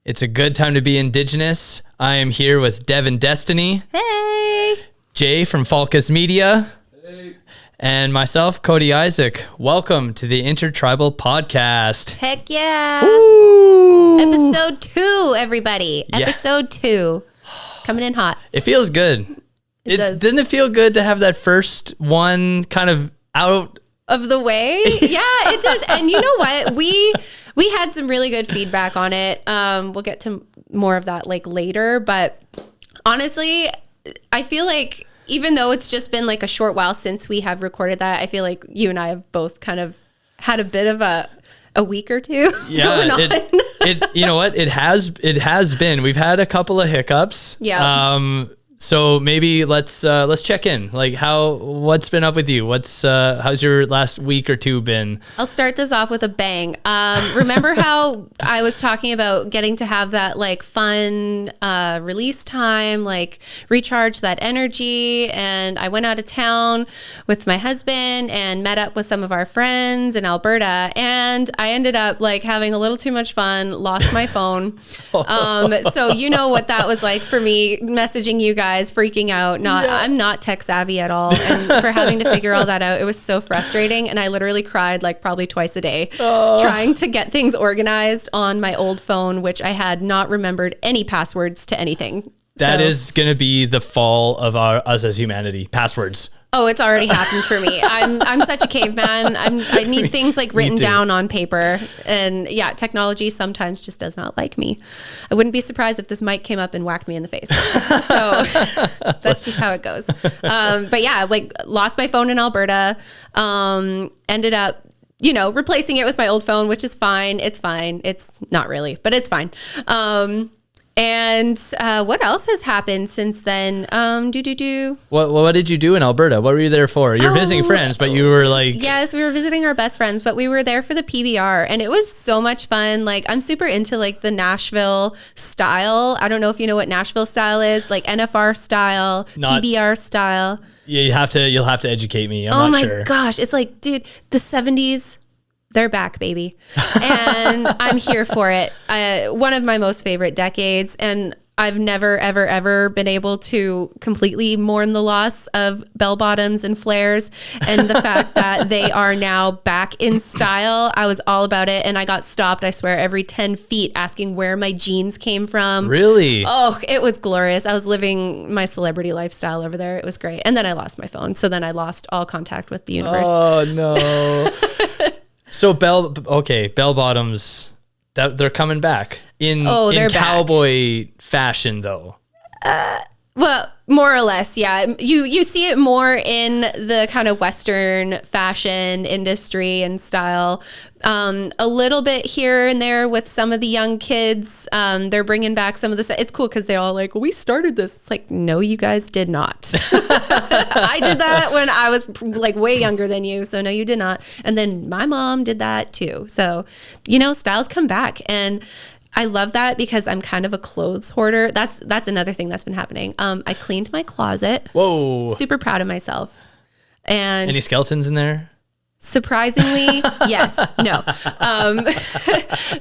It's a good time to be Indigenous. I am here with Devin Destiny. Hey. Jay from Falcus Media. Hey. And myself, Cody Isaac. Welcome to the Intertribal podcast. Heck yeah. Woo! Episode 2, everybody. Yeah. Episode 2. Coming in hot. It feels good. It does. Didn't it feel good to have that first one kind of out of the way? Yeah, it does. And you know what? We had some really good feedback on it. We'll get to more of that like later, but honestly, I feel like even though it's just been like a short while since we have recorded that, I feel like you and I have both kind of had a bit of a week or two going on. It you know what? It has been. We've had a couple of hiccups. Yeah. So maybe let's check in. Like what's been up with you? How's your last week or two been? I'll start this off with a bang. Remember how I was talking about getting to have that like fun release time, like recharge that energy, and I went out of town with my husband and met up with some of our friends in Alberta, and I ended up like having a little too much fun, lost my phone. So you know what that was like for me, messaging you guys, freaking out. I'm not tech savvy at all, and for having to figure all that out, it was so frustrating, and I literally cried like probably twice a day trying to get things organized on my old phone, which I had not remembered any passwords to anything. That is going to be the fall of us as humanity. Passwords. Oh, it's already happened for me. I'm such a caveman. I need things like written down on paper. And yeah, technology sometimes just does not like me. I wouldn't be surprised if this mic came up and whacked me in the face. So that's just how it goes. But yeah, like lost my phone in Alberta. Ended up, replacing it with my old phone, which is fine. It's fine. It's not really, but it's fine. And what else has happened since then? What did you do in Alberta? What were you there for? You're visiting friends, but you were like... Yes, we were visiting our best friends, but we were there for the PBR, and it was so much fun. Like, I'm super into like the Nashville style. I don't know if you know what Nashville style is, like NFR style, PBR style. Yeah, you'll have to educate me. I'm not sure. Oh my gosh, it's like, dude, the 70s. They're back, baby. And I'm here for it. One of my most favorite decades. And I've never, ever, ever been able to completely mourn the loss of bell bottoms and flares. And the fact that they are now back in style, I was all about it. And I got stopped, I swear, every 10 feet asking where my jeans came from. Really? Oh, it was glorious. I was living my celebrity lifestyle over there. It was great. And then I lost my phone. So then I lost all contact with the universe. Oh, no. So bell bottoms, they're coming back in cowboy fashion though. Well, more or less, yeah. You see it more in the kind of Western fashion industry and style. A little bit here and there with some of the young kids. They're bringing back some of this. It's cool because they all like, we started this. It's like, no, you guys did not. I did that when I was like way younger than you. So no, you did not. And then my mom did that too. So, styles come back, and I love that because I'm kind of a clothes hoarder. That's another thing that's been happening. I cleaned my closet. Whoa. Super proud of myself. And any skeletons in there? Surprisingly, yes. No. But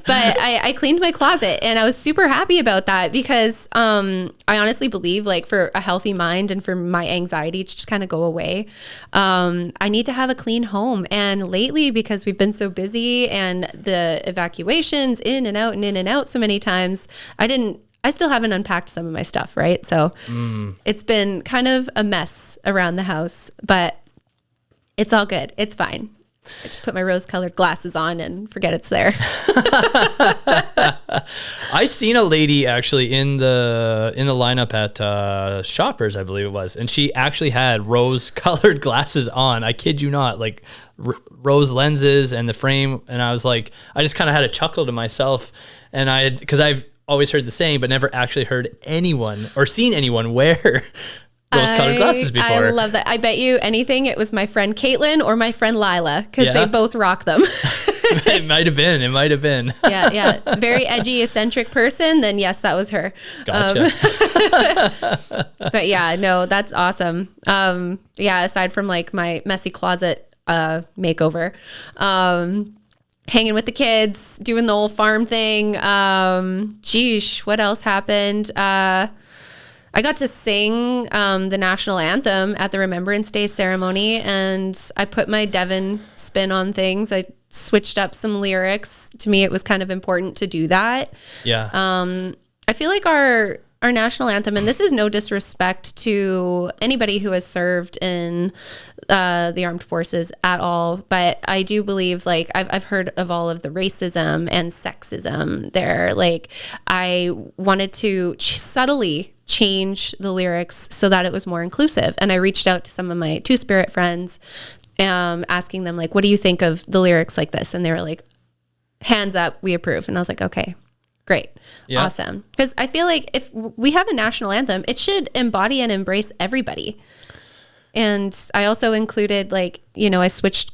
I cleaned my closet, and I was super happy about that because I honestly believe like for a healthy mind and for my anxiety to just kind of go away, I need to have a clean home. And lately, because we've been so busy and the evacuations in and out so many times, I still haven't unpacked some of my stuff, right? So it's been kind of a mess around the house, but it's all good. It's fine. I just put my rose-colored glasses on and forget it's there. I seen a lady actually in the lineup at Shoppers, I believe it was, and she actually had rose-colored glasses on. I kid you not, like rose lenses and the frame. And I was like, I just kind of had a chuckle to myself, and because I've always heard the saying, but never actually heard anyone or seen anyone wear rose-colored glasses before. I love that. I bet you anything it was my friend Caitlin or my friend Lila, because they both rock them. It might have been. Yeah. Very edgy, eccentric person. Then yes, that was her. Gotcha. But yeah, no, that's awesome. Aside from like my messy closet makeover, hanging with the kids, doing the old farm thing. What else happened? I got to sing the national anthem at the Remembrance Day ceremony, and I put my Devon spin on things. I switched up some lyrics. To me, it was kind of important to do that. Yeah. I feel like our national anthem, and this is no disrespect to anybody who has served in the armed forces at all, but I do believe, like, I've heard of all of the racism and sexism there. Like, I wanted to subtly change the lyrics so that it was more inclusive, and I reached out to some of my Two-Spirit friends, asking them, like, what do you think of the lyrics like this? And they were like, hands up, we approve. And I was like, okay, great. Yeah. Awesome. Because I feel like if we have a national anthem, it should embody and embrace everybody. And I also included, like, you know, I switched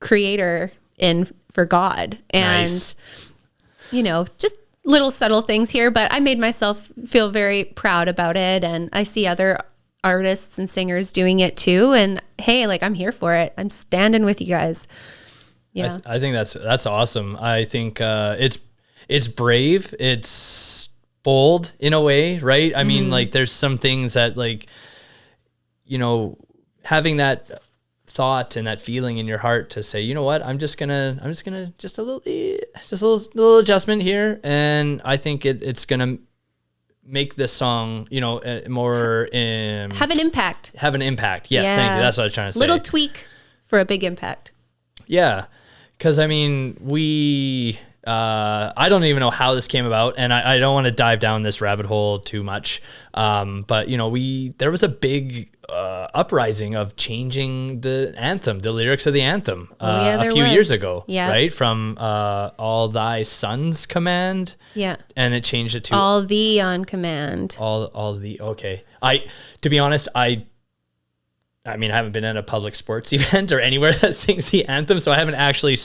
creator in for God, and, nice. You know, just little subtle things here, but I made myself feel very proud about it. And I see other artists and singers doing it too. And hey, like, I'm here for it. I'm standing with you guys. Yeah. I think that's awesome. I think, it's brave. It's bold in a way, right? I mean, like, there's some things that, like, you know, having that thought and that feeling in your heart to say, you know what, I'm just gonna just a little adjustment here, and I think it's gonna make this song, you know, more have an impact. Yes, yeah. Thank you. That's what I was trying to say. Little tweak for a big impact. Yeah, because I mean, I don't even know how this came about, and I don't want to dive down this rabbit hole too much. But you know, there was a big uprising of changing the anthem, the lyrics of the anthem, a few years ago, right? From All Thy Sons Command. Yeah. And it changed it to All Thee on Command. All the, okay. To be honest, I mean, I haven't been at a public sports event or anywhere that sings the anthem, so I haven't actually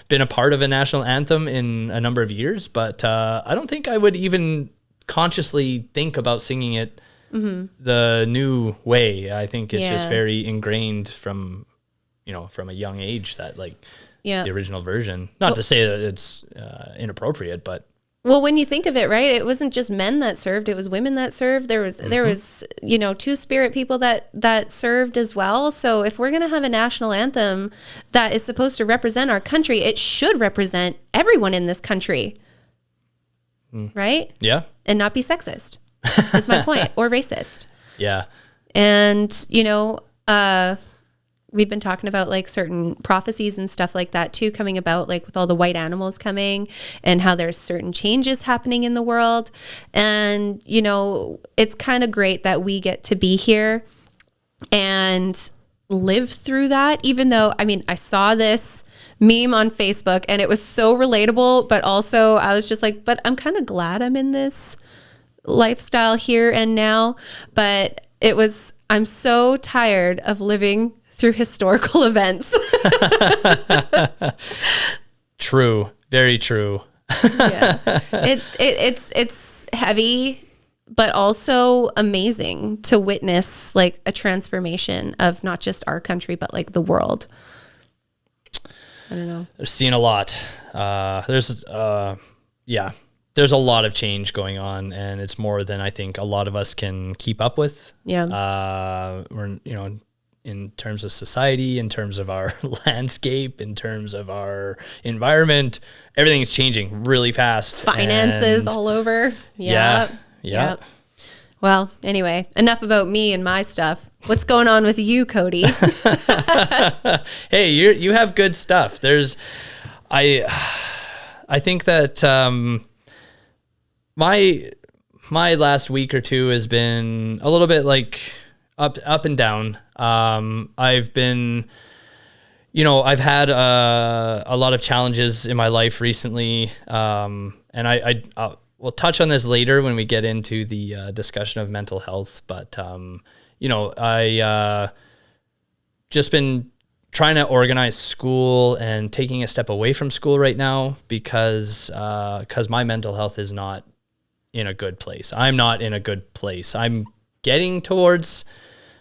been a part of a national anthem in a number of years, but I don't think I would even consciously think about singing it the new way. I think it's just very ingrained from a young age, that, like, the original version. Not to say that it's inappropriate, but well, when you think of it, right, it wasn't just men that served, it was women that served. There was, you know, Two-Spirit people that served as well. So if we're going to have a national anthem that is supposed to represent our country, it should represent everyone in this country. Right? Yeah. And not be sexist, is my point, or racist. Yeah. And, you know, we've been talking about, like, certain prophecies and stuff like that too, coming about, like, with all the white animals coming, and how there's certain changes happening in the world. And, you know, it's kind of great that we get to be here and live through that, even though, I mean, I saw this meme on Facebook and it was so relatable, but also I was just like, but I'm kind of glad I'm in this lifestyle here and now. But I'm so tired of living through historical events. True. Very true. Yeah. It's heavy, but also amazing to witness, like, a transformation of not just our country, but, like, the world. I don't know. I've seen a lot. There's a lot of change going on, and it's more than I think a lot of us can keep up with. Yeah. We're, you know, in terms of society, in terms of our landscape, in terms of our environment, everything's changing really fast. Finances all over. Yeah. Well, anyway, enough about me and my stuff. What's going on with you, Cody? Hey, you have good stuff. I think that my last week or two has been a little bit, like, up and down. I've been, you know, I've had a lot of challenges in my life recently, and we'll touch on this later when we get into the discussion of mental health. But you know, I just been trying to organize school and taking a step away from school right now because my mental health is not in a good place. I'm not in a good place. I'm getting towards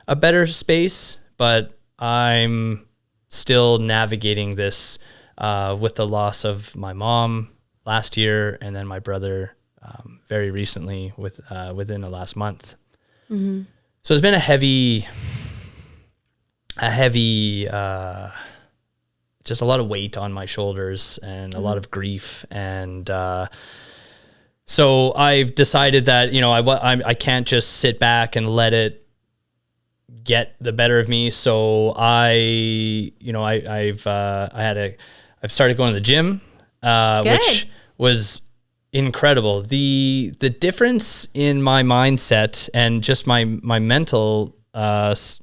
a better space, but I'm still navigating this with the loss of my mom last year, and then my brother very recently within the last month. Mm-hmm. So it's been a heavy, just a lot of weight on my shoulders and a lot of grief. And so I've decided that, I can't just sit back and let it get the better of me. So I've started going to the gym, which was incredible. The difference in my mindset and just my mental, what's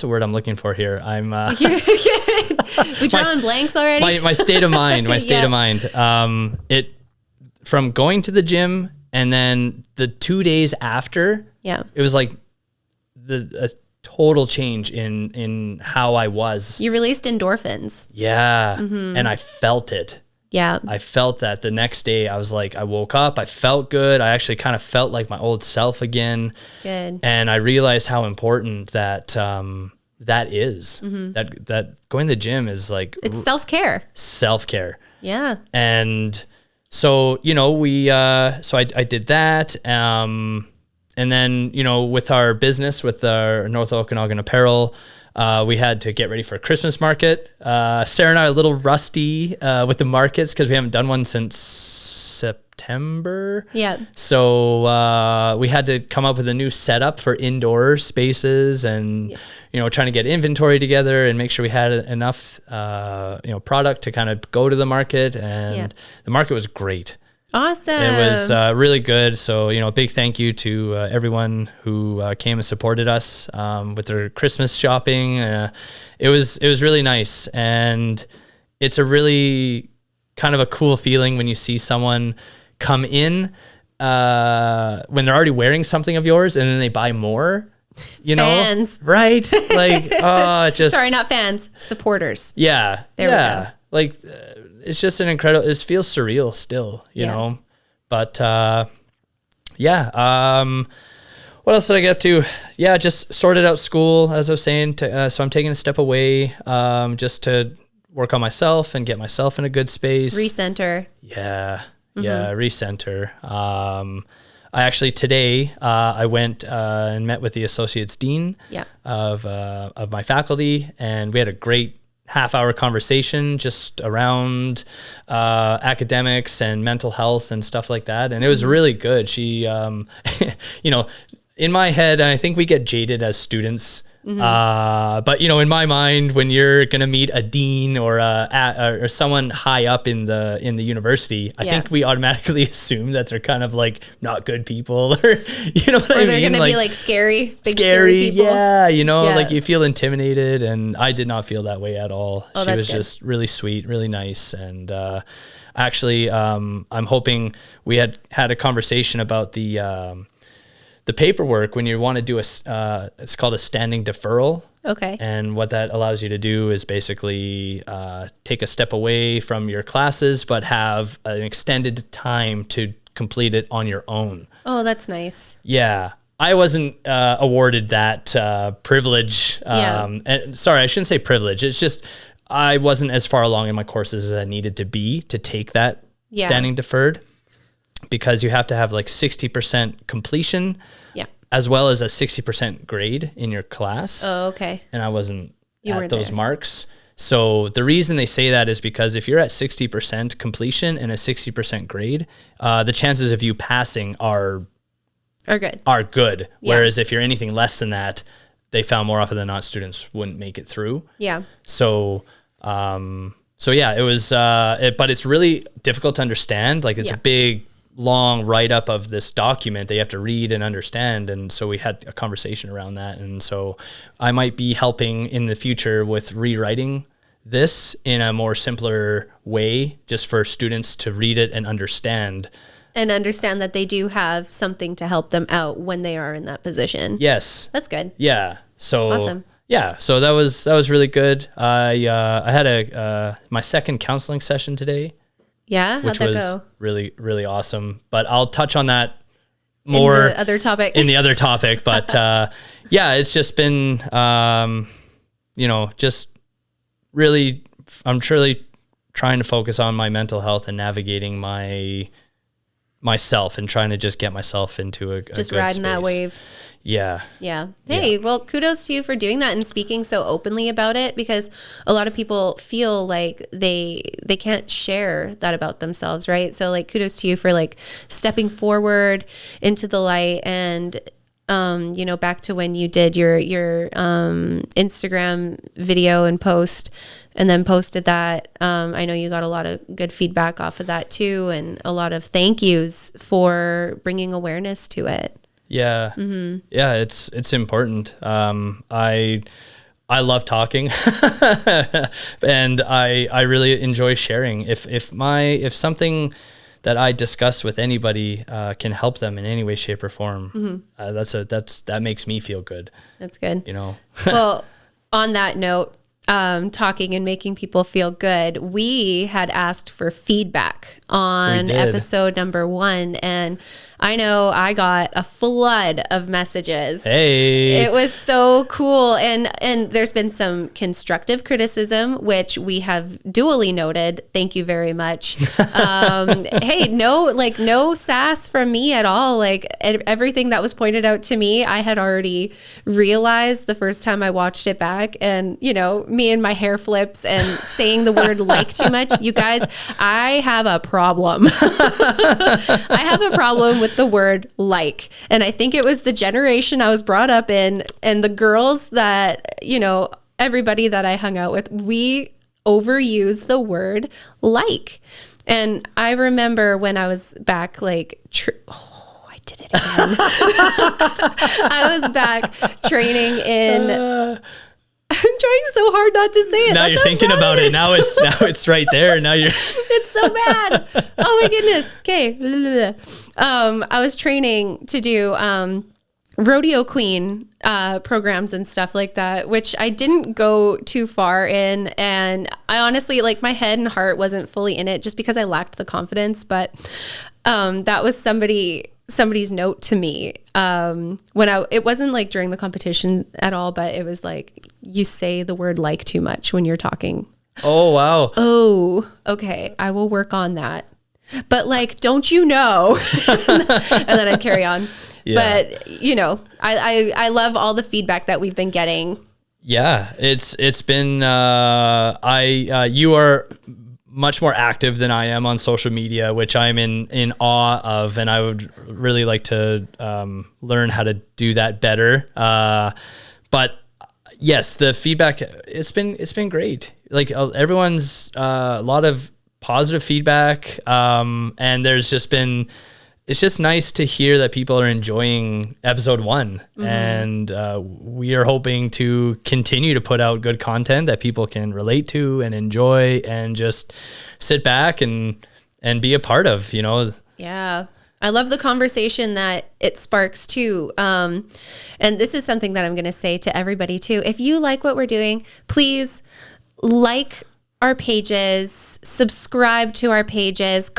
the word I'm looking for here? I'm we drawing blanks already. My state of mind, it from going to the gym and then the 2 days after, it was like a total change in how I was. You released endorphins. Yeah. Mm-hmm. And I felt it. Yeah. I felt that the next day. I was like, I woke up, I felt good. I actually kind of felt like my old self again. Good. And I realized how important that is. Mm-hmm. That going to the gym is like, it's self-care. Self-care. Yeah. And so, I did that. And then, with our business, with our North Okanagan Apparel, we had to get ready for a Christmas market. Sarah and I are a little rusty with the markets because we haven't done one since September. Yeah. So we had to come up with a new setup for indoor spaces and, trying to get inventory together and make sure we had enough, product to kind of go to the market. And the market was great. Awesome. It was really good. So, big thank you to everyone who came and supported us with their Christmas shopping. It was really nice. And it's a really kind of a cool feeling when you see someone come in when they're already wearing something of yours and then they buy more, fans. Right? Like, sorry, not fans, supporters. Yeah. There we go. Like, it's just an incredible, it feels surreal still, you know, but, what else did I get to? Yeah, just sorted out school, as I was saying, so I'm taking a step away, just to work on myself and get myself in a good space. Recenter. Yeah. Mm-hmm. Yeah. Recenter. I actually today, I went, and met with the Associate's Dean of my faculty, and we had a great half-hour conversation just around academics and mental health and stuff like that. And it was really good. She, in my head, I think we get jaded as students. Mm-hmm. But in my mind, when you're going to meet a dean or someone high up in the university, I think we automatically assume that they're kind of like not good people, or you know what I mean? Or they're going to be like scary people. Yeah. Like you feel intimidated, and I did not feel that way at all. Oh, she was good. just really sweet, really nice. And, actually, I'm hoping we had a conversation about the paperwork when you want to do it's called a standing deferral. Okay. And what that allows you to do is basically take a step away from your classes, but have an extended time to complete it on your own. Oh, that's nice. Yeah. I wasn't awarded that privilege. And sorry, I shouldn't say privilege. It's just I wasn't as far along in my courses as I needed to be to take that standing deferred, because you have to have like 60% completion as well as a 60% grade in your class. Oh, okay. And I wasn't at those marks. So the reason they say that is because if you're at 60% completion and a 60% grade, the chances of you passing are good. Yeah. Whereas if you're anything less than that, they found more often than not students wouldn't make it through. Yeah. So, it was, but it's really difficult to understand. Like it's a big, long write-up of this document that you have to read and understand. And so we had a conversation around that. And so I might be helping in the future with rewriting this in a more simpler way, just for students to read it and understand. And understand that they do have something to help them out when they are in that position. Yes. That's good. Yeah. So awesome. Yeah. So that was really good. I had my second counseling session today. Yeah, which how'd that was go? really, really awesome. But I'll touch on that more in the other topic. But it's just been, just really, I'm truly trying to focus on my mental health and navigating myself and trying to just get myself into a just good riding space. that wave. Yeah. Hey, well, kudos to you for doing that and speaking so openly about it, because a lot of people feel like they can't share that about themselves, right? So like kudos to you for like stepping forward into the light. And back to when you did your Instagram video and post and then posted that. I know you got a lot of good feedback off of that too, and a lot of thank yous for bringing awareness to it. Yeah. Mm-hmm. Yeah. It's important. I love talking and I really enjoy sharing. If something that I discuss with anybody, can help them in any way, shape or form, that makes me feel good. That's good. Well, on that note, talking and making people feel good, we had asked for feedback on episode number 1, and I know I got a flood of messages. Hey, it was so cool. And there's been some constructive criticism, which we have duly noted. Thank you very much. Hey, no sass from me at all. Like everything that was pointed out to me, I had already realized the first time I watched it back. And, me and my hair flips and saying the word like too much. You guys, I have a problem. I have a problem with the word like. And I think it was the generation I was brought up in, and the girls that, everybody that I hung out with, we overuse the word like. And I remember when I was back, I did it again. I was back training in... I'm trying so hard not to say it. Now you're thinking about it. Now it's right there. Now you're... It's so bad. Oh my goodness. Okay. I was training to do rodeo queen programs and stuff like that, which I didn't go too far in. And I honestly, my head and heart wasn't fully in it just because I lacked the confidence. But that was somebody's note to me it wasn't during the competition at all, but it was you say the word like too much when you're talking. Oh wow. Oh, okay, I will work on that, but don't you know? And then I carry on. Yeah. But I love all the feedback that we've been getting. Yeah, it's been you are much more active than I am on social media, which I'm in awe of, and I would really like to learn how to do that better. But yes, the feedback, it's been great. Everyone's a lot of positive feedback, and there's just been, it's just nice to hear that people are enjoying episode 1. Mm-hmm. And we are hoping to continue to put out good content that people can relate to and enjoy and just sit back and be a part of, Yeah. I love the conversation that it sparks too. And this is something that I'm going to say to everybody too. If you like what we're doing, please like our pages, subscribe to our pages,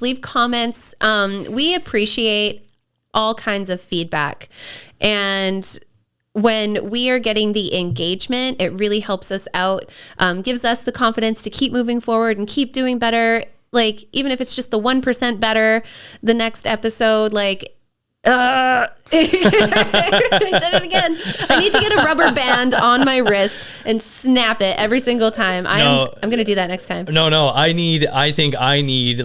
leave comments. We appreciate all kinds of feedback. And when we are getting the engagement, it really helps us out, gives us the confidence to keep moving forward and keep doing better. Even if it's just the 1% better, the next episode, I did it again. I need to get a rubber band on my wrist and snap it every single time. I'm going to do that next time. No. I think I need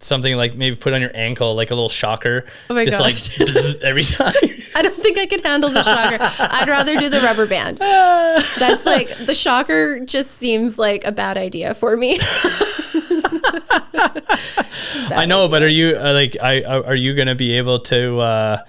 something maybe put on your ankle, like a little shocker. Oh my gosh. Bzz, every time. I don't think I could handle the shocker. I'd rather do the rubber band. That's the shocker just seems like a bad idea for me. I know, but are you are you going to be able to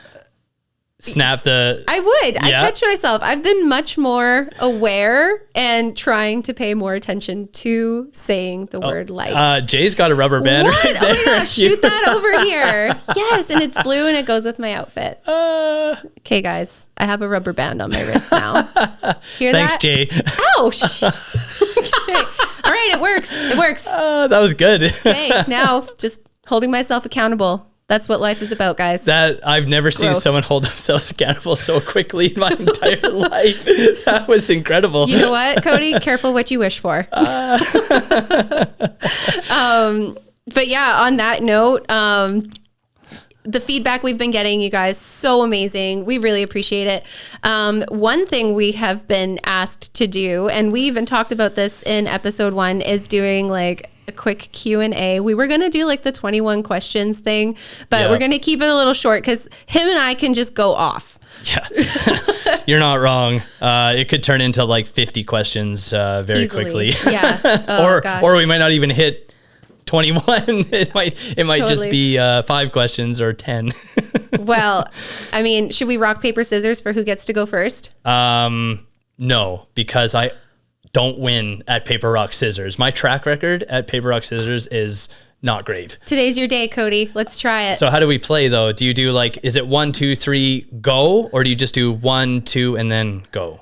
snap the... I would. Yeah. I catch myself. I've been much more aware and trying to pay more attention to saying the word like. Jay's got a rubber band right there. Oh my gosh, shoot that over here. Yes, and it's blue and it goes with my outfit. Okay, guys, I have a rubber band on my wrist now. Hear Thanks, that? Jay. Ouch. Okay. All right, it works. It works. That was good. Okay, now just holding myself accountable. That's what life is about, guys. That I've never seen growth. someone hold themselves accountable so quickly in my entire life. That was incredible. You know what, Cody? Careful what you wish for. But yeah, on that note, the feedback we've been getting, you guys, so amazing. We really appreciate it. One thing we have been asked to do, and we even talked about this in episode 1, is doing like a quick Q&A. We were going to do like the 21 questions thing, but we're going to keep it a little short because him and I can just go off. Yeah, you're not wrong. It could turn into like 50 questions very Easily. quickly. Yeah. Oh, gosh. or we might not even hit 21. It might just Totally. be 5 questions or 10. Well, I mean, should we rock, paper, scissors for who gets to go first? No, because I don't win at paper, rock, scissors. My track record at paper, rock, scissors is not great. Today's your day, Cody. Let's try it. So how do we play though? Do you do like, is it 1, 2, 3, go? Or do you just do 1, 2, and then go?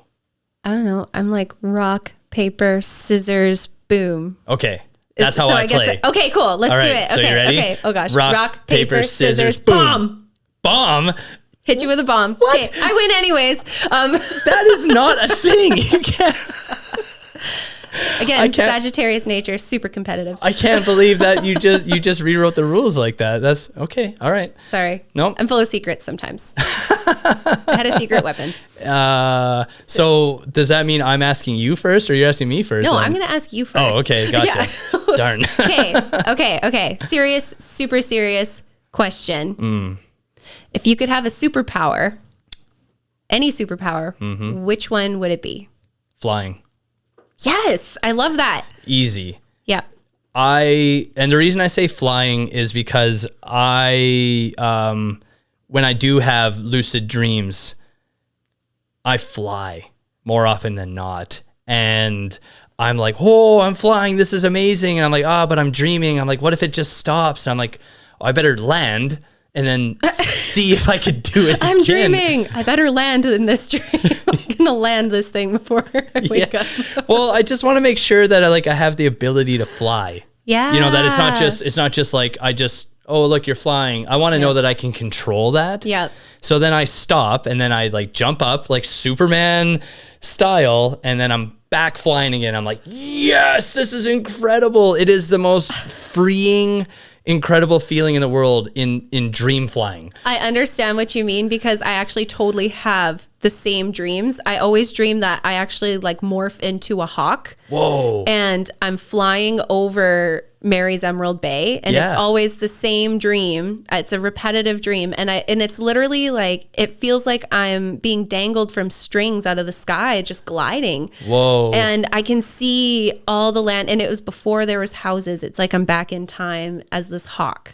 I don't know. I'm like rock, paper, scissors, boom. Okay. That's how I play. Okay, cool. Let's All do right, it. so Okay. you ready? Okay. Oh gosh. Rock, paper, scissors, bomb. Bomb? Hit you with a bomb. What? Okay, I win anyways. That is not a thing. You can't. Again, can't- Sagittarius nature, super competitive. I can't believe that you just rewrote the rules like that. That's okay. All right. Sorry. Nope. I'm full of secrets sometimes. I had a secret weapon. So does that mean I'm asking you first or you're asking me first? No, then? I'm going to ask you first. Oh, okay. Gotcha. Yeah. Darn. Okay. Serious, super serious question. If you could have a superpower, any superpower, which one would it be? Flying. Yes, I love that. Easy. Yeah. And the reason I say flying is because when I do have lucid dreams, I fly more often than not. And I'm like, oh, I'm flying. This is amazing. And I'm like, but I'm dreaming. I'm like, what if it just stops? I'm like, I better land and then see if I could do it I'm again. dreaming. I better land in this dream. I'm going to land this thing before I wake up. Well, I just want to make sure that I have the ability to fly. Yeah. You know, that it's not just like oh, look, you're flying. I want to know that I can control that. Yeah. So then I stop and then I like jump up like Superman style and then I'm back flying again. I'm like, yes, this is incredible. It is the most freeing, incredible feeling in the world in dream flying. I understand what you mean because I actually totally have the same dreams. I always dream that I actually like morph into a hawk. Whoa. And I'm flying over Mary's Emerald Bay and it's always the same dream. It's a repetitive dream and it's literally like it feels like I'm being dangled from strings out of the sky just gliding. Whoa. And I can see all the land and it was before there was houses. It's like I'm back in time as this hawk.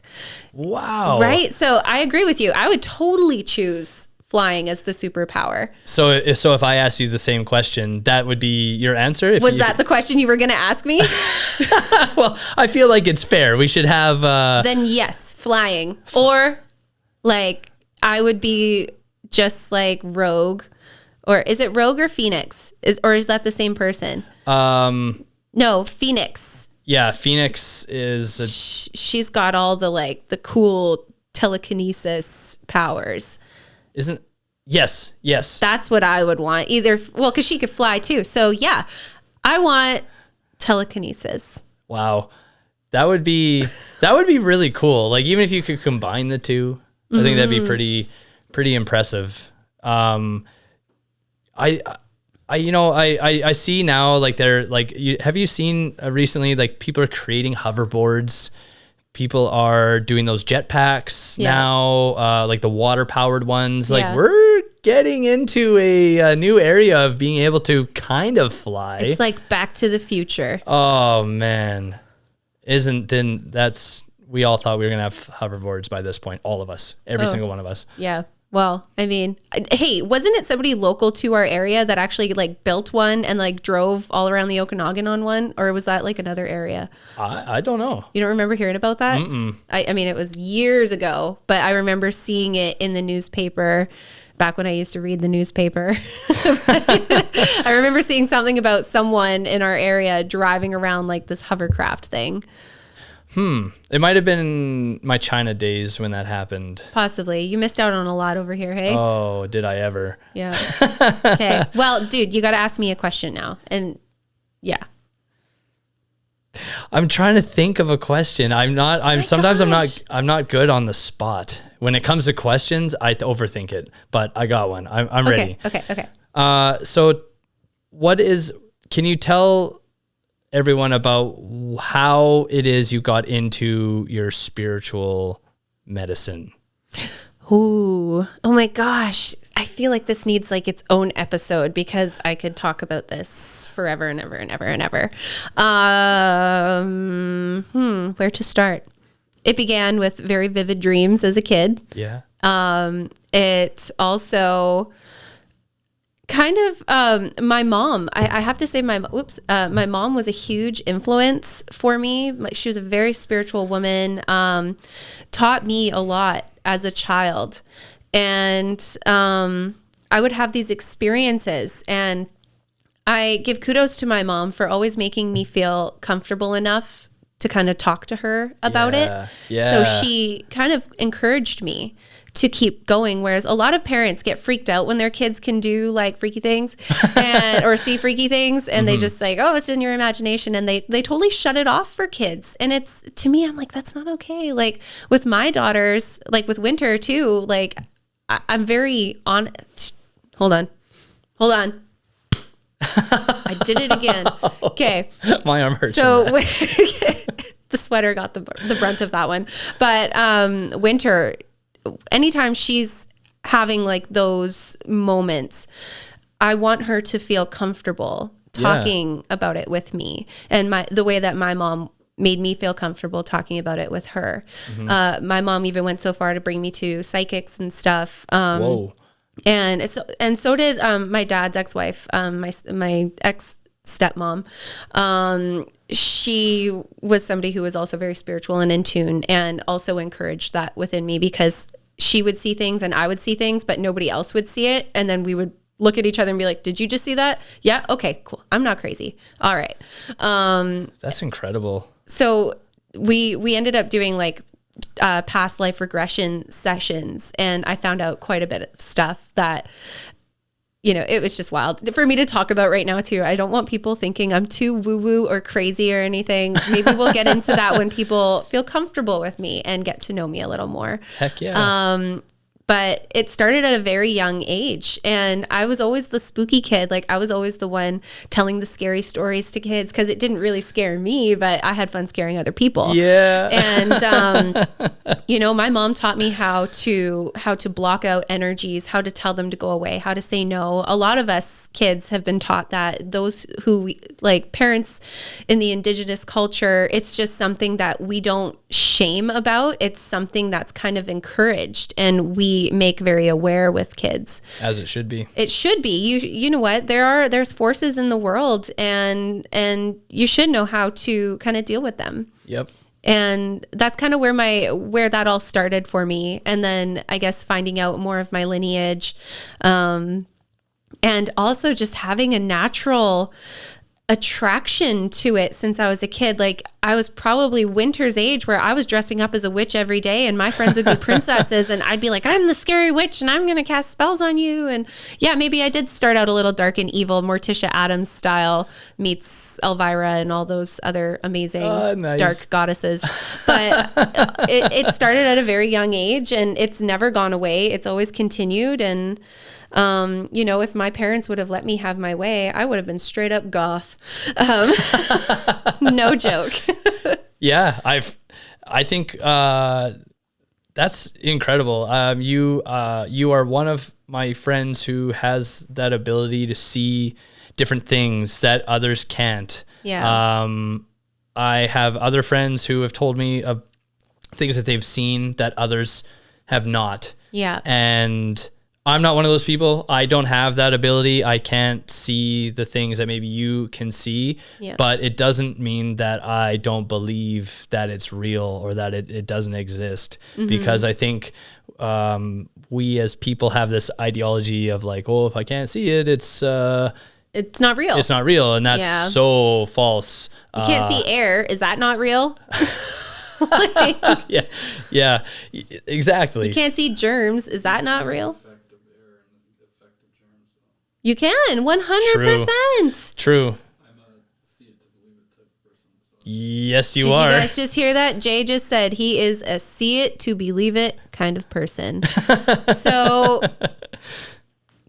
Wow. Right? So I agree with you. I would totally choose flying as the superpower. So if I asked you the same question, that would be your answer? Was that the question you were going to ask me? Well, I feel like it's fair. We should have... Then yes, flying. Or like I would be just like Rogue. Or is it Rogue or Phoenix? Is that the same person? No, Phoenix. Yeah, Phoenix is... She's got all the cool telekinesis powers. Isn't... Yes. That's what I would want. Because she could fly too. So yeah, I want telekinesis. Wow. That would be really cool. Like even if you could combine the two, I think that'd be pretty impressive. I see now like they're like, have you seen recently, like people are creating hoverboards. People are doing those jetpacks now, like the water powered ones. Like we're getting into a new area of being able to kind of fly. It's like Back to the Future. Oh man. We all thought we were going to have hoverboards by this point. All of us, every single one of us. Yeah. Well, I mean, hey, wasn't it somebody local to our area that actually like built one and like drove all around the Okanagan on one? Or was that like another area? I don't know. You don't remember hearing about that? I mean, it was years ago, but I remember seeing it in the newspaper back when I used to read the newspaper. I remember seeing something about someone in our area driving around like this hovercraft thing. It might have been my China days when that happened. Possibly. You missed out on a lot over here, hey? Oh, did I ever? Yeah. Okay. Well, dude, you got to ask me a question now. And yeah. I'm trying to think of a question. I'm not good on the spot. When it comes to questions, I overthink it, but I got one. I'm ready. Okay. So can you tell everyone about how it is you got into your spiritual medicine? Ooh, oh my gosh. I feel like this needs like its own episode because I could talk about this forever and ever and ever and ever. Where to start? It began with very vivid dreams as a kid. Yeah. It also kind of, my mom, I have to say my mom was a huge influence for me. She was a very spiritual woman, taught me a lot as a child. And I would have these experiences, and I give kudos to my mom for always making me feel comfortable enough to kind of talk to her about it. Yeah. So she kind of encouraged me to keep going, whereas a lot of parents get freaked out when their kids can do like freaky things or see freaky things, and they just like, oh, it's in your imagination, and they totally shut it off for kids. And it's, to me, I'm like, that's not okay. Like with my daughters, like with Winter too, like I'm very on. Hold on. I did it again. Okay. My arm hurts. So the sweater got the brunt of that one. But Winter, anytime she's having like those moments, I want her to feel comfortable talking about it with me. And the way that my mom made me feel comfortable talking about it with her. My mom even went so far to bring me to psychics and stuff. Whoa. And so did my dad's ex-wife, my ex-stepmom. She was somebody who was also very spiritual and in tune, and also encouraged that within me, because she would see things and I would see things, but nobody else would see it. And then we would look at each other and be like, did you just see that? Yeah. Okay, cool. I'm not crazy. All right. That's incredible. So we ended up doing like past life regression sessions, and I found out quite a bit of stuff that, you know, it was just wild for me to talk about right now too. I don't want people thinking I'm too woo-woo or crazy or anything. Maybe we'll get into that when people feel comfortable with me and get to know me a little more. Heck yeah. But it started at a very young age, and I was always the spooky kid. Like I was always the one telling the scary stories to kids, because it didn't really scare me, but I had fun scaring other people. Yeah. And, you know, my mom taught me how to block out energies, how to tell them to go away, how to say no. A lot of us kids have been taught that. Those who like parents in the Indigenous culture, it's just something that we don't shame about. It's something that's kind of encouraged, and we make very aware with kids, as it should be. It should be. You know what, there's forces in the world, and you should know how to kind of deal with them. Yep. And that's kind of where that all started for me. And then I guess finding out more of my lineage, and also just having a natural attraction to it since I was a kid. Like I was probably Winter's age, where I was dressing up as a witch every day, and my friends would be princesses, and I'd be like, I'm the scary witch and I'm going to cast spells on you. And yeah, maybe I did start out a little dark and evil, Morticia Addams style meets Elvira and all those other amazing dark goddesses. But it started at a very young age, and it's never gone away. It's always continued. And you know, if my parents would have let me have my way, I would have been straight up goth. No joke. Yeah, I think that's incredible. You are one of my friends who has that ability to see different things that others can't. Yeah. I have other friends who have told me of things that they've seen that others have not. Yeah. And I'm not one of those people. I don't have that ability. I can't see the things that maybe you can see, but it doesn't mean that I don't believe that it's real or that it doesn't exist, because I think we as people have this ideology of like, oh, if I can't see it, it's not real. It's not real. And that's so false. You can't see air. Is that not real? Like, yeah, exactly. you can't see germs. Is that not real? Effect of air and the effect of germs. So You can, 100%. True. I'm a see it to believe it type of person. So Yes, you Did are. you guys just hear that? Jay just said he is a see it to believe it kind of person. So,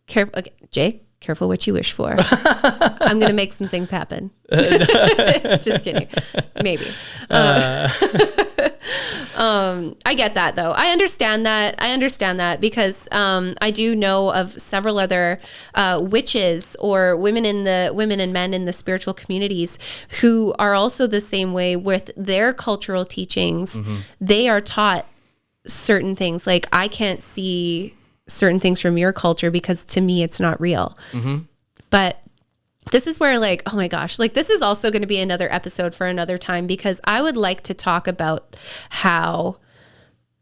careful, okay, Jay, careful what you wish for. I'm going to make some things happen. Just kidding. Maybe. I get that though. I understand that because I do know of several other witches or women and men in the spiritual communities who are also the same way with their cultural teachings. Mm-hmm. They are taught certain things. Like, I can't see certain things from your culture because to me it's not real. Mm-hmm. But this is where, like, oh my gosh, like, this is also going to be another episode for another time, because I would like to talk about how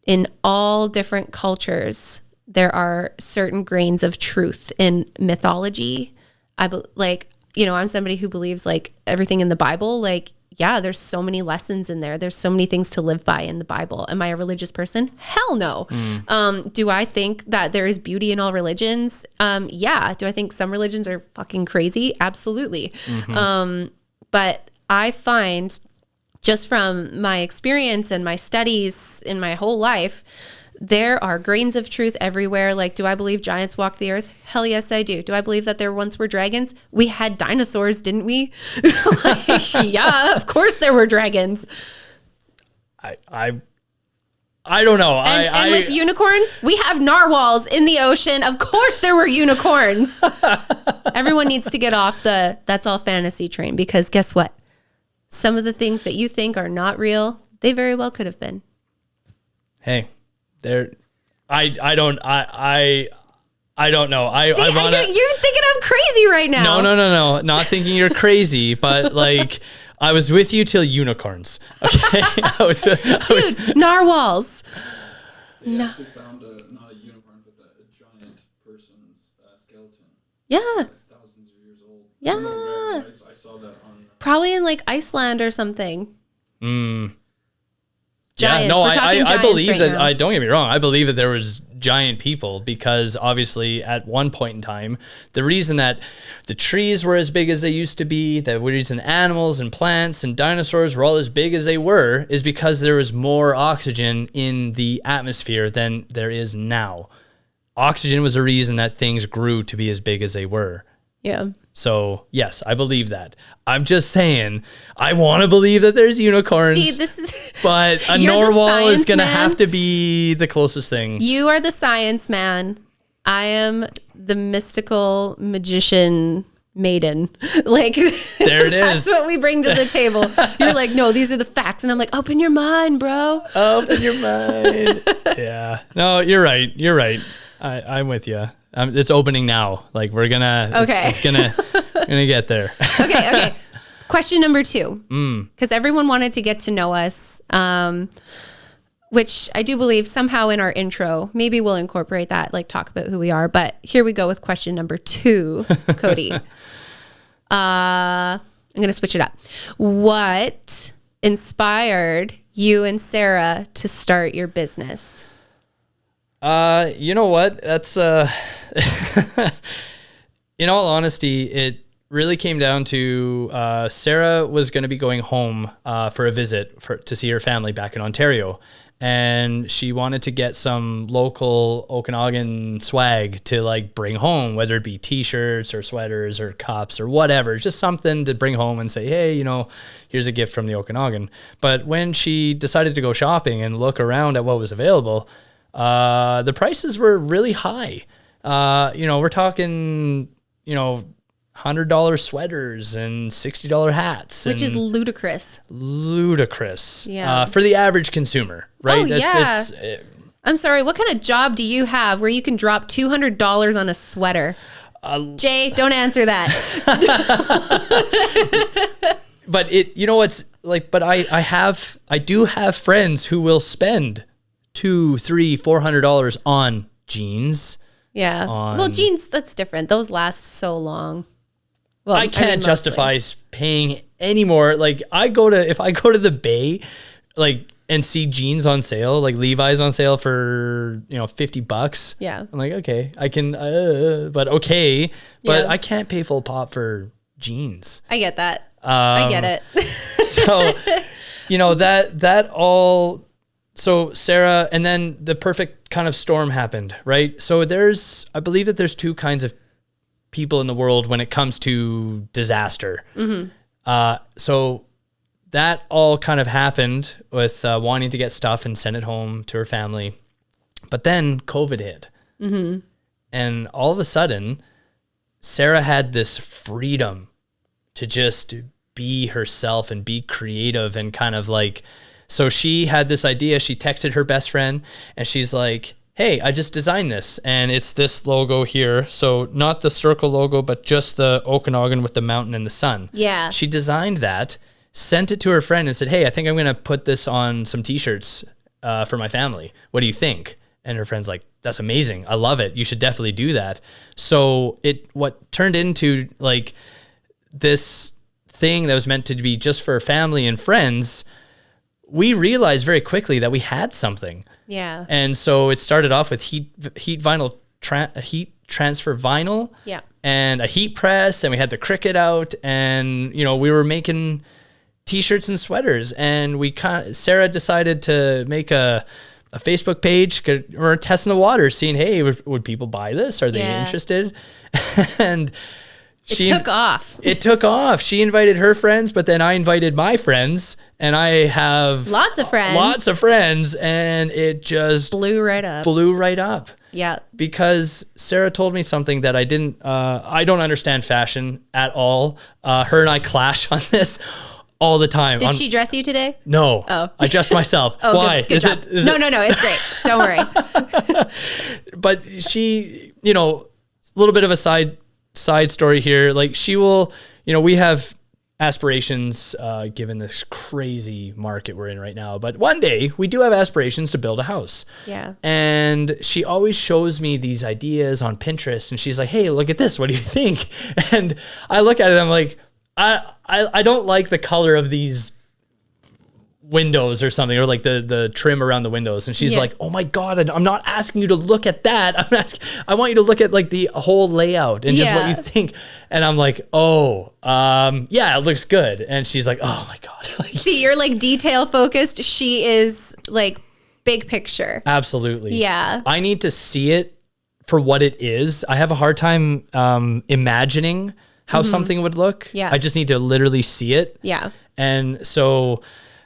in all different cultures there are certain grains of truth in mythology. I'm somebody who believes, like, everything in the Bible, like, yeah, there's so many lessons in there. There's so many things to live by in the Bible. Am I a religious person? Hell no. Do I think that there is beauty in all religions? Yeah. Do I think some religions are fucking crazy? Absolutely. But I find, just from my experience and my studies in my whole life, there are grains of truth everywhere. Like, do I believe giants walked the earth? Hell yes, I do. Do I believe that there once were dragons? We had dinosaurs, didn't we? Like, yeah, of course there were dragons. I don't know. And with unicorns, we have narwhals in the ocean. Of course there were unicorns. Everyone needs to get off the that's all fantasy train, because guess what? Some of the things that you think are not real, they very well could have been. Hey, I don't know. I want to. You're thinking I'm crazy right now. No. Not thinking you're crazy, but like, I was with you till unicorns. Okay, Dude, narwhals. they actually found not a unicorn, but a giant person's skeleton. Yeah. It's thousands of years old. Yeah. I don't know where, but I saw that on. Probably in like Iceland or something. Giants. Yeah, no, We're talking I giants believe right that. now. Don't get me wrong. I believe that there was giant people, because obviously at one point in time, the reason that the trees were as big as they used to be, the reason animals and plants and dinosaurs were all as big as they were, is because there was more oxygen in the atmosphere than there is now. Oxygen was the reason that things grew to be as big as they were. Yeah. So yes, I believe that. I'm just saying, I want to believe that there's unicorns. See, this is but a You're the narwhal is science going to man. have to be the closest thing. You are the science man. I am the mystical magician maiden. Like, There it that's is. what we bring to the table. You're like, no, these are the facts. And I'm like, open your mind, bro. Open your mind. Yeah. No, you're right. You're right. I'm with you. It's opening now. Like, we're gonna. Okay. It's gonna get there. Okay. Question number 2. Because everyone wanted to get to know us, which I do believe somehow in our intro, maybe we'll incorporate that, like talk about who we are. But here we go with question number 2, Cody. I'm going to switch it up. What inspired you and Sarah to start your business? You know what? That's in all honesty, it really came down to Sarah was going to be going home for a visit to see her family back in Ontario. And she wanted to get some local Okanagan swag to like bring home, whether it be t-shirts or sweaters or cups or whatever, just something to bring home and say, hey, here's a gift from the Okanagan. But when she decided to go shopping and look around at what was available, the prices were really high. We're talking, $100 sweaters and $60 hats, Which is ludicrous. Yeah. For the average consumer, right? Oh, yeah. I'm sorry, what kind of job do you have where you can drop $200 on a sweater? Jay, don't answer that. But I do have friends who will spend $200, $300, $400 on jeans. Yeah. Well, jeans, that's different. Those last so long. Well, I can't justify paying any more. Like if I go to the Bay, like, and see jeans on sale, like Levi's on sale for, $50. Yeah. I'm like, okay, I can, but okay. But Yeah. I can't pay full pop for jeans. I get that. I get it. So, that all, so Sarah, and then the perfect kind of storm happened, right? So I believe that there's two kinds of people in the world when it comes to disaster. So that all kind of happened with wanting to get stuff and send it home to her family. But then COVID hit. And all of a sudden, Sarah had this freedom to just be herself and be creative and kind of like, so she had this idea. She texted her best friend and she's like, hey, I just designed this and it's this logo here. So not the circle logo, but just the Okanagan with the mountain and the sun. Yeah. She designed that, sent it to her friend and said, hey, I think I'm going to put this on some t-shirts for my family. What do you think? And her friend's like, that's amazing. I love it. You should definitely do that. So what turned into like this thing that was meant to be just for family and friends, we realized very quickly that we had something. Yeah. And so it started off with heat transfer vinyl. Yeah. And a heat press, and we had the Cricut out, and we were making t-shirts and sweaters, and Sarah decided to make a Facebook page. We're testing the water, seeing, hey, would people buy this? Are they interested? And it took off. It took off. She invited her friends, but then I invited my friends, and I have lots of friends, and it just blew right up. Yeah. Because Sarah told me something that I don't understand fashion at all. Her and I clash on this all the time. Did she dress you today? No. Oh. I dressed myself. Oh, why? Good job. No, it's great. Don't worry. But she, a little bit of a side story here. Like she will, we have aspirations given this crazy market we're in right now. But one day we do have aspirations to build a house. Yeah. And she always shows me these ideas on Pinterest and she's like, hey, look at this. What do you think? And I look at it, I'm like, I don't like the color of these windows or something, or like the trim around the windows. And she's like, oh my God, I'm not asking you to look at that. I want you to look at like the whole layout and just what you think. And I'm like, yeah, it looks good. And she's like, oh my God. See, you're like detail focused. She is like big picture. Absolutely. Yeah. I need to see it for what it is. I have a hard time imagining how something would look. Yeah. I just need to literally see it. Yeah. And so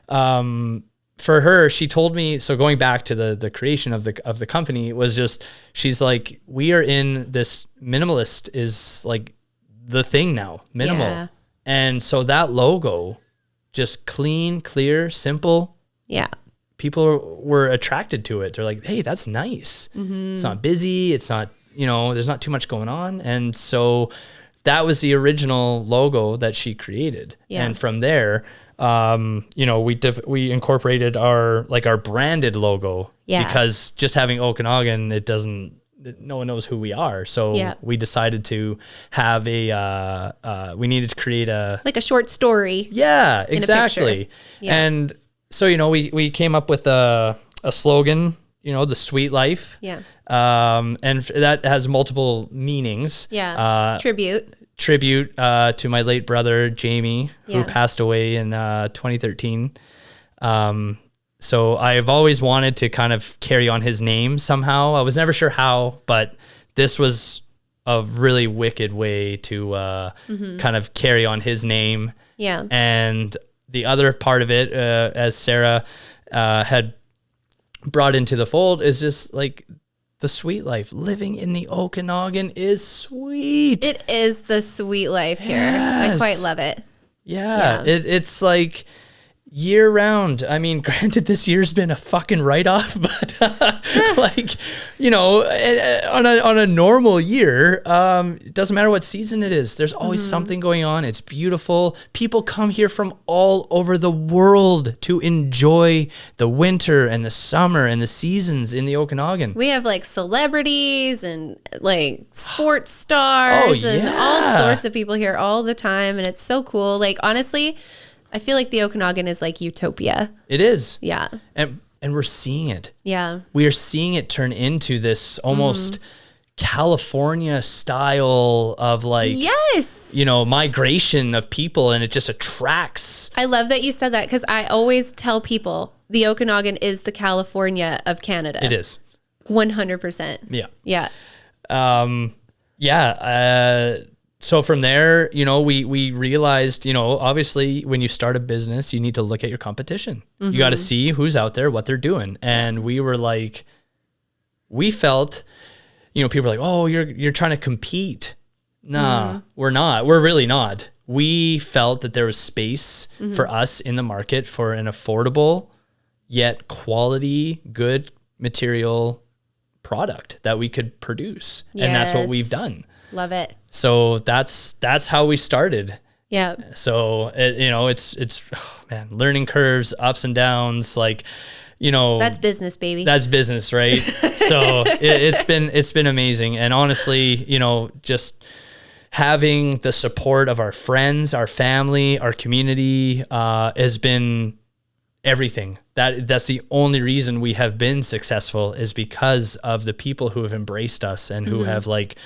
for her, she told me, so going back to the creation of the company was just, she's like, we are in this minimalist is like the thing now, minimal. Yeah. And so that logo, just clean, clear, simple. Yeah. People were attracted to it. They're like, hey, that's nice. It's not busy. It's not, there's not too much going on. And so that was the original logo that she created. Yeah. And from there, we incorporated our branded logo because just having Okanagan, no one knows who we are. So we decided to have we needed to create like a short story. Yeah, exactly. Yeah. And so, we came up with a slogan, the sweet life. Yeah. And that has multiple meanings. Yeah. Tribute to my late brother, Jamie, who passed away in 2013. So I've always wanted to kind of carry on his name somehow. I was never sure how, but this was a really wicked way to kind of carry on his name. Yeah. And the other part of it, as Sarah had brought into the fold, is just like the sweet life. Living in the Okanagan is sweet. It is the sweet life here. Yes. I quite love it. Yeah. It's like year round. I mean, granted, this year's been a fucking write-off, but on a normal year, it doesn't matter what season it is. There's always something going on. It's beautiful. People come here from all over the world to enjoy the winter and the summer and the seasons in the Okanagan. We have like celebrities and like sports stars and all sorts of people here all the time. And it's so cool. Like, honestly, I feel like the Okanagan is like utopia. It is. Yeah. And we're seeing it. Yeah. We are seeing it turn into this almost California style of like, Yes. you know, migration of people, and it just attracts. I love that you said that, because I always tell people the Okanagan is the California of Canada. It is. 100%. Yeah. Yeah. So from there, you know, we realized, you know, obviously when you start a business, you need to look at your competition. You got to see who's out there, what they're doing. And we were like, we felt, you know, people are like, oh, you're trying to compete. Nah, we're not. We're really not. We felt that there was space for us in the market for an affordable yet quality, good material product that we could produce. And that's what we've done. Love it. So that's how we started. Yeah. So you know, it's man, learning curves, ups and downs, like, you know, That's business, baby. that's business, right? So it's been amazing. And honestly, you know, just having the support of our friends, our family, our community, has been everything. That's the only reason we have been successful, is because of the people who have embraced us and who have like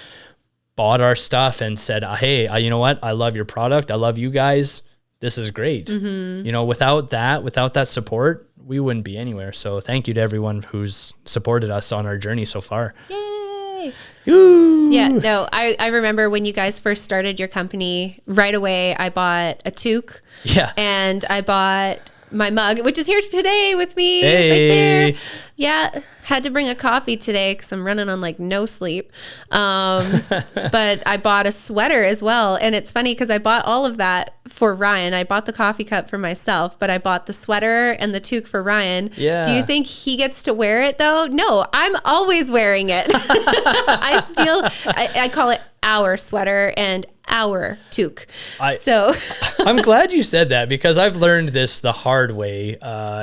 bought our stuff and said, hey, you know what? I love your product. I love you guys. This is great. You know, without that support, we wouldn't be anywhere. So thank you to everyone who's supported us on our journey so far. Yay. Woo! Yeah, no, I remember when you guys first started your company, right away I bought a toque. Yeah. And I bought my mug, which is here today with me Hey. right there. Yeah, had to bring a coffee today because I'm running on like no sleep. But I bought a sweater as well. And it's funny because I bought all of that for Ryan. I bought the coffee cup for myself, but I bought the sweater and the toque for Ryan. Yeah. Do you think he gets to wear it though? No, I'm always wearing it. I call it our sweater and our toque. I'm glad you said that, because I've learned this the hard way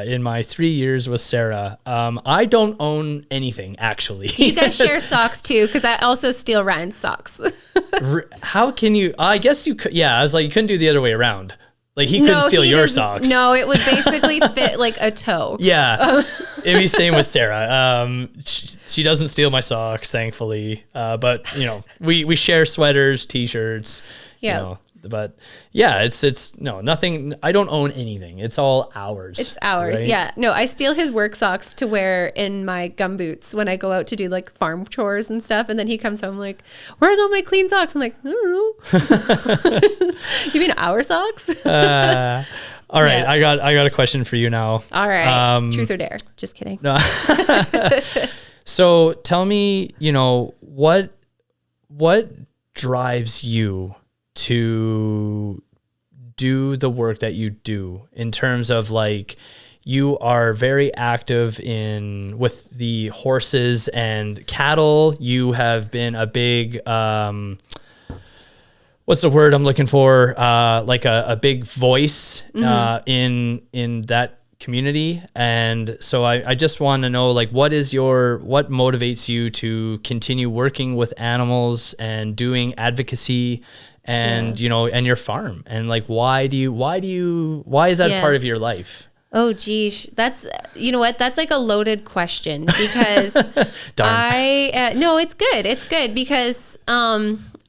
in my 3 years with Sarah. I don't own anything, actually. Do you guys share socks too? Because I also steal Ryan's socks. How can you? I guess you could. Yeah, I was like, you couldn't do the other way around. Like, he couldn't steal your socks. No, it would basically fit like a toe. Yeah, it'd be same with Sarah. She doesn't steal my socks, thankfully. But you know, we share sweaters, t-shirts. Yeah. You know, but yeah, it's no, nothing. I don't own anything. It's all ours. It's ours. Right? Yeah. No, I steal his work socks to wear in my gumboots when I go out to do like farm chores and stuff. And then he comes home like, where's all my clean socks? I'm like, I don't know. You mean our socks? All right. Yeah. I got a question for you now. All right. Truth or dare? Just kidding. No. So tell me, you know, what drives you to do the work that you do, in terms of like, you are very active with the horses and cattle. You have been a big, what's the word I'm looking for? Like a big voice in that community. And so I just want to know, like, what motivates you to continue working with animals and doing advocacy and, you know, and your farm, and like, why is that a part of your life? Oh, geez. That's, you know what? That's like a loaded question, because no, it's good. It's good because,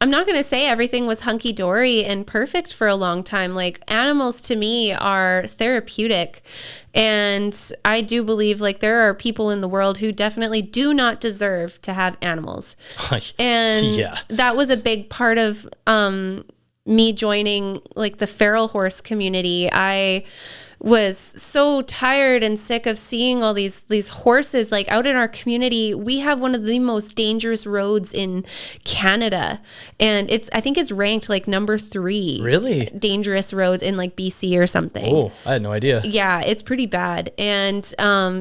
I'm not going to say everything was hunky dory and perfect for a long time. Like, animals to me are therapeutic. And I do believe like there are people in the world who definitely do not deserve to have animals. And that was a big part of me joining like the feral horse community. I was so tired and sick of seeing all these horses like out in our community. We have one of the most dangerous roads in Canada, and I think it's ranked like number 3 really dangerous roads in like BC or something. Oh, I had no idea. Yeah, it's pretty bad. And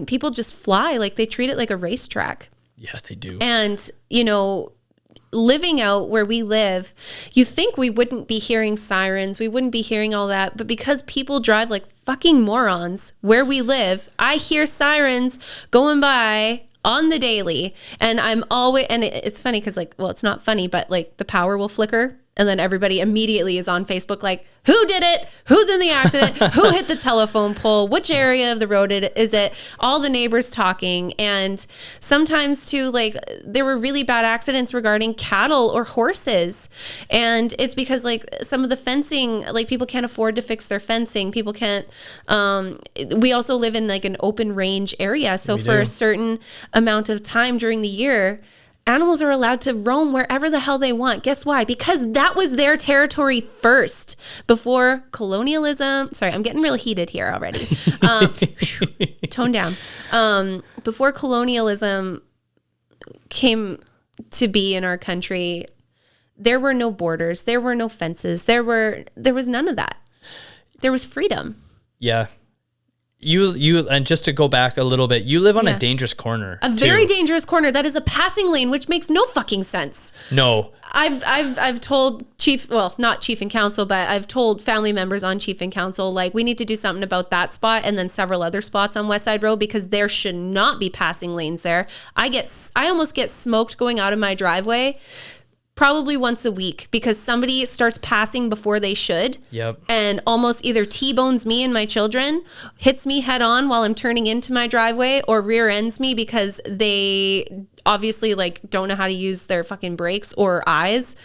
people just fly, like they treat it like a racetrack. Yeah, they do. And you know, living out where we live, you think we wouldn't be hearing sirens, we wouldn't be hearing all that, but because people drive like fucking morons where we live, I hear sirens going by on the daily. And I'm always, and it's funny because like, well, it's not funny, but like the power will flicker And then everybody immediately is on Facebook like, who did it? Who's in the accident? Who hit the telephone pole? Which area of the road is it? All the neighbors talking. And sometimes too, like there were really bad accidents regarding cattle or horses. And it's because like some of the fencing, like people can't afford to fix their fencing. People can't, we also live in like an open range area. So for a certain amount of time during the year, animals are allowed to roam wherever the hell they want. Guess why? Because that was their territory first before colonialism. Sorry, I'm getting really heated here already. Tone down. Before colonialism came to be in our country, there were no borders. There were no fences. There was none of that. There was freedom. Yeah. You and just to go back a little bit, you live on a dangerous corner. A very dangerous corner. That is a passing lane, which makes no fucking sense. No. I've told not chief and council, but I've told family members on chief and council, like we need to do something about that spot and then several other spots on West Side Road because there should not be passing lanes there. I almost get smoked going out of my driveway probably once a week because somebody starts passing before they should. Yep. And almost either T-bones me and my children, hits me head on while I'm turning into my driveway, or rear ends me because they obviously like don't know how to use their fucking brakes or eyes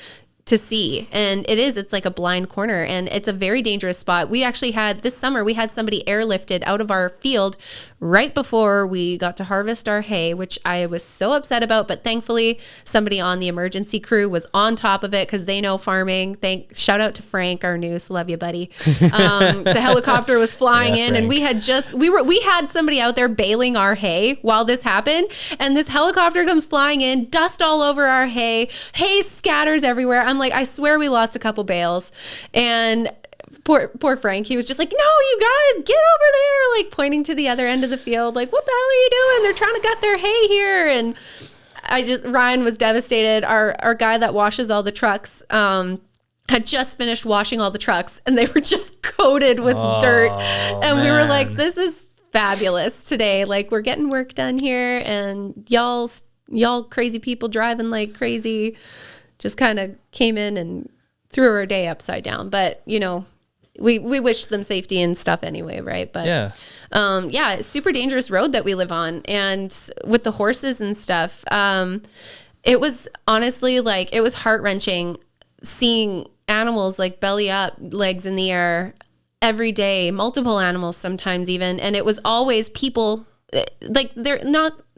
to see. And it's like a blind corner and it's a very dangerous spot. We actually had this summer, we had somebody airlifted out of our field right before we got to harvest our hay, which I was so upset about, but thankfully somebody on the emergency crew was on top of it because they know farming. Shout out to Frank, our noose. Love you, buddy. The helicopter was flying in and we had somebody out there baling our hay while this happened. And this helicopter comes flying in, dust all over our hay scatters everywhere. I'm like, I swear we lost a couple bales. And poor Frank, he was just like, no, you guys get over there, like pointing to the other end of the field, like, what the hell are you doing? They're trying to gut their hay here. And Ryan was devastated. Our guy that washes all the trucks had just finished washing all the trucks and they were just coated with dirt. And we were like, this is fabulous today. Like we're getting work done here and y'all crazy people driving like crazy just kind of came in and threw our day upside down. But, you know, we wished them safety and stuff anyway, right? But it's super dangerous road that we live on. And with the horses and stuff, it was honestly like, it was heart-wrenching seeing animals like belly up, legs in the air every day, multiple animals sometimes even. And it was always people, like they're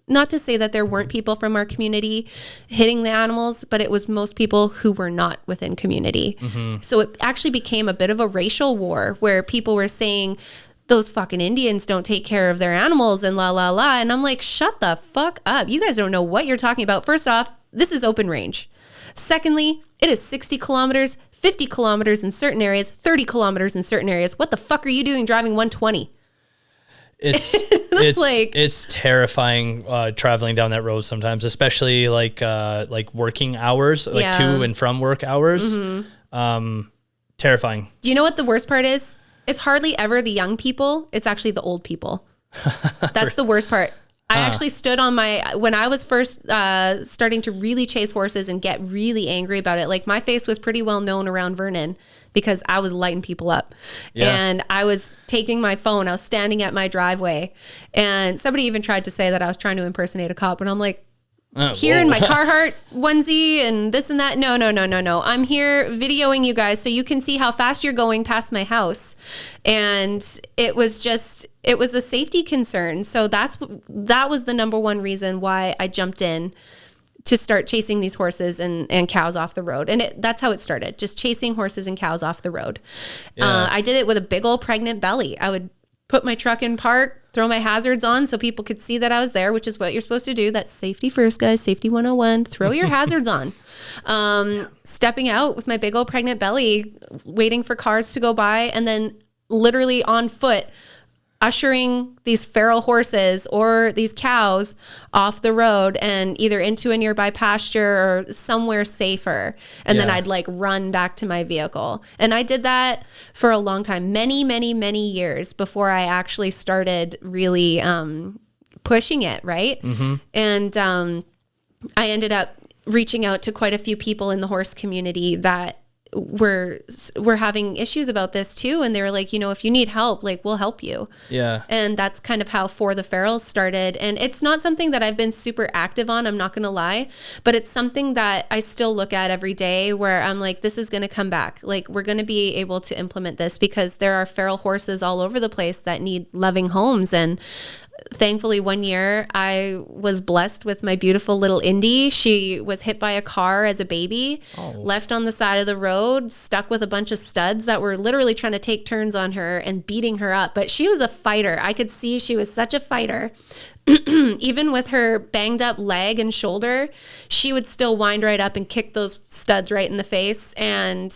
not to say that there weren't people from our community hitting the animals, but it was most people who were not within community. Mm-hmm. So it actually became a bit of a racial war where people were saying, those fucking Indians don't take care of their animals and la, la, la. And I'm like, shut the fuck up. You guys don't know what you're talking about. First off, this is open range. Secondly, it is 60 kilometers, 50 kilometers in certain areas, 30 kilometers in certain areas. What the fuck are you doing driving 120? It's terrifying traveling down that road sometimes, especially like working hours, like to and from work hours. Mm-hmm. Terrifying. Do you know what the worst part is? It's hardly ever the young people. It's actually the old people. That's the worst part. I actually stood on when I was first starting to really chase horses and get really angry about it. Like my face was pretty well known around Vernon because I was lighting people up. Yeah. And I was taking my phone. I was standing at my driveway and somebody even tried to say that I was trying to impersonate a cop. And I'm like, here in my Carhartt onesie and this and that. No. I'm here videoing you guys so you can see how fast you're going past my house. And it was a safety concern. So that was the number one reason why I jumped in to start chasing these horses and cows off the road. And that's how it started, just chasing horses and cows off the road. Yeah. I did it with a big old pregnant belly. I would put my truck in park, throw my hazards on so people could see that I was there, which is what you're supposed to do. That's safety first, guys. Safety 101. Throw your hazards on. Stepping out with my big old pregnant belly, waiting for cars to go by, and then literally on foot, ushering these feral horses or these cows off the road and either into a nearby pasture or somewhere safer. And then I'd like run back to my vehicle. And I did that for a long time, many, many, many years before I actually started really pushing it. Right. Mm-hmm. And I ended up reaching out to quite a few people in the horse community that were having issues about this too. And they were like, if you need help, like, we'll help you. Yeah. And that's kind of how For the Ferals started. And it's not something that I've been super active on, I'm not going to lie, but it's something that I still look at every day where I'm like, this is going to come back. Like, we're going to be able to implement this because there are feral horses all over the place that need loving homes. And thankfully, one year I was blessed with my beautiful little Indy. She was hit by a car as a baby, left on the side of the road, stuck with a bunch of studs that were literally trying to take turns on her and beating her up. But she was a fighter. I could see she was such a fighter. Even with her banged up leg and shoulder, she would still wind right up and kick those studs right in the face. And,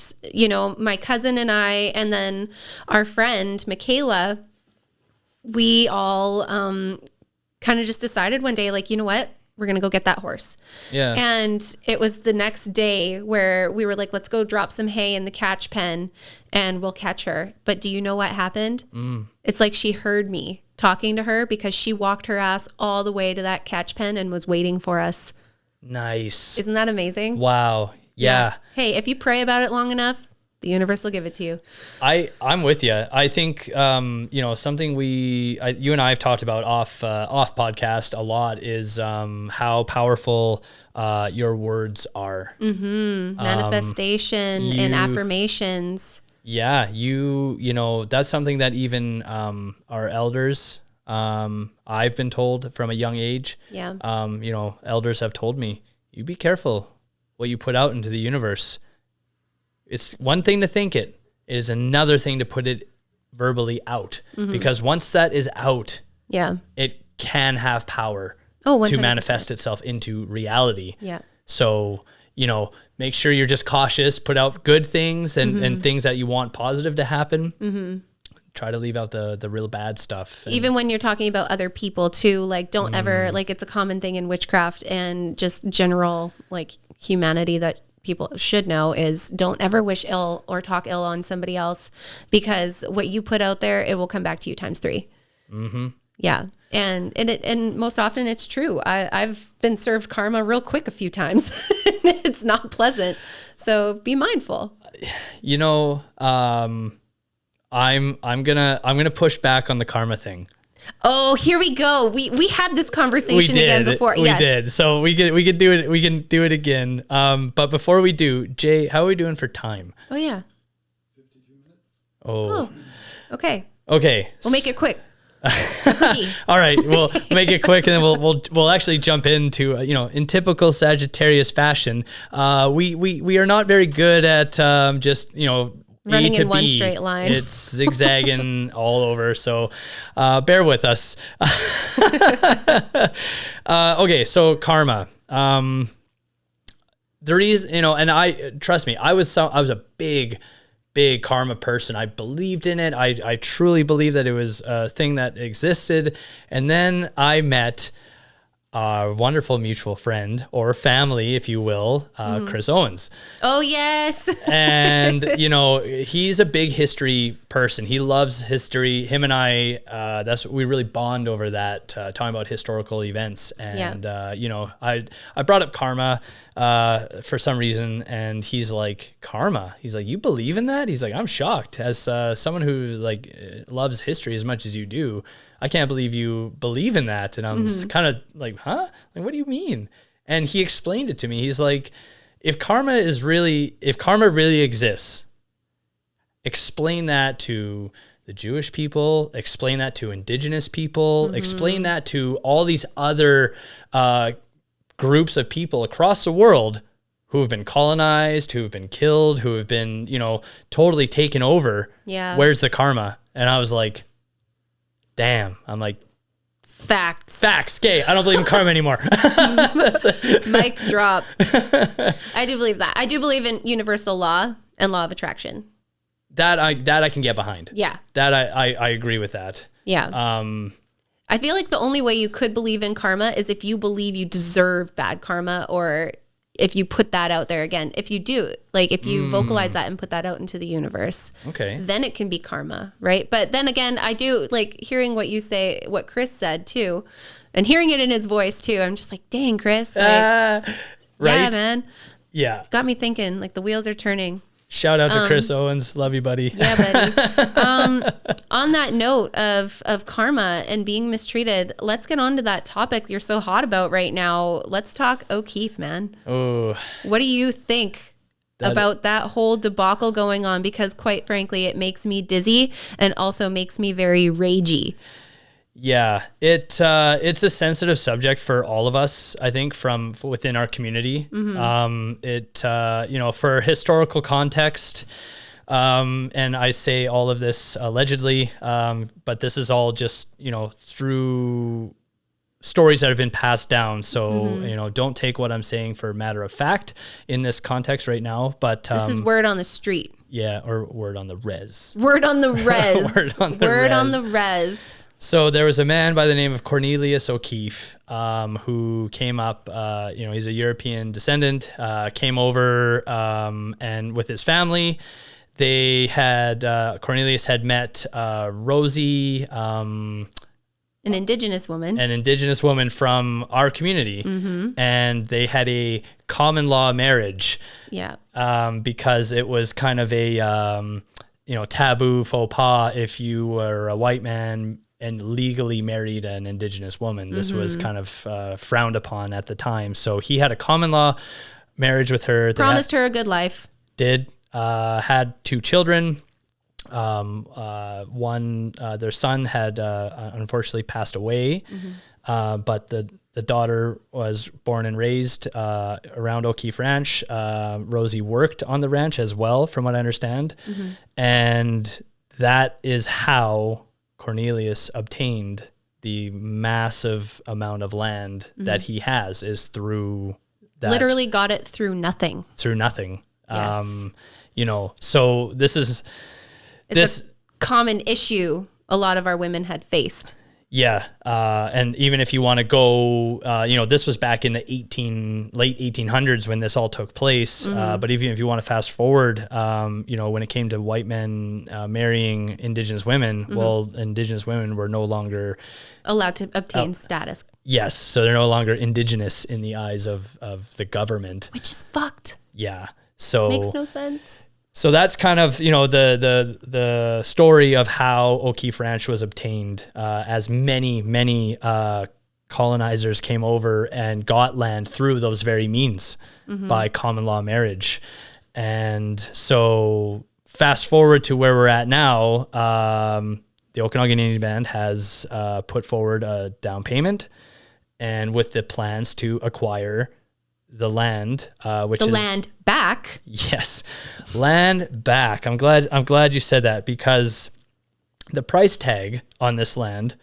my cousin and I, and then our friend, Michaela, we all kind of just decided one day, like, you know what? We're going to go get that horse. Yeah. And it was the next day where we were like, let's go drop some hay in the catch pen and we'll catch her. But do you know what happened? It's like she heard me talking to her because she walked her ass all the way to that catch pen and was waiting for us. Nice. Isn't that amazing? Wow. Yeah. Hey, if you pray about it long enough, the universe will give it to you. I'm with you. I think, something you and I have talked about off podcast a lot is how powerful your words are. Manifestation and affirmations. Yeah. That's something that even our elders, I've been told from a young age. Yeah. Elders have told me, you be careful what you put out into the universe. It's one thing to think it is another thing to put it verbally out, because once that is out, it can have power to manifest itself into reality. Yeah. So, make sure you're just cautious, put out good things and things that you want positive to happen. Try to leave out the real bad stuff. Even when you're talking about other people too, like don't ever, like it's a common thing in witchcraft and just general like humanity that people should know is don't ever wish ill or talk ill on somebody else, because what you put out there, it will come back to you times 3. Yeah. And most often it's true. I've been served karma real quick a few times. It's not pleasant. So be mindful. I'm gonna push back on the karma thing. Oh, here we go. We had this conversation again before. We did. So we can do it. We can do it again. But before we do, Jay, how are we doing for time? Oh yeah. 52 minutes. Oh. Okay. Okay. We'll make it quick. All right, we'll make it quick, and then we'll actually jump into in typical Sagittarius fashion. We are not very good at just running A to in one B. straight line. It's zigzagging all over, so bear with us. Okay, so karma. The reason, and I trust me, I was a big karma person. I believed in it. I truly believed that it was a thing that existed. And then I met our wonderful mutual friend, or family, if you will, Chris Owens. Oh, yes. And, he's a big history person. He loves history. Him and I, we really bond over that, talking about historical events. And, I brought up karma for some reason, and he's like, karma? He's like, you believe in that? He's like, I'm shocked. As someone who loves history as much as you do, I can't believe you believe in that. And I'm just kind of like, huh? Like, what do you mean? And he explained it to me. He's like, if karma really exists, explain that to the Jewish people, explain that to indigenous people, explain that to all these other groups of people across the world who have been colonized, who have been killed, who have been, totally taken over. Yeah. Where's the karma? And I was like, damn. I'm like, Facts. Okay, I don't believe in karma anymore. Mic drop. I do believe that. I do believe in universal law and law of attraction. That I can get behind. Yeah. That I agree with that. Yeah. I feel like the only way you could believe in karma is if you believe you deserve bad karma, or if you put that out there again. If you do, if you vocalize that and put that out into the universe, okay, then it can be karma, right? But then again, I do hearing what you say, what Chris said too, and hearing it in his voice too. I'm just like, dang, Chris. right? Yeah, man. Yeah. Got me thinking, the wheels are turning. Shout out to Chris Owens. Love you, buddy. Yeah, buddy. On that note of karma and being mistreated, let's get on to that topic you're so hot about right now. Let's talk O'Keefe, man. Oh, What do you think about that whole debacle going on? Because quite frankly, it makes me dizzy and also makes me very ragey. yeah. It's a sensitive subject for all of us, I think, from within our community. For historical context, and I say all of this allegedly, but this is all just, through stories that have been passed down. So, don't take what I'm saying for matter of fact in this context right now, but This is word on the street. yeah, or word on the res. Word on the res. Word on the the res. So there was a man by the name of Cornelius O'Keefe, who came up, he's a European descendant, came over, and with his family, they had, Cornelius had met, Rosie, An indigenous woman. an indigenous woman from our community, and they had a common law marriage, Yeah. because it was kind of a, taboo faux pas if you were a white man and legally married an indigenous woman. This was kind of frowned upon at the time. So he had a common law marriage with her. Promised her a good life. Had 2 children. One, their son had unfortunately passed away, but the daughter was born and raised around O'Keefe Ranch. Rosie worked on the ranch as well, from what I understand. And that is how Cornelius obtained the massive amount of land that he has, is through that. Literally got it through nothing. Through nothing. Yes. So this is... It's a common issue a lot of our women had faced. Yeah. And even if you want to go, this was back in the late 1800s when this all took place. But even if you want to fast forward, when it came to white men marrying indigenous women, well, indigenous women were no longer allowed to obtain status. Yes. So they're no longer indigenous in the eyes of the government. Which is fucked. Yeah. So makes no sense. So that's kind of, the story of how O'Keefe Ranch was obtained, as many colonizers came over and got land through those very means by common law marriage. And so fast forward to where we're at now, the Okanagan Indian Band has put forward a down payment, and with the plans to acquire the land, land back. Yes, land back. I'm glad you said that, because the price tag on this land,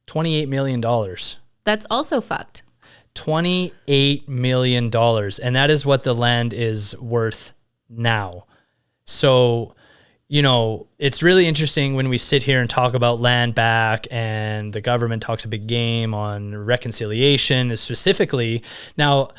$28 million. That's also fucked. $28 million, and that is what the land is worth now. So, it's really interesting when we sit here and talk about land back, and the government talks a big game on reconciliation, specifically now.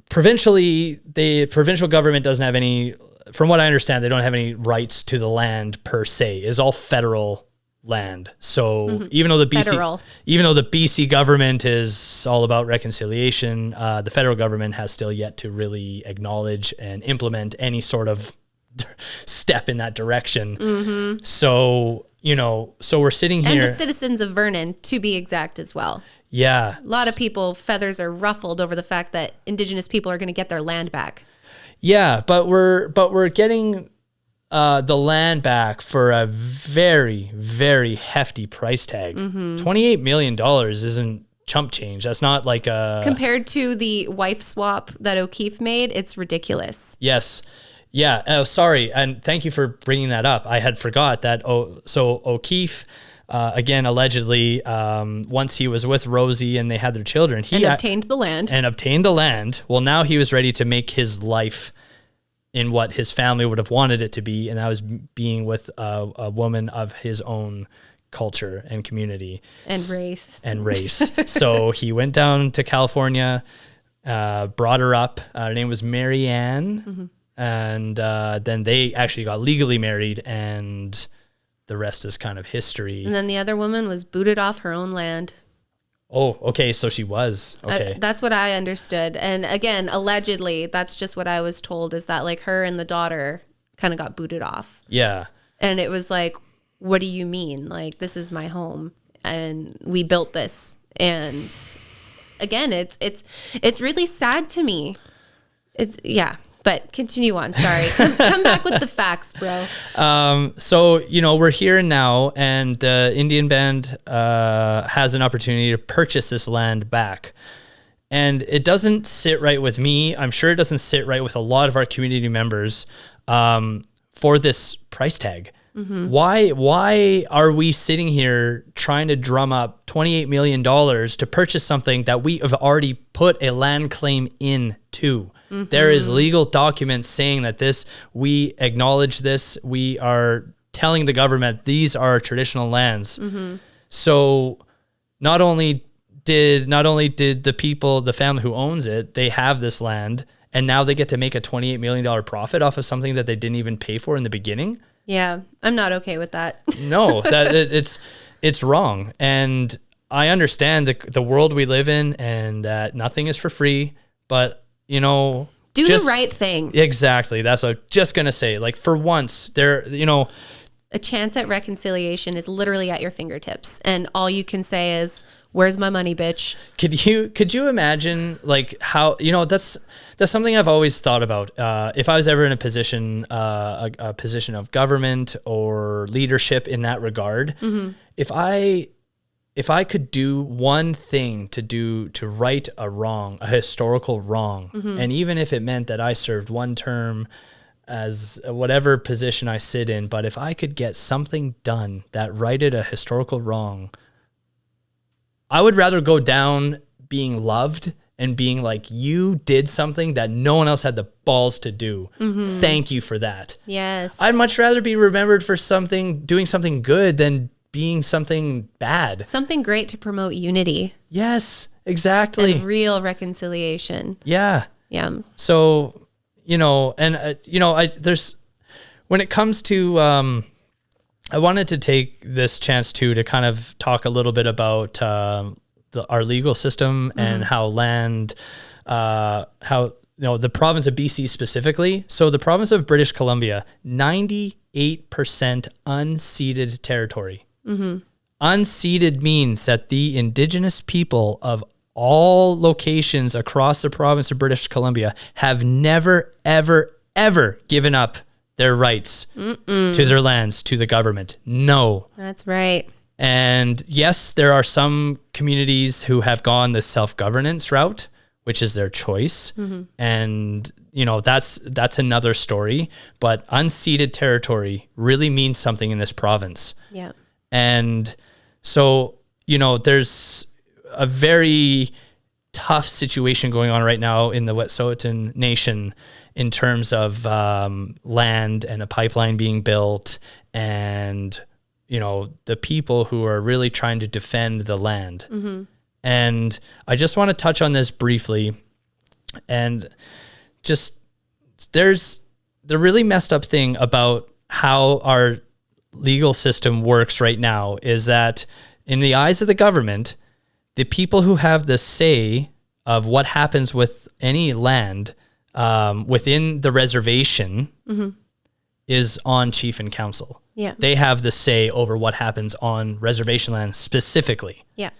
Provincially, the provincial government doesn't have any, from what I understand, they don't have any rights to the land per se. It's all federal land. So even though the BC government is all about reconciliation, the federal government has still yet to really acknowledge and implement any sort of step in that direction. So, so we're sitting here. And the citizens of Vernon, to be exact as well. Yeah. A lot of people, feathers are ruffled over the fact that indigenous people are going to get their land back. Yeah, but we're getting the land back for a very, very hefty price tag. $28 million isn't chump change. That's not like a... Compared to the wife swap that O'Keefe made, it's ridiculous. Yes. Yeah. Oh, sorry. And thank you for bringing that up. I had forgot that. So O'Keefe... again, allegedly, once he was with Rosie and they had their children, he obtained the land. Well, now he was ready to make his life in what his family would have wanted it to be, and that was being with a woman of his own culture and community and race. So he went down to California, brought her up. Her name was Mary Ann, and then they actually got legally married, and the rest is kind of history. And then the other woman was booted off her own land. Oh, okay. So she was. Okay. That's what I understood. And again, allegedly, that's just what I was told, is that like her and the daughter kind of got booted off. Yeah. And it was like, what do you mean? Like, this is my home and we built this. And again, it's really sad to me. But continue on. Sorry. Come back with the facts, bro. So, we're here and now, and the Indian band has an opportunity to purchase this land back. And it doesn't sit right with me. I'm sure it doesn't sit right with a lot of our community members for this price tag. Mm-hmm. Why are we sitting here trying to drum up $28 million to purchase something that we have already put a land claim into? Mm-hmm. There is legal documents saying that we acknowledge this. We are telling the government these are traditional lands. Mm-hmm. So not only did the family who owns it, they have this land, and now they get to make a $28 million profit off of something that they didn't even pay for in the beginning. Yeah, I'm not okay with that. No, it's wrong. And I understand the world we live in, and that nothing is for free, but do the right thing. Exactly. That's what I was just going to say. Like, for once, a chance at reconciliation is literally at your fingertips, and all you can say is, "Where's my money, bitch?" Could you imagine, like, how, that's something I've always thought about. If I was ever in a position, a position of government or leadership in that regard, mm-hmm. If I could do one thing to right a historical wrong, mm-hmm. and even if it meant that I served one term as whatever position I sit in, but if I could get something done that righted a historical wrong, I would rather go down being loved and being like, you did something that no one else had the balls to do. Mm-hmm. Thank you for that. Yes. I'd much rather be remembered for doing something good than being something bad. Something great to promote unity. Yes, exactly. And real reconciliation. Yeah. Yeah. So, there's, when it comes to, I wanted to take this chance to kind of talk a little bit about our legal system, mm-hmm. and how land, the province of BC specifically. So the province of British Columbia, 98% unceded territory. Mm-hmm. Unceded means that the Indigenous people of all locations across the province of British Columbia have never, ever, ever given up their rights to their lands, to the government. No. That's right. And yes, there are some communities who have gone the self-governance route, which is their choice. Mm-hmm. And, that's another story. But unceded territory really means something in this province. Yeah. And so, there's a very tough situation going on right now in the Wet'suwet'en Nation in terms of land and a pipeline being built, and, the people who are really trying to defend the land. Mm-hmm. And I just want to touch on this briefly. And just, there's the really messed up thing about how our legal system works right now is that in the eyes of the government, the people who have the say of what happens with any land within the reservation, mm-hmm. is on chief and council. Yeah. They have the say over what happens on reservation land specifically. Yeah.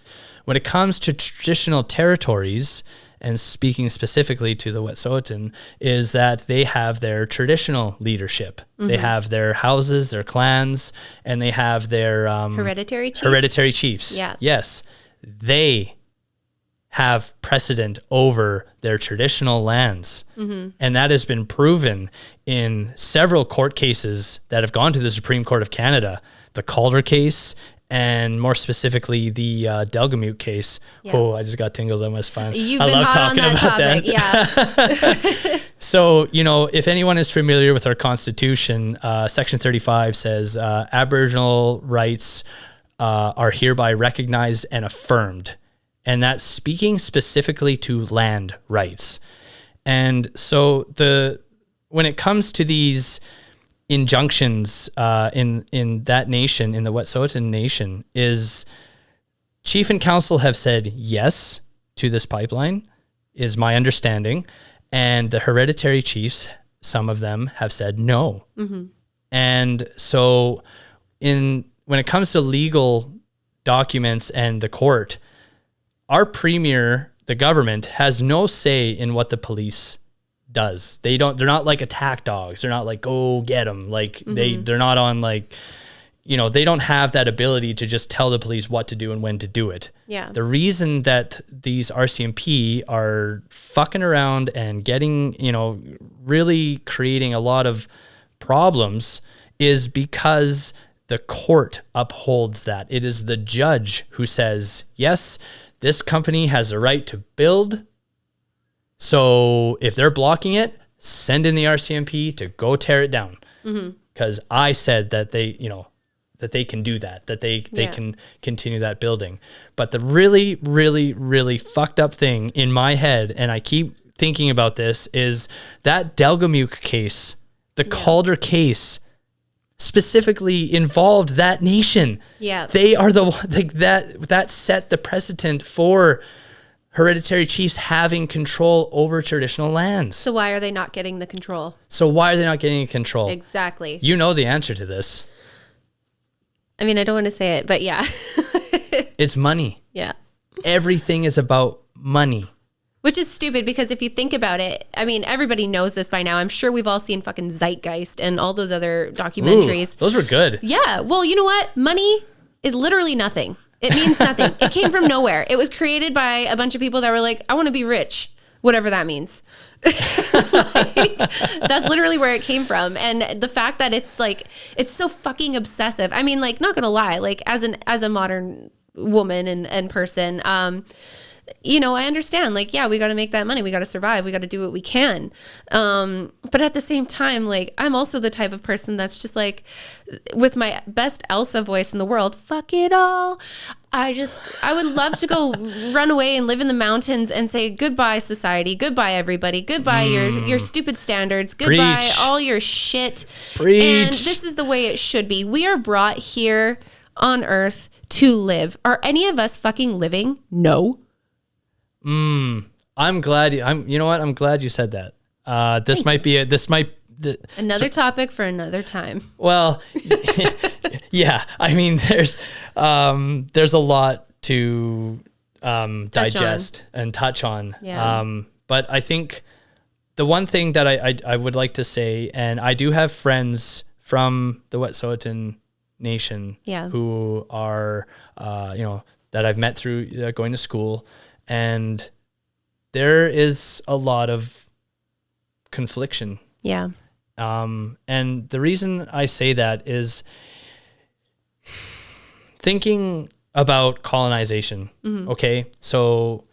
When it comes to traditional territories, and speaking specifically to the Wet'suwet'en, is that they have their traditional leadership. Mm-hmm. They have their houses, their clans, and they have their hereditary chiefs. Hereditary chiefs. Yeah. Yes. They have precedent over their traditional lands. Mm-hmm. And that has been proven in several court cases that have gone to the Supreme Court of Canada. The Calder case, and more specifically the Delgamuuwk case. Yeah. Oh, I just got tingles on my spine. I love talking about that. Yeah. So, if anyone is familiar with our Constitution, Section 35 says Aboriginal rights are hereby recognized and affirmed. And that's speaking specifically to land rights. And so when it comes to these injunctions in that nation, in the Wet'suwet'en Nation, is Chief and council have said yes to this pipeline, is my understanding. And the hereditary chiefs, some of them have said no. And so when it comes to legal documents and the court, our premier, the government, has no say in what the police does. They're not like attack dogs. They're not like, go get them. Like they're not on like, you know, they don't have that ability to just tell the police what to do and when to do it. Yeah. The reason that these RCMP are fucking around and getting, you know, really creating a lot of problems is because the court upholds that. It is the judge who says, yes, this company has a right to build. So if they're blocking it, send in the RCMP to go tear it down. Because I said that they, you know, that they can do that, that they can continue that building. But the really, really, really fucked up thing in my head, and I keep thinking about this, is that Delgamuuwk case, the Calder case, specifically involved that nation. Yeah. They are that set the precedent for hereditary chiefs having control over traditional lands. So why are they not getting the control? So why are they not getting control? Exactly. You know the answer to this. I mean, I don't want to say it, but yeah. It's money. Yeah. Everything is about money. Which is stupid because if you think about it, I mean, everybody knows this by now. I'm sure we've all seen fucking Zeitgeist and all those other documentaries. Ooh, those were good. Yeah. Well, you know what? Money is literally nothing. It means nothing. It came from nowhere. It was created by a bunch of people that were like, I want to be rich, whatever that means. Like, that's literally where it came from. And the fact that it's like, it's so fucking obsessive. I mean, like, not gonna lie, like as a modern woman and person, you know, I understand, like, yeah, we got to make that money. We got to survive. We got to do what we can. But at the same time, like, I'm also the type of person that's just like, with my best Elsa voice in the world, fuck it all. I would love to go run away and live in the mountains and say, goodbye, society. Goodbye, everybody. Goodbye, your stupid standards. Goodbye, Preach. all your shit. Preach. And this is the way it should be. We are brought here on Earth to live. Are any of us fucking living? No. I'm glad you know what? I'm glad you said that. Another topic for another time. Well, yeah, I mean, there's a lot to digest and touch on. Yeah. But I think the one thing that I would like to say, and I do have friends from the Wet'suwet'en Nation who are, that I've met through going to school, and there is a lot of confliction. Yeah. And the reason I say that is thinking about colonization. Okay. So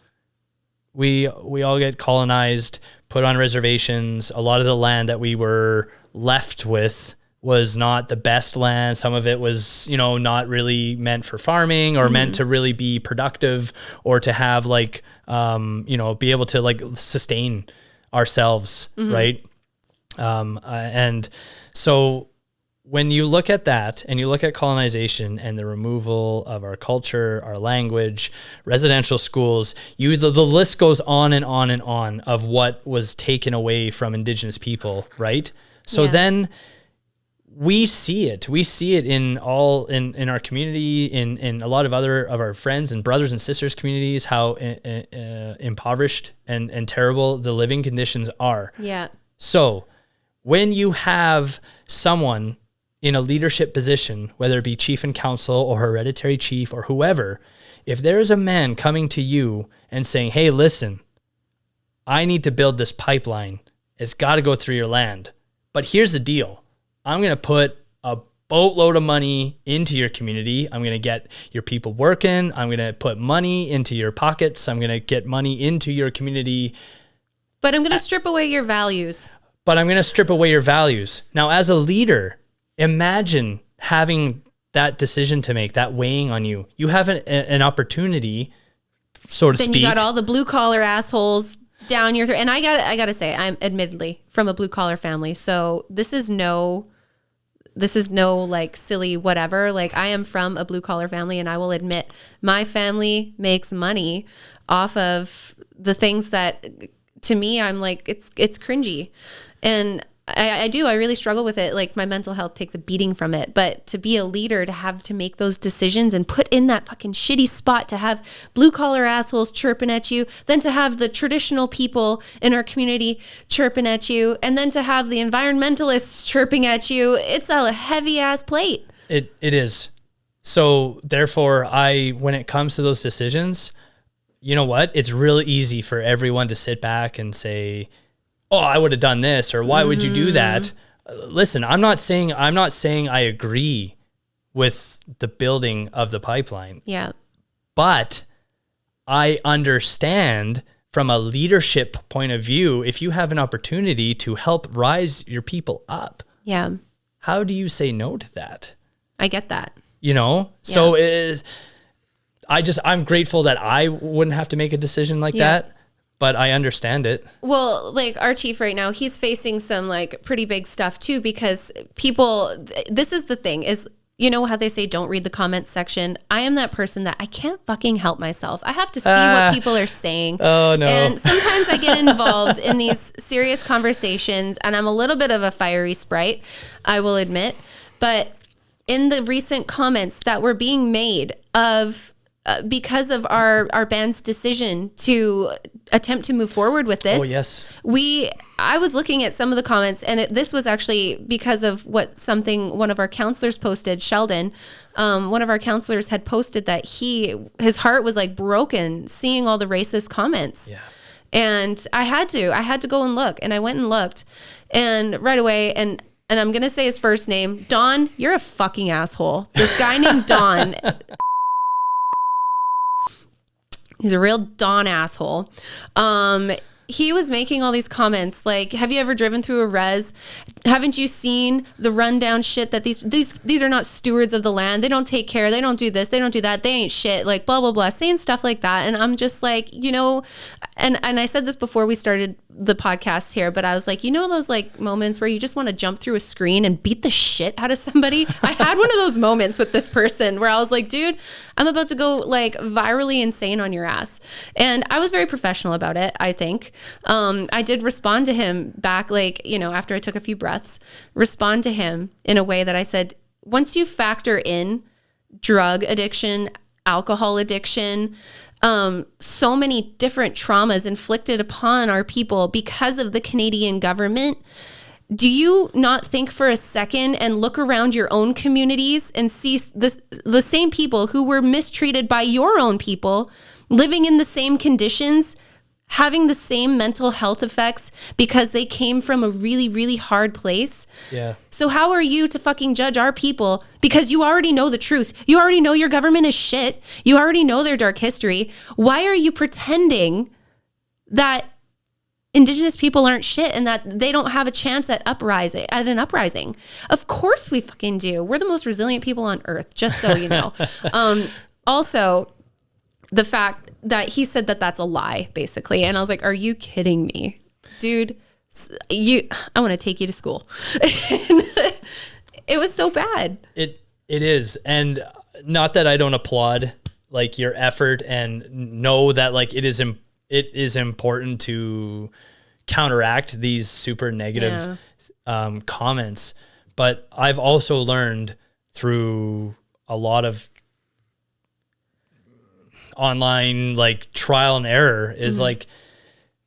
we all get colonized, put on reservations. A lot of the land that we were left with was not the best land. Some of it was, not really meant for farming or meant to really be productive or to have like, be able to like sustain ourselves. Right. And so when you look at that and you look at colonization and the removal of our culture, our language, residential schools, the list goes on and on and on of what was taken away from Indigenous people. Right. So then we see it in our community, in a lot of other of our friends and brothers and sisters communities, how impoverished and terrible the living conditions are. Yeah. So when you have someone in a leadership position, whether it be chief and council or hereditary chief or whoever, if there is a man coming to you and saying, hey, listen, I need to build this pipeline. It's got to go through your land. But here's the deal. I'm going to put a boatload of money into your community. I'm going to get your people working. I'm going to put money into your pockets. I'm going to get money into your community. But I'm going to strip away your values. Now, as a leader, imagine having that decision to make, that weighing on you. You have an opportunity, so to speak. Then you got all the blue collar assholes down your throat. And I got to say, I'm admittedly from a blue collar family. So this is no this is no like silly whatever. Like I am from a blue collar family, and I will admit my family makes money off of the things that to me, I'm like, it's cringy. And I really struggle with it. Like my mental health takes a beating from it, but to be a leader, to have to make those decisions and put in that fucking shitty spot, to have blue collar assholes chirping at you, then to have the traditional people in our community chirping at you, and then to have the environmentalists chirping at you. It's a heavy ass plate. It is. So therefore when it comes to those decisions, you know what? It's really easy for everyone to sit back and say, oh, I would have done this, or why would you do that? Listen, I'm not saying I agree with the building of the pipeline. Yeah. But I understand from a leadership point of view, if you have an opportunity to help rise your people up, yeah, how do you say no to that? I get that. You know? Yeah. So I'm grateful that I wouldn't have to make a decision like that. But I understand it. Well, like our chief right now, he's facing some like pretty big stuff too, because this is the thing is, you know how they say, don't read the comments section. I am that person that I can't fucking help myself. I have to see what people are saying. Oh no. And sometimes I get involved in these serious conversations, and I'm a little bit of a fiery sprite, I will admit. But in the recent comments that were being made because of our band's decision to attempt to move forward with this. Oh, yes. I was looking at some of the comments, and this was actually because of one of our counselors posted, Sheldon. One of our counselors had posted that his heart was like broken seeing all the racist comments. Yeah. And I had to go and look, and I went and looked, and right away, and I'm going to say his first name, Don, you're a fucking asshole. This guy named Don, he's a real Don asshole. He was making all these comments like, have you ever driven through a res? Haven't you seen the rundown shit that these are not stewards of the land? They don't take care. They don't do this. They don't do that. They ain't shit. Like blah, blah, blah, saying stuff like that. And I'm just like, and I said this before we started the podcast here, but I was like, those like moments where you just want to jump through a screen and beat the shit out of somebody. I had one of those moments with this person where I was like, dude, I'm about to go like virally insane on your ass. And I was very professional about it, I think. I did respond to him back, like, after I took a few breaths, respond to him in a way that I said, once you factor in drug addiction, alcohol addiction, so many different traumas inflicted upon our people because of the Canadian government, do you not think for a second and look around your own communities and see the same people who were mistreated by your own people living in the same conditions, having the same mental health effects because they came from a really, really hard place? Yeah. So how are you to fucking judge our people? Because you already know the truth. You already know your government is shit. You already know their dark history. Why are you pretending that Indigenous people aren't shit and that they don't have a chance at an uprising? Of course we fucking do. We're the most resilient people on earth, just so you know. Also, the fact that he said that that's a lie, basically. And I was like, are you kidding me? Dude, I want to take you to school. It was so bad. It is. And not that I don't applaud like your effort and know that like it is important to counteract these super negative comments. But I've also learned through a lot of online like trial and error is like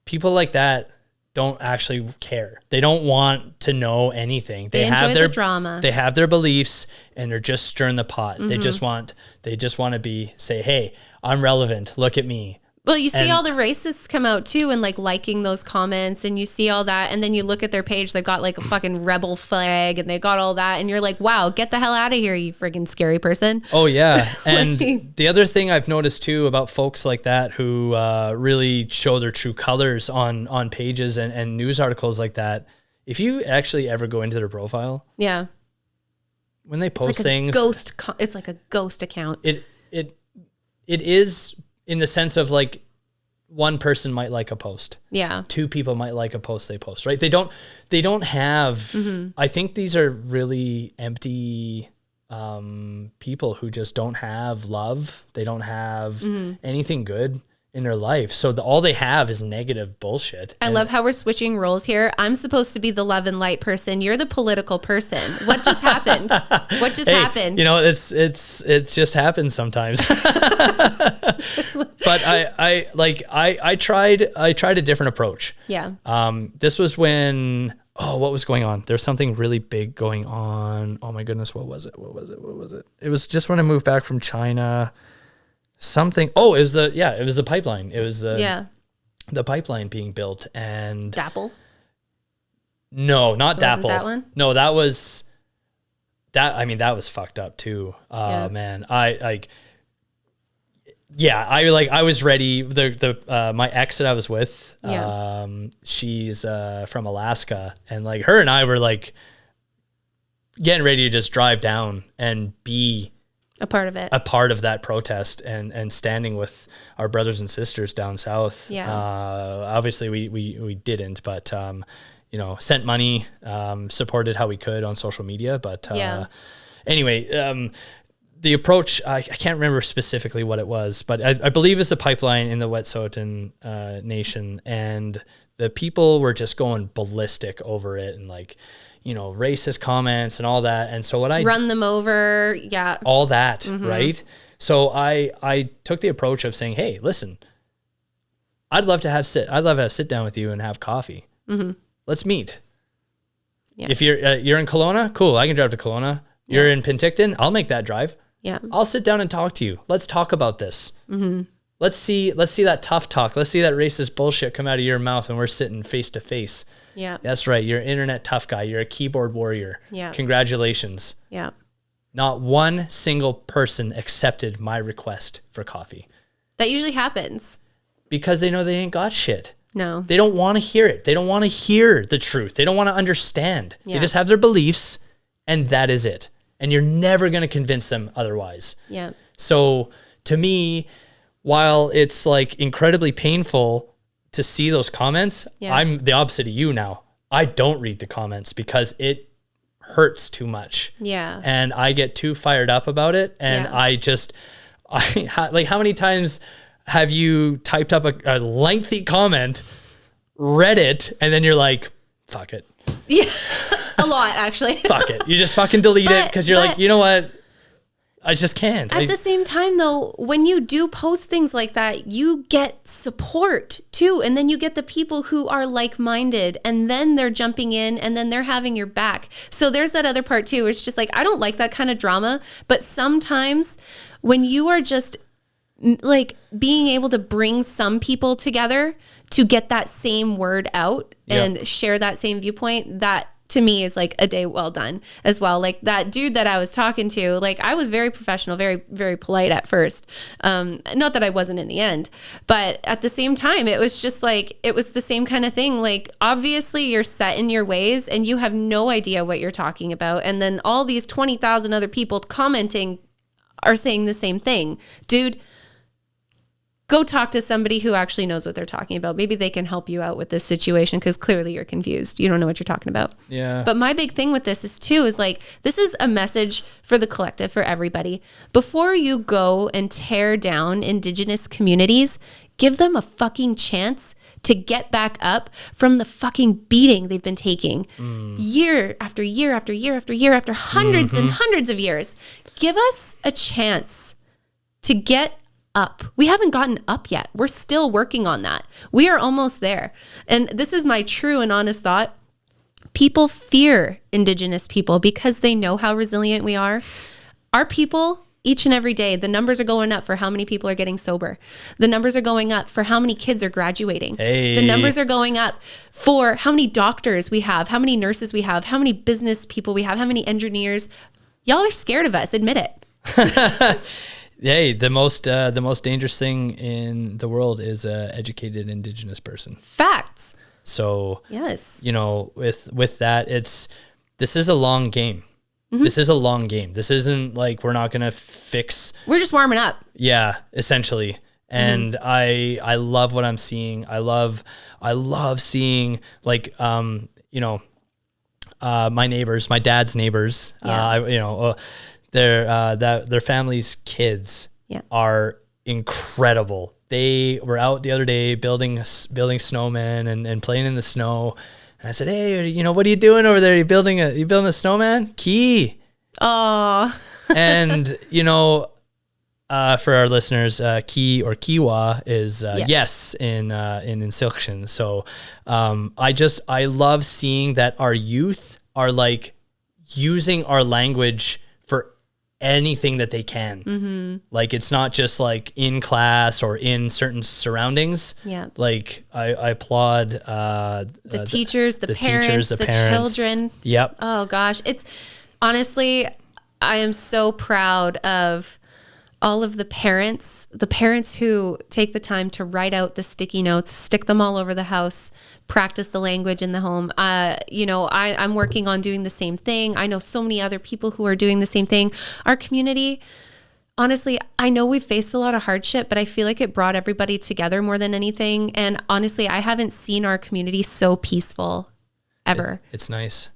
people like that don't actually care. They don't want to know anything. They enjoy have the drama. They have their beliefs and they're just stirring the pot. They just want to say, hey, I'm relevant. Look at me. Well, you see all the racists come out too and like liking those comments, and you see all that, and then you look at their page, they've got like a fucking rebel flag and they got all that, and you're like, wow, get the hell out of here, you friggin' scary person. Oh yeah. And the other thing I've noticed too about folks like that who really show their true colors on pages and news articles like that, if you actually ever go into their profile, yeah, when they post it's like it's like a ghost account. It is in the sense of like one person might like a post. Yeah. Two people might like a post they post, right? They don't have, I think these are really empty people who just don't have love. They don't have anything good in their life. So all they have is negative bullshit. I love how we're switching roles here. I'm supposed to be the love and light person. You're the political person. What just happened? What just happened? You know, it's just happens sometimes. But I tried a different approach. Yeah. This was when, what was going on? There's something really big going on. Oh my goodness. What was it? It was just when I moved back from China. Something. Oh, it was the pipeline. It was the pipeline being built and Dapple. No, not Dapple. That one? No, that was that. I mean, that was fucked up too. Man, I was ready. My ex that I was with, she's from Alaska, and like her and I were like getting ready to just drive down and be a part of it, a part of that protest and standing with our brothers and sisters down south. Obviously we didn't, but sent money, supported how we could on social media. But anyway, the approach, I can't remember specifically what it was, but I believe it's a pipeline in the Wet'suwet'en Nation, and the people were just going ballistic over it and like, racist comments and all that. And so run them over. All that. Right. So I took the approach of saying, hey, listen, I'd love to sit down with you and have coffee. Let's meet. Yeah. If you're in Kelowna, cool. I can drive to Kelowna. You're in Penticton. I'll make that drive. Yeah. I'll sit down and talk to you. Let's talk about this. Let's see that tough talk. Let's see that racist bullshit come out of your mouth when we're sitting face to face. Yeah. That's right. You're an internet tough guy. You're a keyboard warrior. Yeah. Congratulations. Yeah. Not one single person accepted my request for coffee. That usually happens. Because they know they ain't got shit. No. They don't want to hear it. They don't want to hear the truth. They don't want to understand. Yeah. They just have their beliefs, and that is it. And you're never going to convince them otherwise. Yeah. So to me, while it's like incredibly painful to see those comments, I'm the opposite of you now. I don't read the comments because it hurts too much. Yeah. And I get too fired up about it. And like, how many times have you typed up a lengthy comment, read it, and then you're like, fuck it. Yeah. A lot, actually. Fuck it. You just fucking delete it because you're like, you know what? I just can't. At the same time, though, when you do post things like that, you get support too. And then you get the people who are like-minded, and then they're jumping in, and then they're having your back. So there's that other part too. It's just like, I don't like that kind of drama. But sometimes when you are just like being able to bring some people together to get that same word out and share that same viewpoint, that to me is like a day well done as well. Like that dude that I was talking to, like I was very professional, very, very polite at first. Not that I wasn't in the end, but at the same time, it was just like, it was the same kind of thing. Like obviously you're set in your ways and you have no idea what you're talking about. And then all these 20,000 other people commenting are saying the same thing. Dude, go talk to somebody who actually knows what they're talking about. Maybe they can help you out with this situation because clearly you're confused. You don't know what you're talking about. Yeah. But my big thing with this is like, this is a message for the collective, for everybody. Before you go and tear down Indigenous communities, give them a fucking chance to get back up from the fucking beating they've been taking year after year after year after year after hundreds and hundreds of years. Give us a chance to get up. We haven't gotten up yet. We're still working on that. We are almost there. And this is my true and honest thought. People fear Indigenous people because they know how resilient we are. Our people, each and every day, the numbers are going up for how many people are getting sober. The numbers are going up for how many kids are graduating. Hey. The numbers are going up for how many doctors we have, how many nurses we have, how many business people we have, how many engineers. Y'all are scared of us. Admit it. Hey, the most dangerous thing in the world is an educated Indigenous person. Facts. So, yes, with that, this is a long game. This is a long game. This isn't like we're not going to fix. We're just warming up. Yeah, essentially. And I love what I'm seeing. I love seeing like, my neighbors, my dad's neighbors, their family's kids are incredible. They were out the other day building snowmen and playing in the snow. And I said, hey, what are you doing over there? You building a snowman? Key. Oh. And, for our listeners, ki or kiwa is yes in Insilkshin. So I love seeing that our youth are like using our language for anything that they can. Like it's not just like in class or in certain surroundings. Yeah. Like I applaud the teachers, the parents, the children. Yep. Oh gosh, it's honestly, I am so proud of all of the parents who take the time to write out the sticky notes, stick them all over the house, practice the language in the home. I'm working on doing the same thing. I know so many other people who are doing the same thing. Our community, honestly, I know we've faced a lot of hardship, but I feel like it brought everybody together more than anything. And honestly, I haven't seen our community so peaceful ever. It's nice.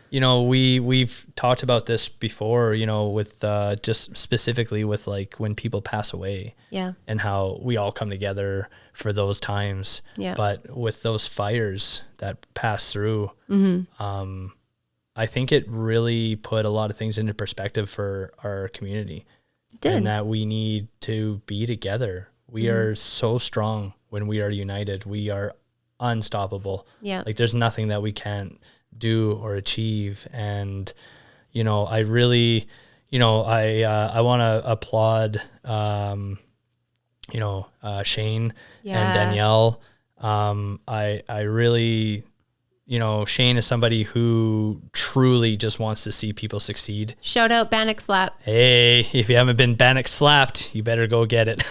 We've talked about this before, with just specifically with like when people pass away, and how we all come together for those times. Yeah. But with those fires that pass through, I think it really put a lot of things into perspective for our community. It did. And that we need to be together. We are so strong when we are united. We are unstoppable. Yeah. Like there's nothing that we can't do or achieve. And I really I want to applaud Shane and Danielle. I really Shane is somebody who truly just wants to see people succeed. Shout out Bannock Slap. Hey, if you haven't been Bannock slapped, you better go get it.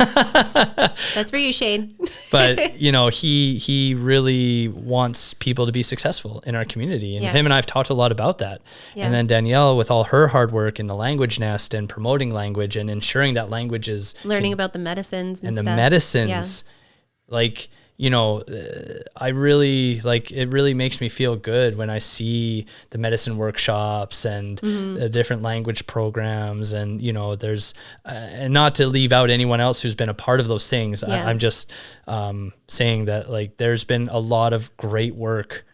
That's for you, Shane. But he really wants people to be successful in our community, and him and I've talked a lot about that. And then Danielle, with all her hard work in the language nest and promoting language and ensuring that language is learning about the medicines and the stuff. Medicines, like. I really it really makes me feel good when I see the medicine workshops and the different language programs, and there's and not to leave out anyone else who's been a part of those things. I'm just saying that like there's been a lot of great work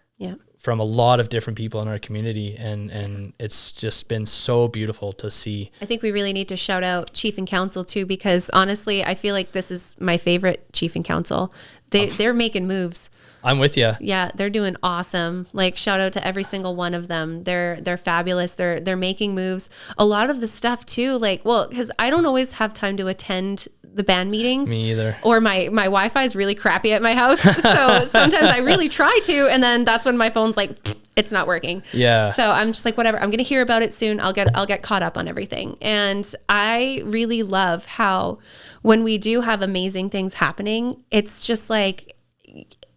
from a lot of different people in our community, and it's just been so beautiful to see. I think we really need to shout out Chief and Council too, because honestly, I feel like this is my favorite Chief and Council. They're making moves. I'm with you. Yeah, they're doing awesome. Like shout out to every single one of them. They're fabulous. They're making moves. A lot of the stuff too, because I don't always have time to attend the band meetings. Me either. Or my Wi-Fi is really crappy at my house. So sometimes I really try to, and then that's when my phone's like, it's not working. Yeah. So I'm just like, whatever, I'm going to hear about it soon. I'll get caught up on everything. And I really love how when we do have amazing things happening, it's just like,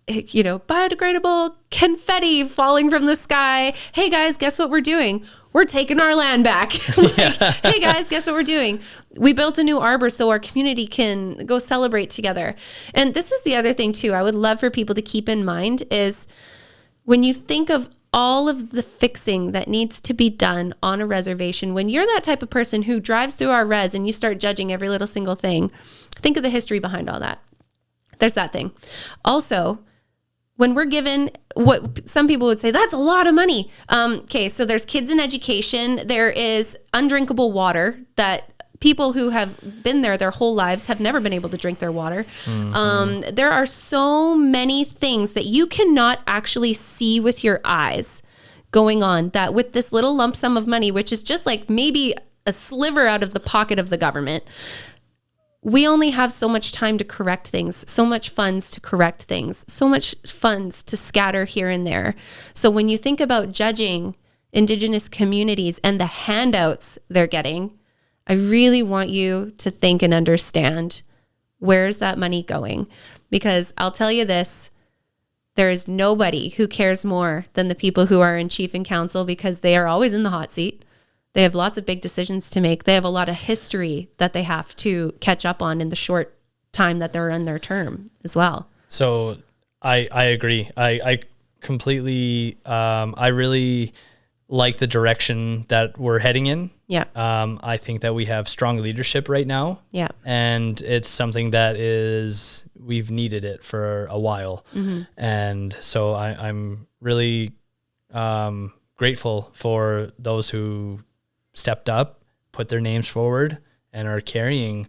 biodegradable confetti falling from the sky. Hey guys, guess what we're doing? We're taking our land back. Hey guys, guess what we're doing? We built a new arbor so our community can go celebrate together. And this is the other thing too, I would love for people to keep in mind is when you think of all of the fixing that needs to be done on a reservation, when you're that type of person who drives through our res and you start judging every little single thing, think of the history behind all that. There's that thing. Also, when we're given what some people would say, that's a lot of money. Okay, so there's kids in education. There is undrinkable water that people who have been there their whole lives have never been able to drink their water. There are so many things that you cannot actually see with your eyes going on, that with this little lump sum of money, which is just like maybe a sliver out of the pocket of the government, we only have so much time to correct things, so much funds to correct things, so much funds to scatter here and there. So when you think about judging Indigenous communities and the handouts they're getting, I really want you to think and understand, where's that money going? Because I'll tell you this, there is nobody who cares more than the people who are in Chief and Council, because they are always in the hot seat. They have lots of big decisions to make. They have a lot of history that they have to catch up on in the short time that they're in their term as well. So I agree. I completely, I really like the direction that we're heading in. Yeah. I think that we have strong leadership right now. Yeah. And it's something that we've needed it for a while. And so I'm really grateful for those who stepped up, put their names forward, and are carrying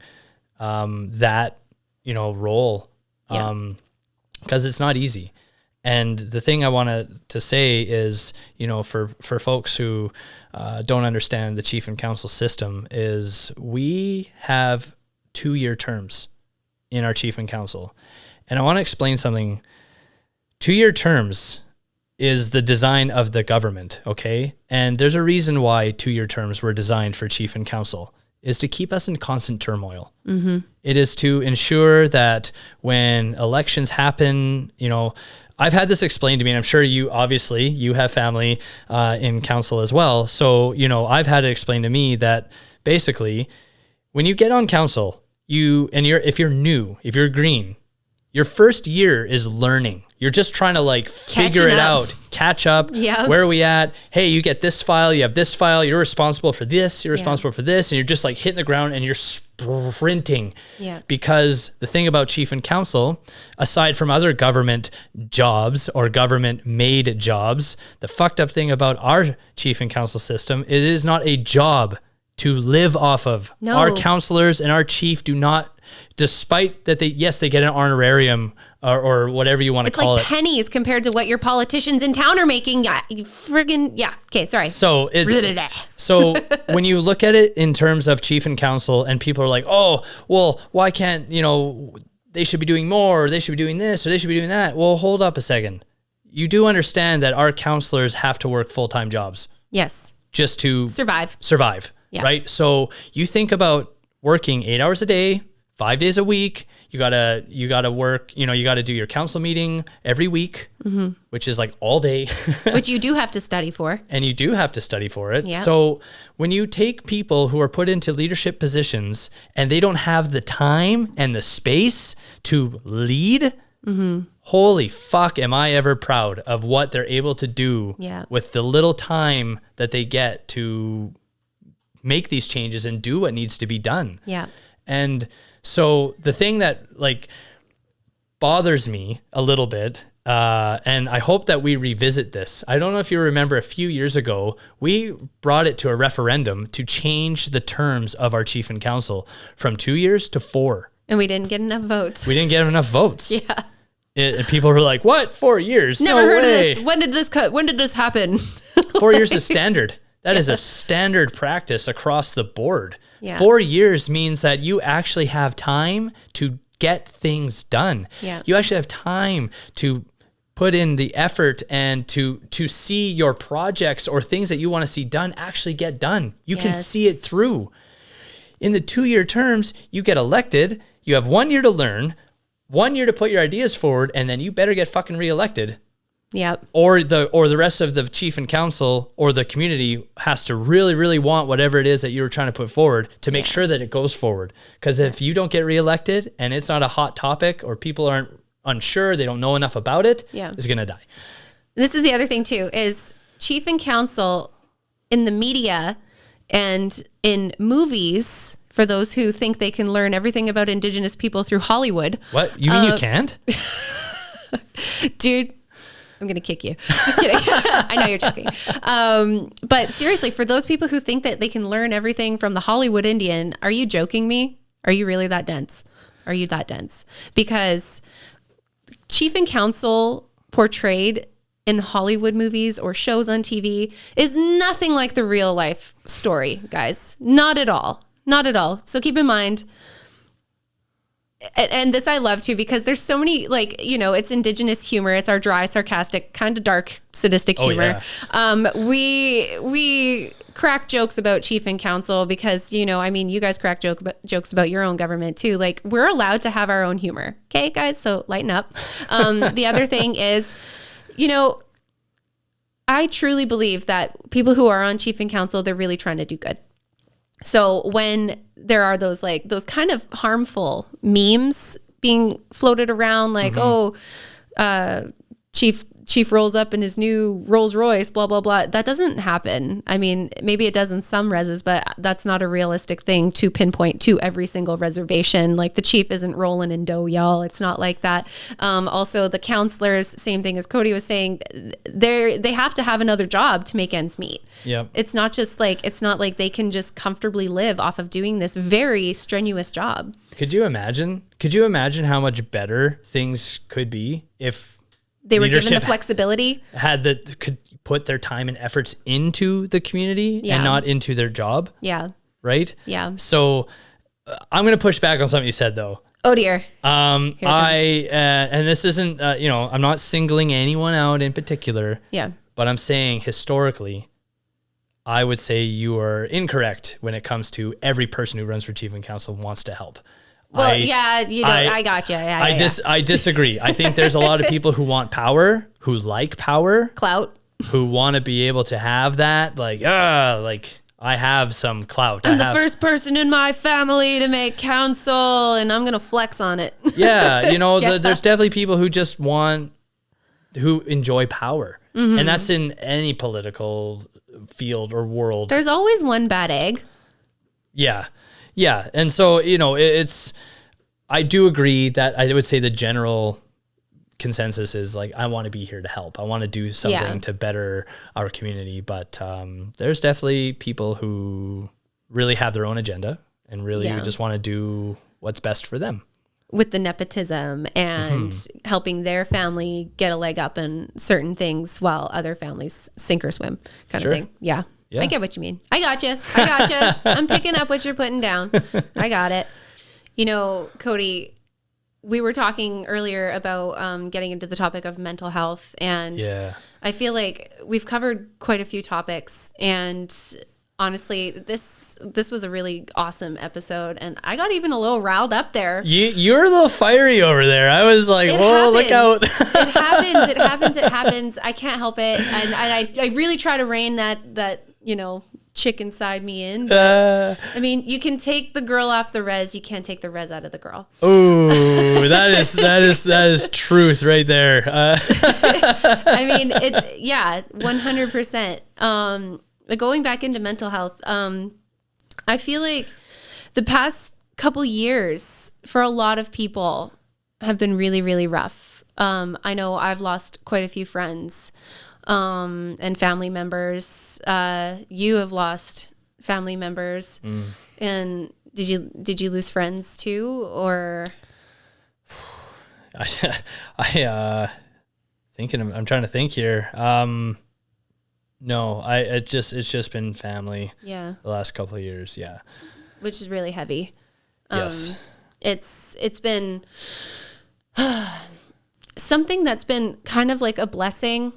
that, role. Because it's not easy. And the thing I wanted to say is, for folks who don't understand the chief and council system, is we have 2-year terms in our chief and council. And I want to explain something. 2-year terms is the design of the government, okay? And there's a reason why 2-year terms were designed for chief and council, is to keep us in constant turmoil. It is to ensure that when elections happen, I've had this explained to me, and I'm sure you have family in council as well. So, I've had it explained to me that basically when you get on council, if you're new, if you're green, your first year is learning. You're just trying to figure it out, catch up. Yeah. Where are we at? Hey, you get this file, you have this file, you're responsible for this, you're responsible for this. And you're just hitting the ground and you're sprinting. Yeah. Because the thing about chief and council, aside from other government jobs or government made jobs, the fucked up thing about our chief and council system, it is not a job to live off of. No. Our councilors and our chief do not, despite that they get an honorarium or whatever you want to call it. It's like pennies compared to what your politicians in town are making. Yeah, okay, sorry. So so when you look at it in terms of chief and council, and people are like, oh, well, why can't, they should be doing more, or they should be doing this, or they should be doing that. Well, hold up a second. You do understand that our councilors have to work full-time jobs. Yes. Just to survive. Yeah. Right? So you think about working 8 hours a day, 5 days a week. You gotta work, you gotta do your council meeting every week, which is all day. Which you do have to study for. And you do have to study for it. Yep. So when you take people who are put into leadership positions and they don't have the time and the space to lead, holy fuck, am I ever proud of what they're able to do with the little time that they get to make these changes and do what needs to be done. Yeah. And so the thing that bothers me a little bit, and I hope that we revisit this. I don't know if you remember a few years ago, we brought it to a referendum to change the terms of our chief and council from 2 years to 4. And we didn't get enough votes. We didn't get enough votes. Yeah. And people were like, what? 4 years? Never heard way. of this. When did this happen? 4 years is standard. That is a standard practice across the board. Yeah. 4 years means that you actually have time to get things done. Yeah. You actually have time to put in the effort and to see your projects or things that you want to see done actually get done. You can see it through. In the 2-year terms, you get elected, you have 1 year to learn, 1 year to put your ideas forward, and then you better get fucking reelected. Yep. Or the rest of the chief and council or the community has to really, really want whatever it is that you're trying to put forward to make sure that it goes forward. Because if you don't get reelected and it's not a hot topic or people aren't unsure, they don't know enough about it, it's going to die. This is the other thing too, is chief and council in the media and in movies, for those who think they can learn everything about Indigenous people through Hollywood. What? You mean you can't? Dude, I'm going to kick you. Just kidding. I know you're joking. But seriously, for those people who think that they can learn everything from the Hollywood Indian, are you joking me? Are you really that dense? Are you that dense? Because chief and council portrayed in Hollywood movies or shows on TV is nothing like the real life story, guys. Not at all. Not at all. So keep in mind, and this I love too, because there's so many, it's Indigenous humor. It's our dry, sarcastic, kind of dark, sadistic humor. Yeah. We crack jokes about chief and council because, you guys crack jokes about your own government too. We're allowed to have our own humor. Okay, guys? So lighten up. The other thing is, I truly believe that people who are on chief and council, they're really trying to do good. So when there are those kind of harmful memes being floated around, like, Chief rolls up in his new Rolls Royce, blah, blah, blah. That doesn't happen. I mean, maybe it does in some reses, but that's not a realistic thing to pinpoint to every single reservation. Like the chief isn't rolling in dough, y'all. It's not like that. Also, the counselors, same thing as Cody was saying, they have to have another job to make ends meet. Yep. It's not like they can just comfortably live off of doing this very strenuous job. Could you imagine how much better things could be if they were given the flexibility, could put their time and efforts into the community and not into their job? Yeah. Right? Yeah. So I'm going to push back on something you said though. Oh dear. And this isn't, I'm not singling anyone out in particular. Yeah. But I'm saying historically, I would say you are incorrect when it comes to every person who runs for chief and council wants to help. Well, I got you. I disagree. I think there's a lot of people who want power, who like power, clout, who want to be able to have that. Like I have some clout. I'm the first person in my family to make council, and I'm gonna flex on it. Yeah, there's definitely people who enjoy power, and that's in any political field or world. There's always one bad egg. Yeah. Yeah. And so, I do agree that I would say the general consensus is like, I want to be here to help. I want to do something to better our community. But there's definitely people who really have their own agenda and really just want to do what's best for them. With the nepotism and helping their family get a leg up in certain things while other families sink or swim kind of thing. Yeah. Yeah. I get what you mean. I got you. I'm picking up what you're putting down. I got it. Cody, we were talking earlier about getting into the topic of mental health. And I feel like we've covered quite a few topics. And honestly, this was a really awesome episode. And I got even a little riled up there. You're a little fiery over there. I was like, whoa, look out. It happens. I can't help it. And I really try to rein that chick inside me in. I mean, you can take the girl off the res. You can't take the res out of the girl. Oh, that is truth right there. I mean, 100%. Going back into mental health, I feel like the past couple years for a lot of people have been really, really rough. I know I've lost quite a few friends and family members. You have lost family members. And did you lose friends too, or? I'm trying to think here. No, it's just been family. Yeah. The last couple of years. Yeah. Which is really heavy. Yes. It's been something that's been kind of like a blessing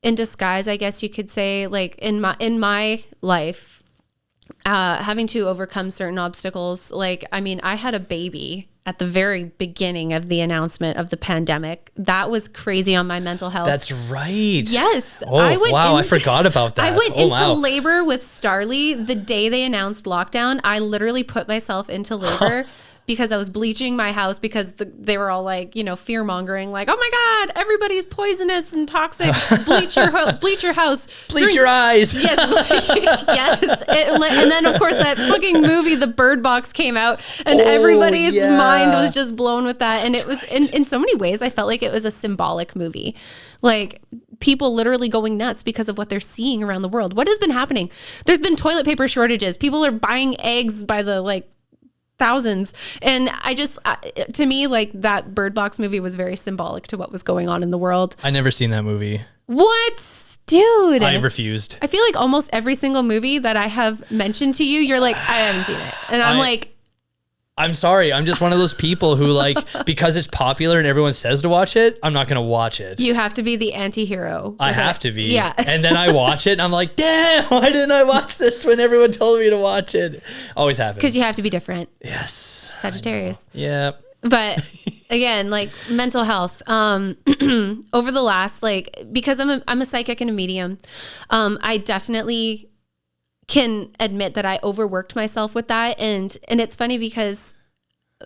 in disguise, I guess you could say, like in my life, having to overcome certain obstacles. Like, I mean, I had a baby at the very beginning of the announcement of the pandemic. That was crazy on my mental health. That's right. Yes. Oh, I forgot about that. I went into labor with Starly the day they announced lockdown. I literally put myself into labor because I was bleaching my house because they were all like, fear mongering, like, oh my God, everybody's poisonous and toxic. Bleach your house. Bleach your eyes. Yes. Yes. And then of course that fucking movie, The Bird Box, came out and everybody's mind was just blown with that. And it was in so many ways, I felt like it was a symbolic movie. Like people literally going nuts because of what they're seeing around the world. What has been happening? There's been toilet paper shortages. People are buying eggs by the thousands. And to me, like that Bird Box movie was very symbolic to what was going on in the world. I never seen that movie. What? Dude. I refused. I feel like almost every single movie that I have mentioned to you, you're like, I haven't seen it. And I'm sorry. I'm just one of those people who because it's popular and everyone says to watch it, I'm not going to watch it. You have to be the anti-hero. I have to be. Yeah. And then I watch it and I'm like, damn, why didn't I watch this when everyone told me to watch it? Always happens. Because you have to be different. Yes. Sagittarius. Yeah. But again, like mental health, over the last, like, because I'm a psychic and a medium, I definitely can admit that I overworked myself with that. And it's funny because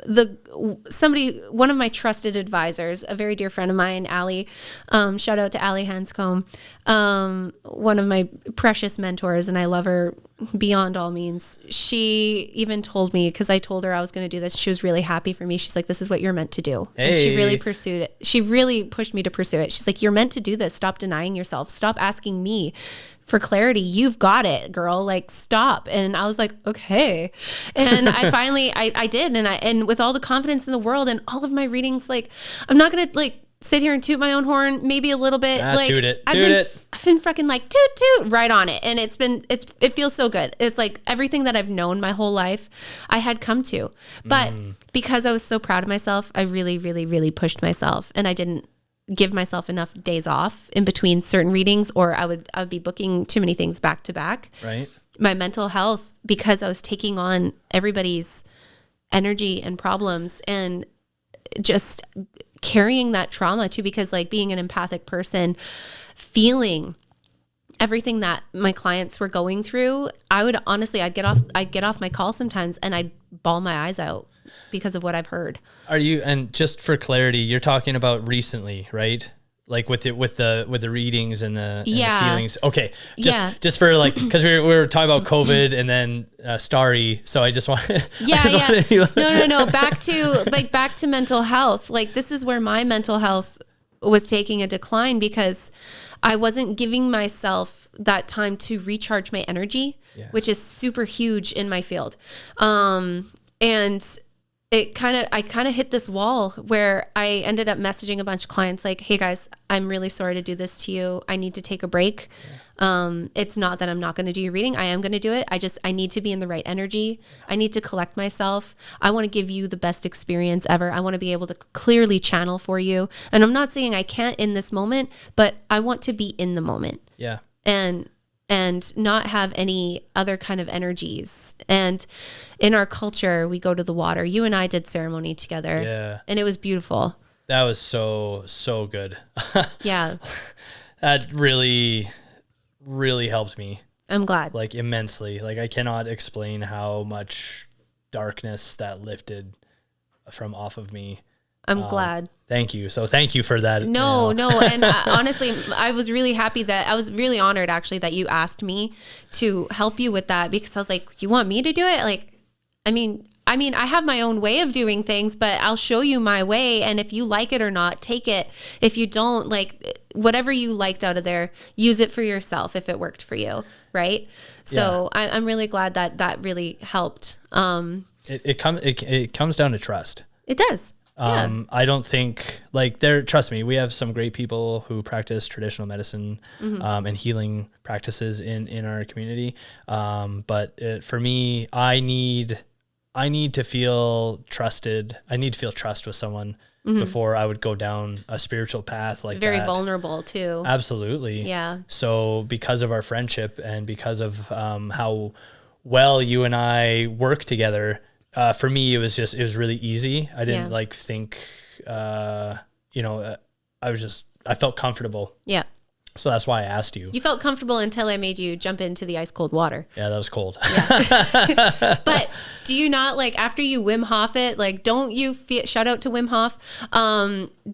one of my trusted advisors, a very dear friend of mine, Allie, shout out to Allie Hanscombe, one of my precious mentors, and I love her beyond all means. She even told me, because I told her I was going to do this, she was really happy for me. She's like, this is what you're meant to do. Hey. And she really pursued it. She really pushed me to pursue it. She's like, you're meant to do this. Stop denying yourself. Stop asking me for clarity. You've got it, girl. Like, stop. And I was like, okay. And I finally, I did. And with all the confidence in the world and all of my readings, like, I'm not going to like sit here and toot my own horn, maybe a little bit. Like, toot it. I've been fucking like toot right on it. And it feels so good. It's like everything that I've known my whole life, I had come to. But because I was so proud of myself, I really, really, really pushed myself, and I didn't give myself enough days off in between certain readings, or I would be booking too many things back to back. Right. My mental health, because I was taking on everybody's energy and problems and just carrying that trauma too, because like being an empathic person, feeling everything that my clients were going through, I'd get off my call sometimes and I'd bawl my eyes out because of what I've heard. And just for clarity, you're talking about recently, right? Like with the readings and the feelings. Okay. Just for like, cause we were talking about COVID and then Starry. So I just want No. Back to mental health. Like, this is where my mental health was taking a decline because I wasn't giving myself that time to recharge my energy, which is super huge in my field. And I kind of hit this wall where I ended up messaging a bunch of clients like, hey guys, I'm really sorry to do this to you. I need to take a break. It's not that I'm not going to do your reading. I am going to do it. I need to be in the right energy. I need to collect myself. I want to give you the best experience ever. I want to be able to clearly channel for you. And I'm not saying I can't in this moment, but I want to be in the moment. Yeah. And not have any other kind of energies. And in our culture, we go to the water. You and I did ceremony together. Yeah. And it was beautiful. That was so good. Yeah. That really, really helped me. I'm glad. Like, immensely. Like, I cannot explain how much darkness that lifted from off of me. I'm glad. Thank you. So thank you for that. No. And honestly, I was really happy I was really honored actually that you asked me to help you with that, because I was like, you want me to do it? Like, I mean, I have my own way of doing things, but I'll show you my way. And if you like it or not, take it. If you don't, like, whatever you liked out of there, use it for yourself if it worked for you. Right. So yeah. I'm really glad that really helped. It comes down to trust. It does. Yeah. I don't think trust me, we have some great people who practice traditional medicine, and healing practices in our community. But for me, I need to feel trusted. I need to feel trust with someone before I would go down a spiritual path like Very that. vulnerable too. Absolutely. Yeah. So because of our friendship and because of how well you and I work together, for me, it was really easy. I didn't think, I felt comfortable. Yeah. So that's why I asked you. You felt comfortable until I made you jump into the ice cold water. Yeah, that was cold. Yeah. But do you not, like, after you Wim Hof it, like, don't you feel, shout out to Wim Hof,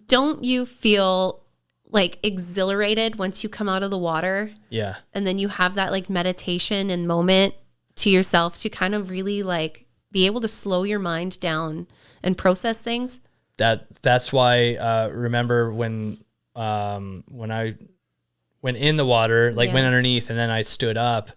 don't you feel like exhilarated once you come out of the water? Yeah. And then you have that like meditation and moment to yourself to kind of really like be able to slow your mind down and process things. That's why, remember when I went in the water, like went underneath and then I stood up,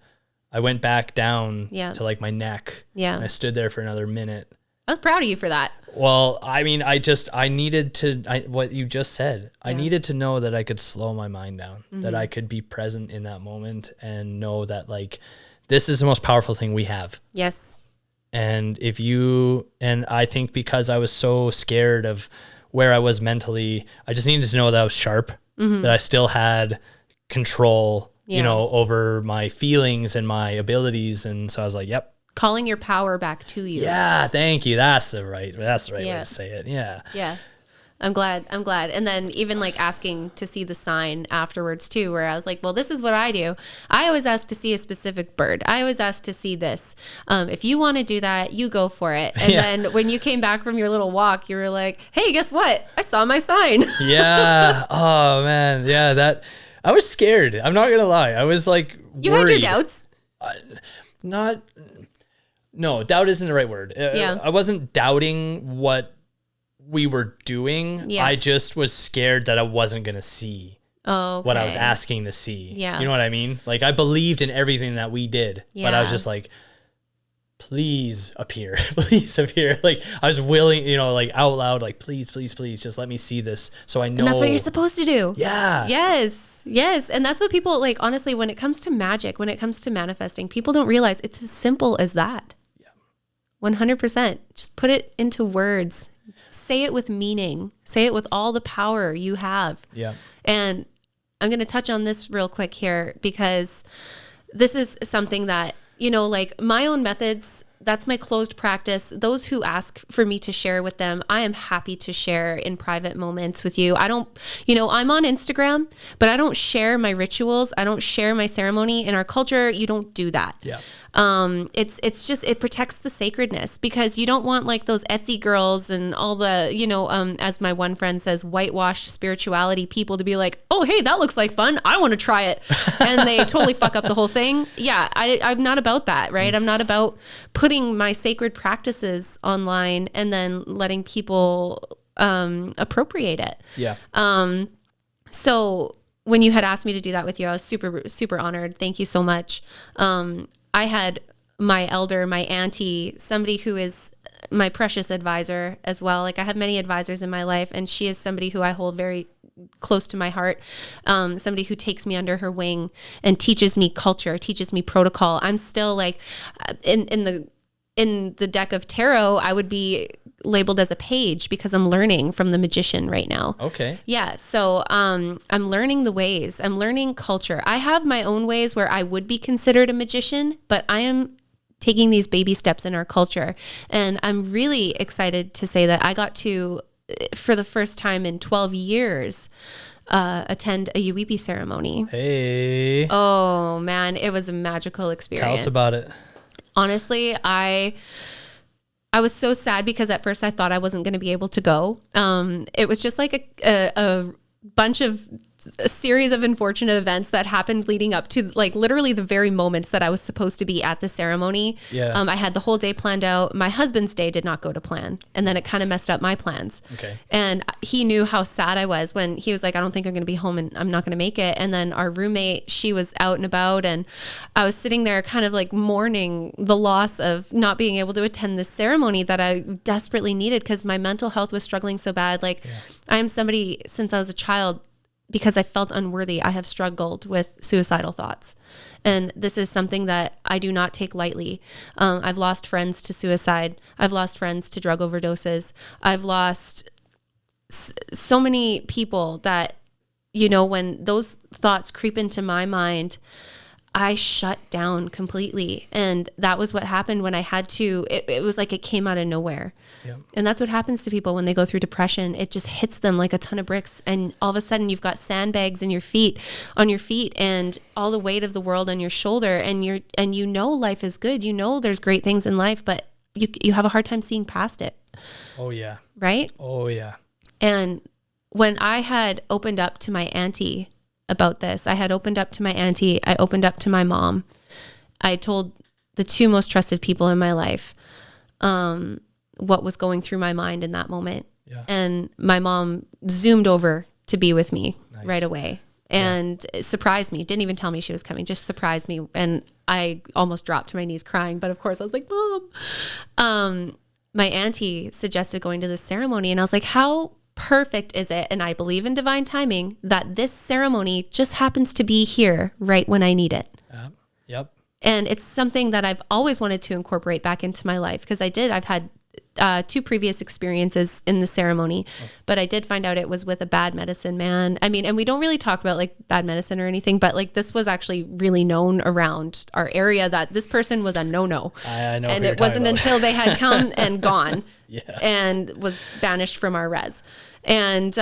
I went back down to like my neck. Yeah. And I stood there for another minute. I was proud of you for that. Well, I mean, I needed to, what you just said, I needed to know that I could slow my mind down, that I could be present in that moment and know that like, this is the most powerful thing we have. Yes. And I think because I was so scared of where I was mentally, I just needed to know that I was sharp, that I still had control, over my feelings and my abilities. And so I was like, yep, calling your power back to you. Yeah, thank you. That's the right way to say it. Yeah. Yeah. I'm glad. And then even like asking to see the sign afterwards too, where I was like, well, this is what I do. I always ask to see a specific bird. I always ask to see this. If you want to do that, you go for it. And then when you came back from your little walk, you were like, hey, guess what? I saw my sign. Yeah. Oh man. Yeah. I was scared. I'm not going to lie. I was like, you worried. had your doubts. No, doubt isn't the right word. I wasn't doubting what we were doing. I just was scared that I wasn't going to see what I was asking to see. Yeah. You know what I mean? Like I believed in everything that we did, but I was just like, please appear, please appear. Like I was willing, like out loud, like, please, please, please just let me see this. So I know. And that's what you're supposed to do. Yeah. Yes. And that's what people like, honestly, when it comes to magic, when it comes to manifesting, people don't realize it's as simple as that. Yeah. 100%. Just put it into words. Say it with meaning. Say it with all the power you have. Yeah. And I'm going to touch on this real quick here because this is something that, like my own methods, that's my closed practice. Those who ask for me to share with them, I am happy to share in private moments with you. I don't, I'm on Instagram, but I don't share my rituals. I don't share my ceremony. In our culture, you don't do that. Yeah. It's just, it protects the sacredness because you don't want like those Etsy girls and all the, as my one friend says, whitewashed spirituality people to be like, oh, hey, that looks like fun. I want to try it. And they totally fuck up the whole thing. Yeah. I'm not about that. Right. I'm not about putting my sacred practices online and then letting people, appropriate it. Yeah. So when you had asked me to do that with you, I was super, super honored. Thank you so much. I had my elder, my auntie, somebody who is my precious advisor as well. Like I have many advisors in my life, and she is somebody who I hold very close to my heart. Somebody who takes me under her wing and teaches me culture, teaches me protocol. I'm still like in the deck of tarot, I would be labeled as a page because I'm learning from the magician right now. Okay. Yeah. So I'm learning the ways. I'm learning culture. I have my own ways where I would be considered a magician, but I am taking these baby steps in our culture. And I'm really excited to say that I got to, for the first time in 12 years, attend a Uipi ceremony. Hey. Oh man, it was a magical experience. Tell us about it. Honestly, I was so sad because at first I thought I wasn't going to be able to go. It was just like a bunch of a series of unfortunate events that happened leading up to like literally the very moments that I was supposed to be at the ceremony. Yeah. I had the whole day planned out. My husband's day did not go to plan. And then it kind of messed up my plans. Okay. And he knew how sad I was when he was like, I don't think I'm going to be home and I'm not going to make it. And then our roommate, she was out and about, and I was sitting there kind of like mourning the loss of not being able to attend this ceremony that I desperately needed because my mental health was struggling so bad. Like I am somebody since I was a child, because I felt unworthy, I have struggled with suicidal thoughts. And this is something that I do not take lightly. I've lost friends to suicide. I've lost friends to drug overdoses. I've lost so many people that, when those thoughts creep into my mind, I shut down completely. And that was what happened when I had to, it was like it came out of nowhere. Yep. And that's what happens to people when they go through depression. It just hits them like a ton of bricks. And all of a sudden you've got sandbags on your feet and all the weight of the world on your shoulder. And life is good. There's great things in life, but you have a hard time seeing past it. Oh yeah. Right? Oh yeah. And when I had opened up to my auntie about this, I opened up to my mom. I told the two most trusted people in my life, what was going through my mind in that moment. Yeah. And my mom zoomed over to be with me right away and surprised me. Didn't even tell me she was coming, just surprised me. And I almost dropped to my knees crying. But of course I was like, Mom, my auntie suggested going to this ceremony. And I was like, how perfect is it? And I believe in divine timing that this ceremony just happens to be here right when I need it. Yep. And it's something that I've always wanted to incorporate back into my life because I've had 2 previous experiences in the ceremony, but I did find out it was with a bad medicine man. I mean, and we don't really talk about like bad medicine or anything, but like this was actually really known around our area that this person was a no-no. I know. And it wasn't until they had come and gone Yeah. and was banished from our res. And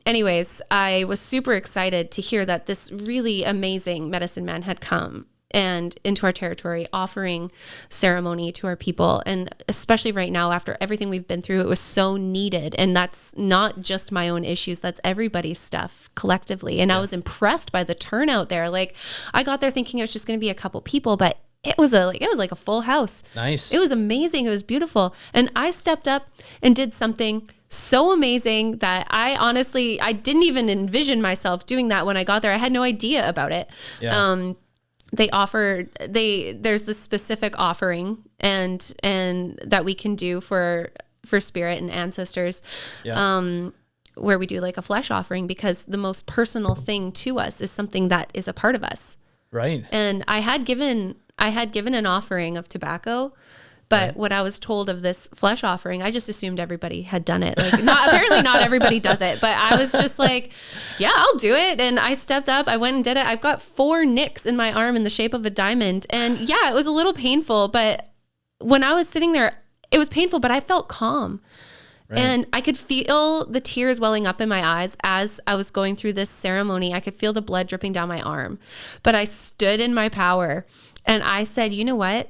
anyways, I was super excited to hear that this really amazing medicine man had come and into our territory, offering ceremony to our people. And especially right now, after everything we've been through, it was so needed. And that's not just my own issues, that's everybody's stuff collectively. And I was impressed by the turnout there. Like, I got there thinking it was just going to be a couple people, but it was like a full house. Nice. It was amazing. It was beautiful. And I stepped up and did something so amazing that I didn't even envision myself doing that when I got there. I had no idea about it. Yeah. There's this specific offering and that we can do for spirit and ancestors, where we do like a flesh offering, because the most personal thing to us is something that is a part of us. Right. And I had given an offering of tobacco, but when I was told of this flesh offering, I just assumed everybody had done it. Like, apparently not everybody does it, but I was just like, yeah, I'll do it. And I stepped up, I went and did it. I've got 4 nicks in my arm in the shape of a diamond. And yeah, it was a little painful, but when I was sitting there, it was painful, but I felt calm. Right. And I could feel the tears welling up in my eyes as I was going through this ceremony. I could feel the blood dripping down my arm, but I stood in my power and I said, you know what?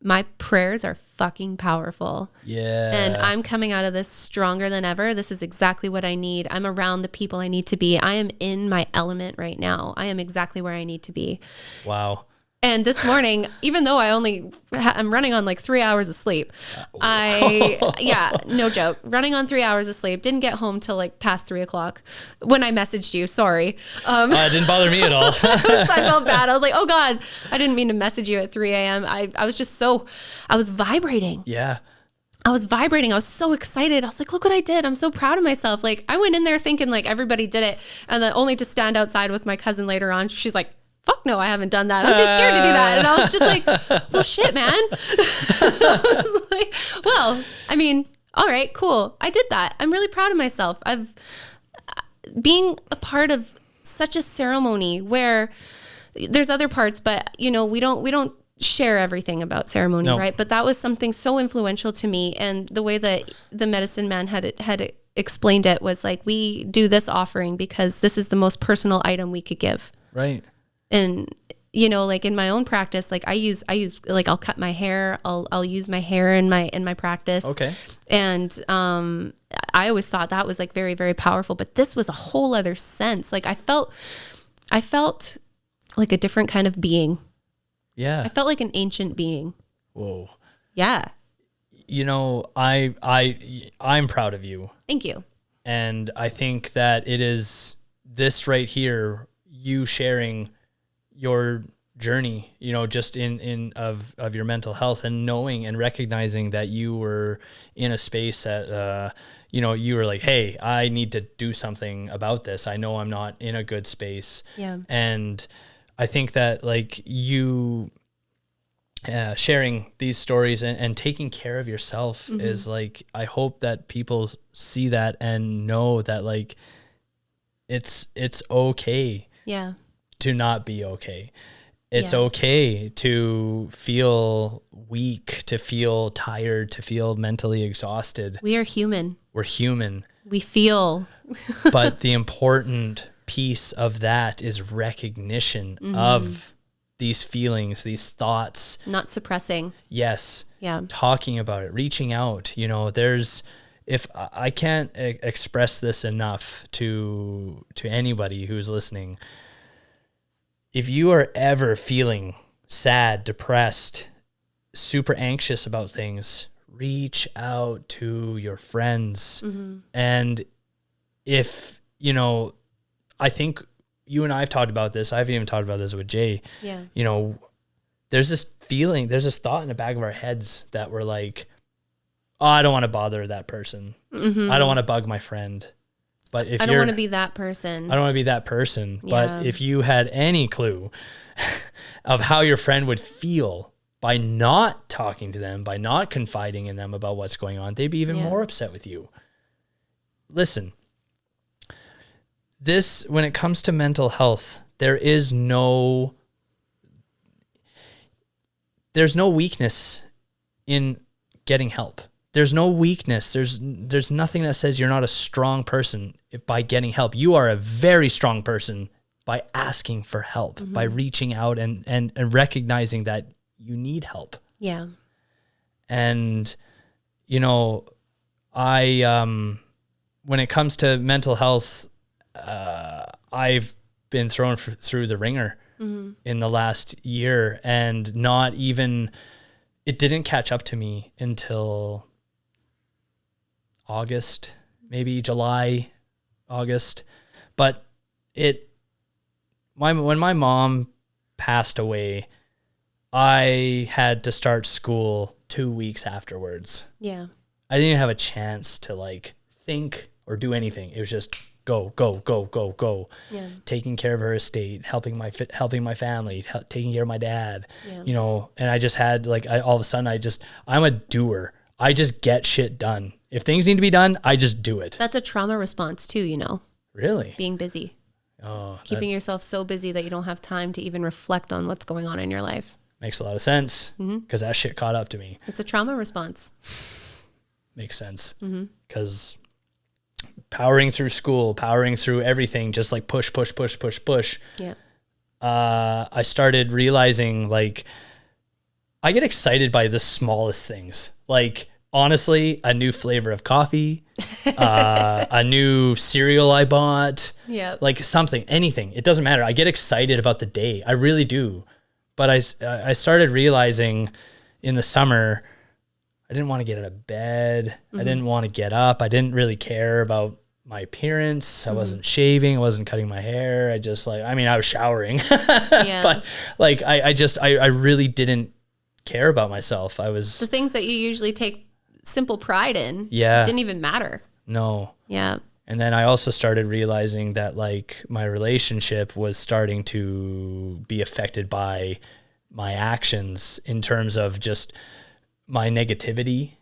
My prayers are fucking powerful. Yeah. And I'm coming out of this stronger than ever. This is exactly what I need. I'm around the people I need to be. I am in my element right now. I am exactly where I need to be. Wow. And this morning, even though I'm running on like 3 hours of sleep, no joke, running on 3 hours of sleep, didn't get home till like past 3 o'clock when I messaged you. Sorry. It didn't bother me at all. I felt bad. I was like, oh God, I didn't mean to message you at 3 a.m. I was just I was vibrating. Yeah. I was vibrating. I was so excited. I was like, look what I did. I'm so proud of myself. Like, I went in there thinking like everybody did it. And then only to stand outside with my cousin later on. She's like, fuck no, I haven't done that. I'm too scared to do that. And I was just like, well, shit, man. I was like, well, I mean, all right, cool. I did that. I'm really proud of myself. Being a part of such a ceremony where there's other parts, but we don't share everything about ceremony, right? But that was something so influential to me. And the way that the medicine man had explained it was like, we do this offering because this is the most personal item we could give. Right. And, like in my own practice, like I use like, I'll cut my hair. I'll use my hair in my practice. Okay. And, I always thought that was like very, very powerful, but this was a whole other sense. Like I felt like a different kind of being. Yeah. I felt like an ancient being. Whoa. Yeah. I'm proud of you. Thank you. And I think that it is this right here, you sharing your journey, just of your mental health, and knowing and recognizing that you were in a space that, you were like, hey, I need to do something about this. I know I'm not in a good space. Yeah. And I think that like you sharing these stories and taking care of yourself is like, I hope that people see that and know that like, it's okay. Yeah. To not be okay. It's okay to feel weak, to feel tired, to feel mentally exhausted. We are human. We're human. We feel. But the important piece of that is recognition of these feelings, these thoughts. Not suppressing. Yes. Yeah. Talking about it, reaching out. If I can't express this enough to anybody who's listening, if you are ever feeling sad, depressed, super anxious about things, reach out to your friends. And if, I think you and I have talked about this. I've even talked about this with Jay. Yeah. There's this feeling, there's this thought in the back of our heads that we're like, oh, I don't want to bother that person. I don't want to bug my friend. But if I don't want to be that person. I don't want to be that person. Yeah. But if you had any clue of how your friend would feel by not talking to them, by not confiding in them about what's going on, they'd be even more upset with you. Listen, when it comes to mental health, there's no weakness in getting help. There's no weakness. There's nothing that says you're not a strong person if by getting help. You are a very strong person by asking for help, by reaching out and recognizing that you need help. Yeah. And, you know, when it comes to mental health, I've been thrown through the ringer in the last year, and it didn't catch up to me until August, maybe July, August. But when my mom passed away, I had to start school 2 weeks afterwards. Yeah. I didn't even have a chance to like think or do anything. It was just go. Yeah. Taking care of her estate, helping my family, taking care of my dad, Yeah. you know, and I just had like, all of a sudden I'm a doer. I just get shit done. If things need to be done, I just do it. That's a trauma response too, you know, Really? being busy, Oh, keeping yourself so busy that you don't have time to even reflect on what's going on in your life. makes a lot of sense because that shit caught up to me. It's a trauma response. Makes sense because powering through school, powering through everything, just like push. Yeah. I started realizing like I get excited by the smallest things. Like honestly, a new flavor of coffee, a new cereal I bought, Yeah. like something, anything. It doesn't matter. I get excited about the day. I really do. But I started realizing in the summer, I didn't want to get out of bed. I didn't want to get up. I didn't really care about my appearance. I wasn't shaving. I wasn't cutting my hair. I was showering, Yeah. but like, I really didn't care about myself. I was, The things that you usually take simple pride in didn't even matter. no. Yeah. And then I also started realizing that like my relationship was starting to be affected by my actions in terms of just my negativity,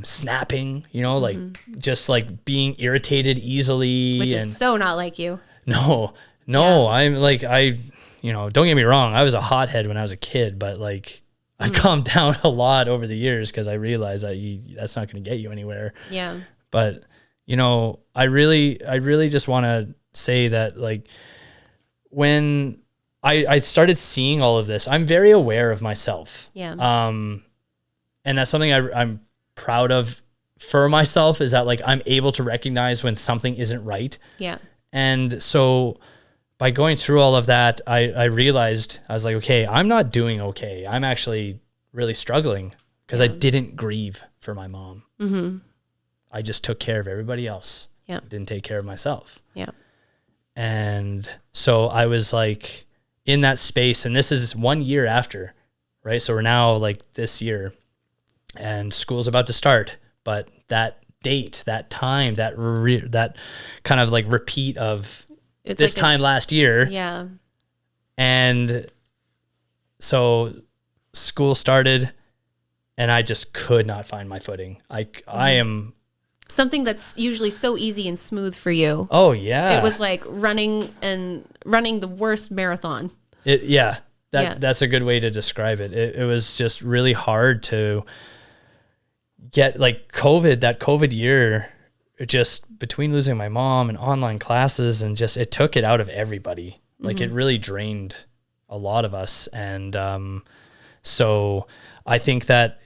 snapping, you know, like just like being irritated easily. Which is so not like you. No, I'm like, don't get me wrong. I was a hothead when I was a kid, but like I've calmed down a lot over the years because I realized that that's not going to get you anywhere. Yeah. But you know, I really just want to say that like when I started seeing all of this, I'm very aware of myself. Yeah. And that's something I'm proud of for myself is that like I'm able to recognize when something isn't right. Yeah. And so by going through all of that, I realized I was like, okay, I'm not doing okay. I'm actually really struggling because I didn't grieve for my mom. Mm-hmm. I just took care of everybody else. Yeah. Didn't take care of myself. Yeah. And so I was like in that space, and this is 1 year after, right? So we're now like this year and school's about to start, but that date, that time, that kind of like repeat of It's this like time last year. Yeah. And so school started and I just could not find my footing. I am. Something that's usually so easy and smooth for you. Oh yeah. It was like running the worst marathon. That's a good way to describe it. It was just really hard to get like that COVID year, just between losing my mom and online classes and just, it took it out of everybody. Like it really drained a lot of us. And, so I think that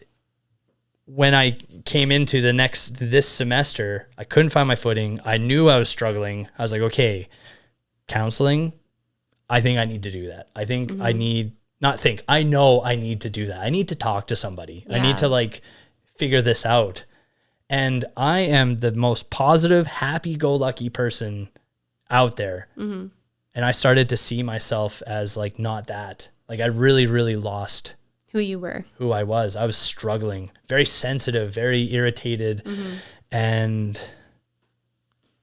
when I came into this semester, I couldn't find my footing. I knew I was struggling. I was like, okay, counseling, I think I need to do that. I think I know I need to do that. I need to talk to somebody. Yeah. I need to like figure this out. And I am the most positive, happy-go-lucky person out there. Mm-hmm. And I started to see myself as like not that. Like I really, really lost Who you were. who I was. I was struggling, very sensitive, very irritated. And,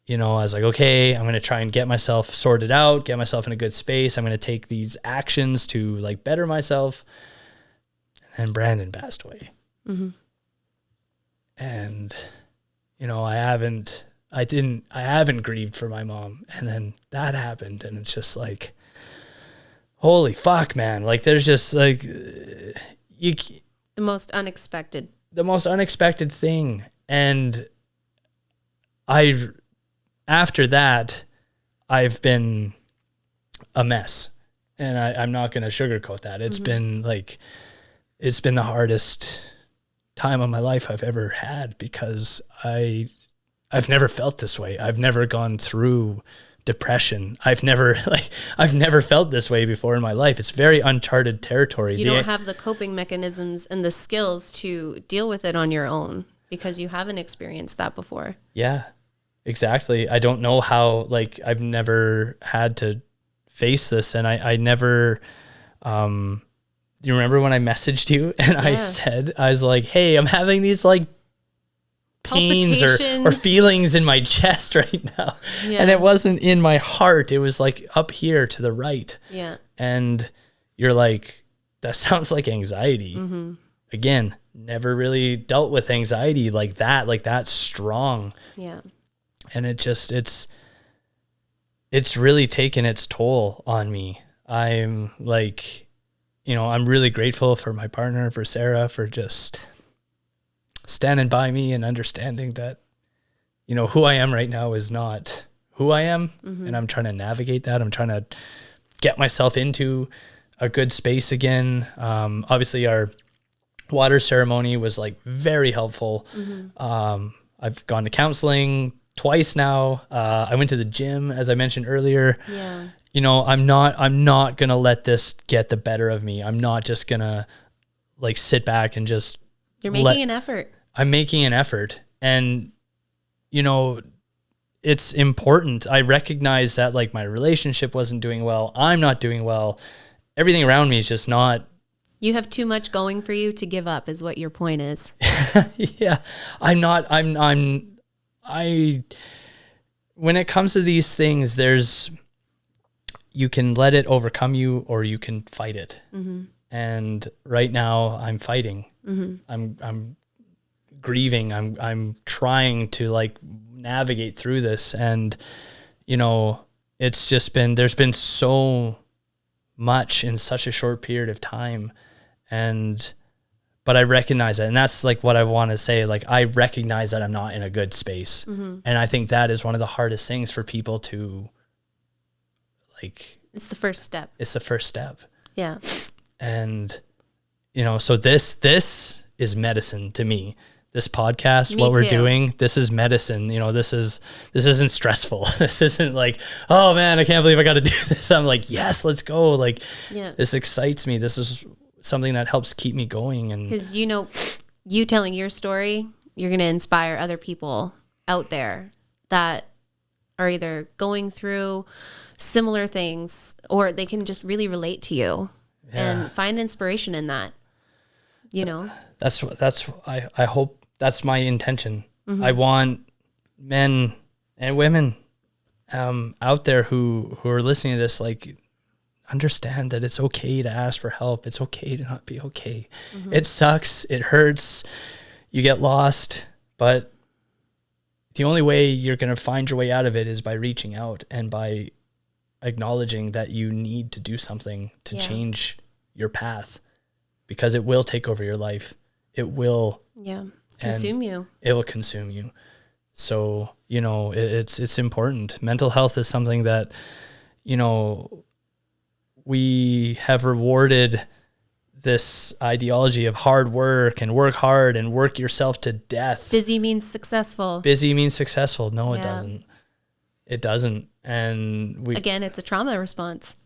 you know, I was like, okay, I'm going to try and get myself sorted out, get myself in a good space. I'm going to take these actions to like better myself. and Brandon passed away. And, you know, I haven't grieved for my mom. And then that happened. And it's just like, holy fuck, man. Like, there's just like, the most unexpected thing. And after that, I've been a mess. And I'm not going to sugarcoat that. It's been the hardest time of my life I've ever had, because I've never felt this way. I've never gone through depression. I've never felt this way before in my life. It's very uncharted territory. You don't have the coping mechanisms and the skills to deal with it on your own because you haven't experienced that before. Yeah, exactly. I don't know how, like, I've never had to face this, and I never, you remember when I messaged you and I was like, hey, I'm having these like pains or feelings in my chest right now. Yeah. And it wasn't in my heart. It was like up here to the right. Yeah. And you're like, that sounds like anxiety. Again, never really dealt with anxiety like that strong. Yeah. And it's really taken its toll on me. I'm like, you know, I'm really grateful for my partner, for Sarah, for just standing by me and understanding that, you know, who I am right now is not who I am. And I'm trying to navigate that. I'm trying to get myself into a good space again. Obviously our water ceremony was like very helpful. I've gone to counseling twice now. I went to the gym, as I mentioned earlier. Yeah. You know, I'm not going to let this get the better of me. I'm not just going to like sit back and just. You're making an effort. I'm making an effort. And, you know, it's important. I recognize that like my relationship wasn't doing well. I'm not doing well. Everything around me is just not. You have too much going for you to give up is what your point is. Yeah. When it comes to these things, you can let it overcome you or you can fight it. And right now I'm fighting. I'm grieving. I'm trying to like navigate through this. And, you know, it's just there's been so much in such a short period of time. But I recognize it. And that's like what I want to say. Like, I recognize that I'm not in a good space. And I think that is one of the hardest things for people to like. It's the first step. Yeah. And, you know, so this is medicine to me. This podcast, what we're doing, this is medicine. You know, this isn't stressful. This isn't like, oh man, I can't believe I got to do this. I'm like, yes, let's go. Like, this excites me. This is something that helps keep me going. And because, you know, you telling your story, you're going to inspire other people out there that are either going through similar things or they can just really relate to you and find inspiration in that, you know. I hope that's my intention. I want men and women out there who are listening to this, like, understand that it's okay to ask for help. It's okay to not be okay. It sucks. It hurts. You get lost, but the only way you're going to find your way out of it is by reaching out and by acknowledging that you need to do something to change your path, because it will take over your life. It will consume you. It will consume you. So, you know, it's important. Mental health is something that, you know, we have rewarded this ideology of hard work and work hard and work yourself to death. Busy means successful. No, it doesn't. It doesn't. And again, it's a trauma response.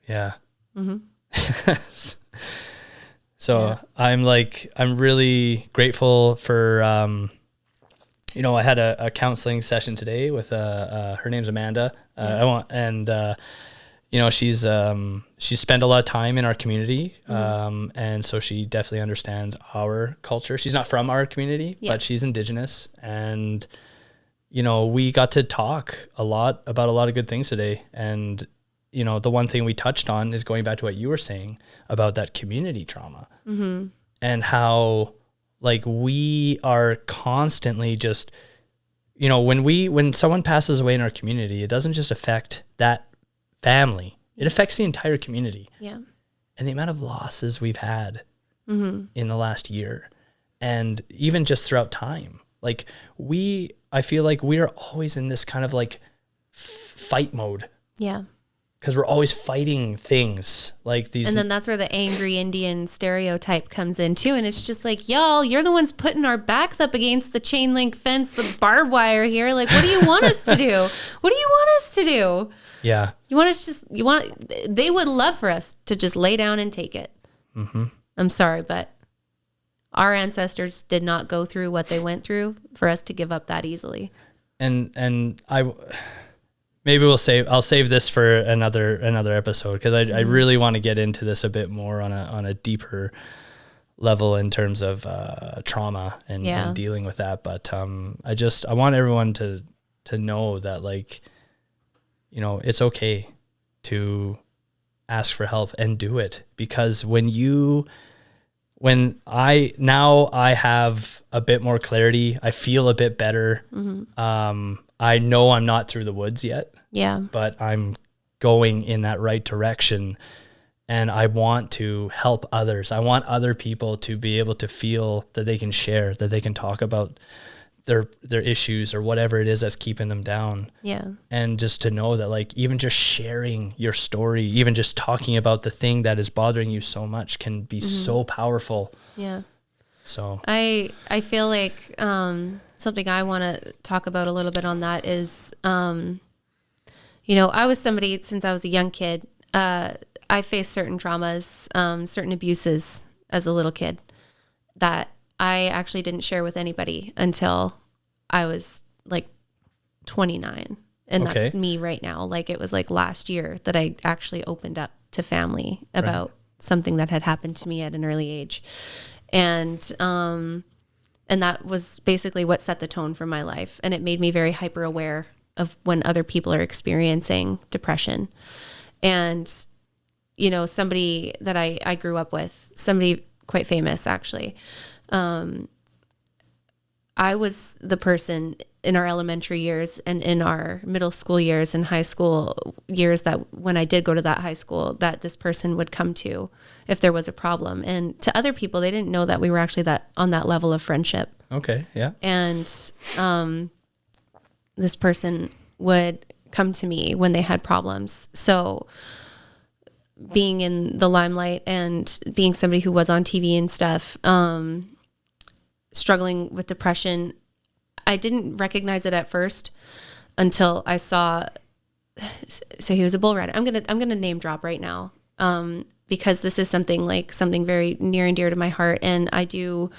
Yeah. So I'm really grateful for, you know, I had a counseling session today with, her name's Amanda. You know, she's spent a lot of time in our community. And so she definitely understands our culture. She's not from our community, but she's Indigenous. And, you know, we got to talk a lot about a lot of good things today. And, you know, the one thing we touched on is going back to what you were saying about that community trauma and how like we are constantly just, you know, when someone passes away in our community, it doesn't just affect that family, it affects the entire community. Yeah. And the amount of losses we've had in the last year and even just throughout time, like I feel like we are always in this kind of like fight mode. Yeah. Because we're always fighting things like these. And then that's where the angry Indian stereotype comes in too. And it's just like, y'all, you're the ones putting our backs up against the chain link fence with barbed wire here. Like, what do you want us to do? What do you want us to do? Yeah. They would love for us to just lay down and take it. I'm sorry, but our ancestors did not go through what they went through for us to give up that easily. And maybe I'll save this for another episode, because I really want to get into this a bit more on a deeper level in terms of trauma and dealing with that. But I want everyone to know that, like, you know, it's okay to ask for help and do it, because when I have a bit more clarity, I feel a bit better. I know I'm not through the woods yet. Yeah. But I'm going in that right direction, and I want to help others. I want other people to be able to feel that they can share, that they can talk about their issues or whatever it is that's keeping them down. Yeah. And just to know that, like, even just sharing your story, even just talking about the thing that is bothering you so much can be so powerful. Yeah. So I feel like something I want to talk about a little bit on that is, you know, I was somebody, since I was a young kid, I faced certain traumas, certain abuses as a little kid that I actually didn't share with anybody until I was like 29. And that's me right now. Like, it was like last year that I actually opened up to family about something that had happened to me at an early age. And that was basically what set the tone for my life. And it made me very hyper aware of when other people are experiencing depression. And, you know, somebody that I grew up with, somebody quite famous actually, I was the person in our elementary years and in our middle school years and high school years that when I did go to that high school, that this person would come to if there was a problem. And to other people, they didn't know that we were actually on that level of friendship. Okay. Yeah. And this person would come to me when they had problems. So being in the limelight and being somebody who was on TV and stuff, struggling with depression, I didn't recognize it at first until I saw, so he was a bull rider. I'm going to name drop right now. Because this is something very near and dear to my heart. And I do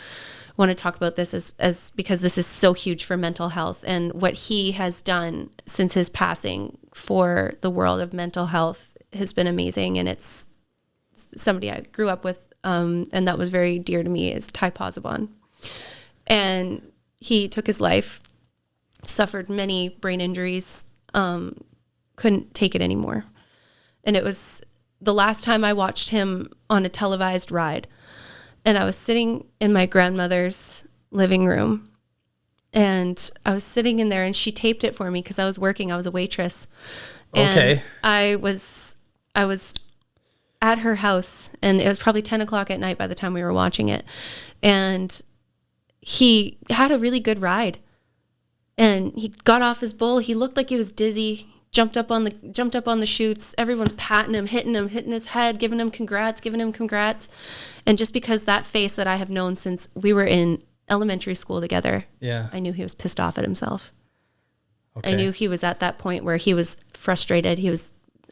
want to talk about this as because this is so huge for mental health, and what he has done since his passing for the world of mental health has been amazing. And it's somebody I grew up with. And that was very dear to me, is Ty Posabon. And he took his life, suffered many brain injuries, couldn't take it anymore. And it was the last time I watched him on a televised ride. And I was sitting in my grandmother's living room, and I was sitting in there, and she taped it for me because I was working. I was a waitress. And I was at her house, and it was probably 10 o'clock at night by the time we were watching it. And he had a really good ride, and he got off his bull. He looked like he was dizzy, jumped up on the chutes. Everyone's patting him, hitting his head, giving him congrats. And just because that face that I have known since we were in elementary school together, I knew he was pissed off at himself. I knew he was at that point where he was frustrated.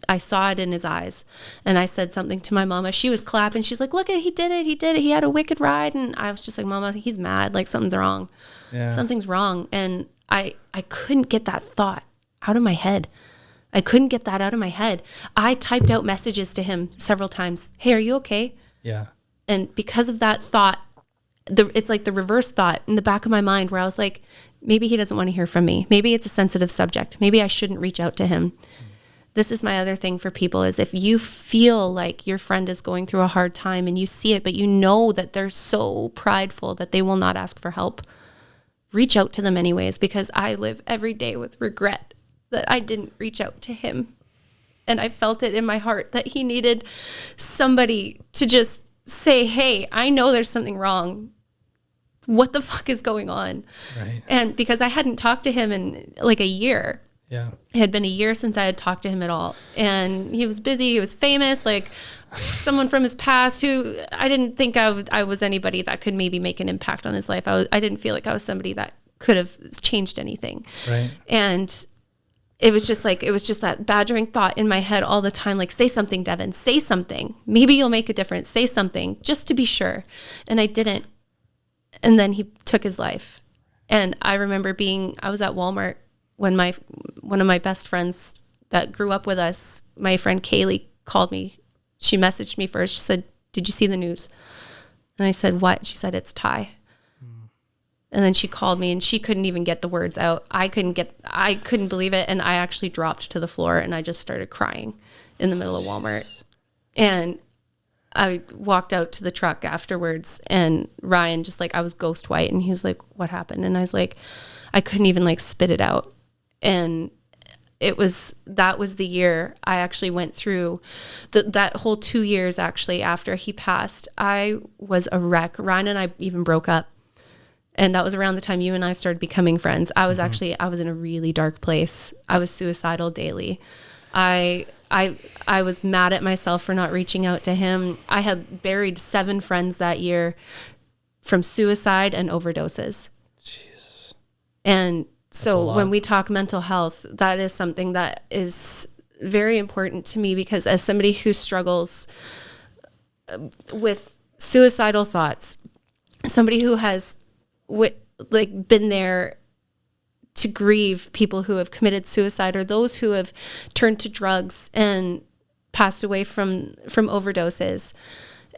I saw it in his eyes, and I said something to my mama. She was clapping. She's like, look, he did it. He had a wicked ride. And I was just like, Mama, he's mad. Like, something's wrong. Something's wrong. And I couldn't get that thought out of my head. I typed out messages to him several times. Hey, are you okay? Yeah. And because of that thought, it's like the reverse thought in the back of my mind where I was like, maybe he doesn't want to hear from me. Maybe it's a sensitive subject. Maybe I shouldn't reach out to him. this is my other thing for people, is if you feel like your friend is going through a hard time and you see it, but you know that they're so prideful that they will not ask for help, reach out to them anyways, because I live every day with regret that I didn't reach out to him. And I felt it in my heart that he needed somebody to just say, hey, I know there's something wrong. What the fuck is going on? Right. And because I hadn't talked to him in like a year. Yeah. It had been a year since I had talked to him at all. And he was busy. He was famous, like someone from his past who I didn't think I was anybody that could maybe make an impact on his life. I didn't feel like I was somebody that could have changed anything. Right. And it was just that badgering thought in my head all the time, like, say something, Devin, say something. Maybe you'll make a difference. Say something just to be sure. And I didn't. And then he took his life. And I remember I was at Walmart when one of my best friends that grew up with us, my friend Kaylee, called me. She messaged me first. She said, did you see the news? And I said, what? She said, it's Ty. And then she called me and she couldn't even get the words out. I couldn't believe it. And I actually dropped to the floor and I just started crying in the middle of Walmart. And I walked out to the truck afterwards and Ryan just I was ghost white, and he was like, what happened? And I was like, I couldn't even spit it out. And that was the year I actually went through that whole 2 years. Actually, after he passed, I was a wreck. Ryan and I even broke up. And that was around the time you and I started becoming friends. I was I was in a really dark place. I was suicidal daily. I was mad at myself for not reaching out to him. I had buried 7 friends that year from suicide and overdoses. Jesus. And so when we talk mental health, that is something that is very important to me, because as somebody who struggles with suicidal thoughts, somebody who has been there to grieve people who have committed suicide or those who have turned to drugs and passed away from overdoses,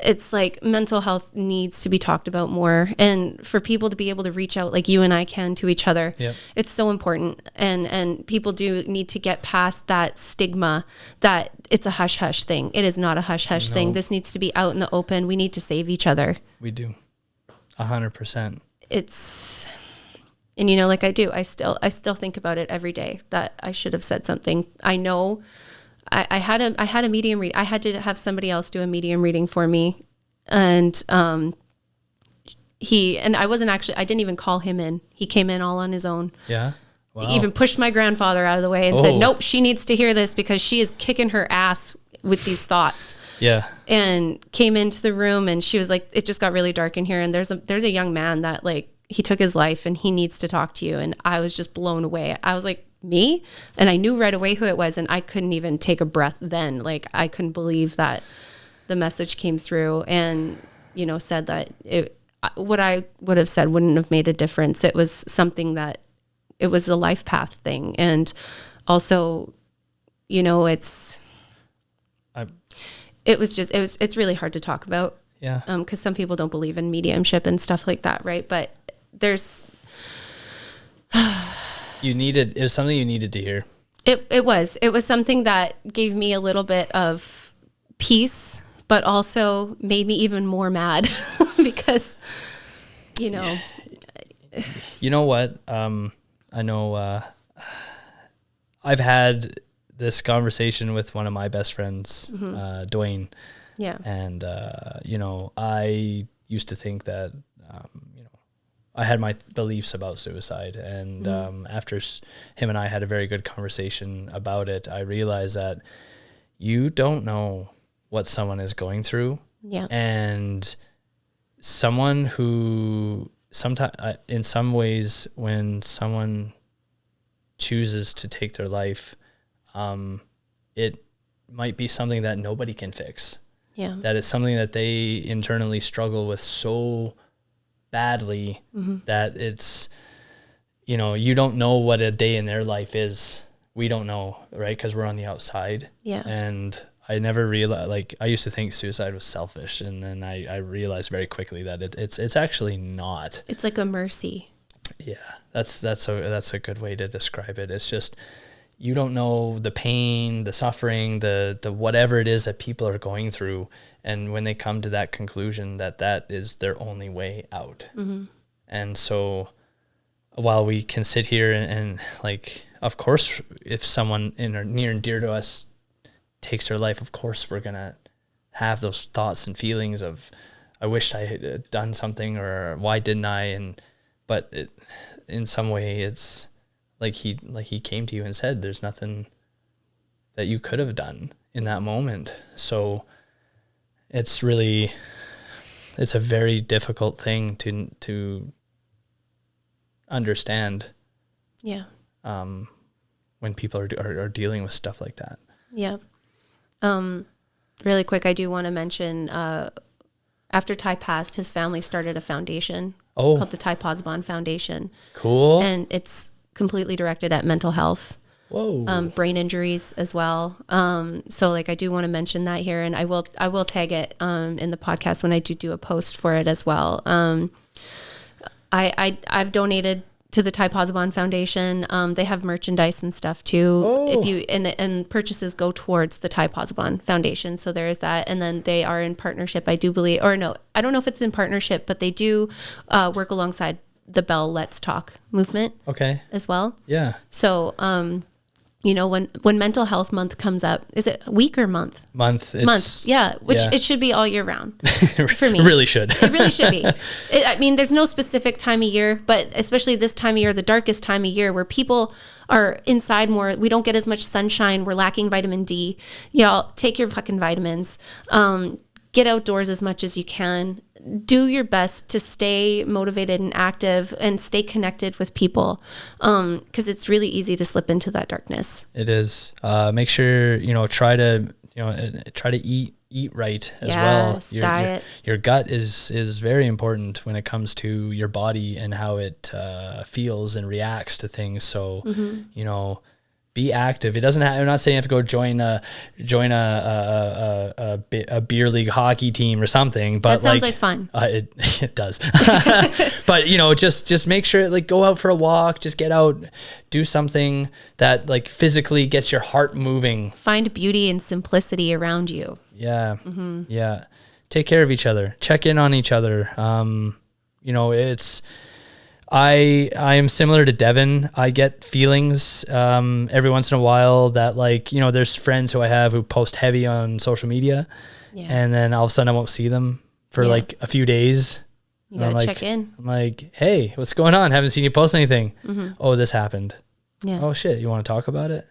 it's mental health needs to be talked about more, and for people to be able to reach out like you and I can to each other. Yep. It's so important, and people do need to get past that stigma that it's a hush hush thing. It is not a hush hush thing. This needs to be out in the open. We need to save each other. We do. 100%. It's, and like I do, I still think about it every day that I should have said something. I know I had a medium read. I had to have somebody else do a medium reading for me. And I didn't even call him in. He came in all on his own. Yeah. Wow. He even pushed my grandfather out of the way and said, nope, she needs to hear this because she is kicking her ass with these thoughts. Yeah. And came into the room and she was like, it just got really dark in here. And there's a young man that he took his life and he needs to talk to you. And I was just blown away. I was like, me? And I knew right away who it was. And I couldn't even take a breath then. I couldn't believe that the message came through and, said that what I would have said wouldn't have made a difference. It was something that it was a life path thing. And also, it's really hard to talk about. Yeah. Because some people don't believe in mediumship and stuff like that, right? But there's it was something you needed to hear. It was something that gave me a little bit of peace, but also made me even more mad because, You know what? I know I've had this conversation with one of my best friends, Dwayne. Yeah. And, I used to think that, I had my beliefs about suicide. And after him and I had a very good conversation about it, I realized that you don't know what someone is going through. Yeah. And someone who sometimes, in some ways, when someone chooses to take their life, it might be something that nobody can fix. Yeah. That it's something that they internally struggle with so badly that it's, you don't know what a day in their life is. We don't know, right? Because we're on the outside. Yeah. And I never realized, I used to think suicide was selfish. And then I realized very quickly that it's actually not. It's like a mercy. Yeah. That's a good way to describe it. It's just, you don't know the pain, the suffering, the whatever it is that people are going through. And when they come to that conclusion that is their only way out. And so while we can sit here and like, of course, if someone near and dear to us takes their life, of course, we're going to have those thoughts and feelings of, I wish I had done something, or why didn't I? But in some way it's like he came to you and said, there's nothing that you could have done in that moment. So it's a very difficult thing to understand. Yeah. When people are dealing with stuff like that. Yeah. Really quick, I do want to mention, after Ty passed, his family started a foundation called the Ty Posbon Foundation. Cool. And it's completely directed at mental health. Whoa. Brain injuries as well. So like, I do want to mention that here, and I will tag it in the podcast when I do a post for it as well. I've donated to the Ty Posbon Foundation. They have merchandise and stuff too. If you and purchases go towards the Ty Posbon Foundation. So there is that, and then they are in partnership, I do believe, or no, I don't know if it's in partnership, but they do work alongside the Bell Let's Talk movement. Okay. As well. Yeah. So when Mental Health Month comes up, is it week or month? Month. Yeah. Which it should be all year round for me. It really should. It really should be. I mean, there's no specific time of year, but especially this time of year, the darkest time of year, where people are inside more. We don't get as much sunshine. We're lacking vitamin D. Y'all take your fucking vitamins. Get outdoors as much as you can. Do your best to stay motivated and active and stay connected with people, because it's really easy to slip into that darkness. It is. Make sure, try to eat right as well. Diet. Your gut is very important when it comes to your body and how it feels and reacts to things. So, be active. It doesn't I'm not saying you have to go join a beer league hockey team or something, but that sounds like fun. It does. But just make sure, like, go out for a walk, just get out, do something that like physically gets your heart moving. Find beauty and simplicity around you. Yeah. Yeah. Take care of each other. Check in on each other. I am similar to Devin. I get feelings every once in a while that, like, there's friends who I have who post heavy on social media, and then all of a sudden I won't see them for like a few days. You gotta check in. I'm like, hey, what's going on? Haven't seen you post anything. Oh, this happened. Yeah. Oh shit, you want to talk about it?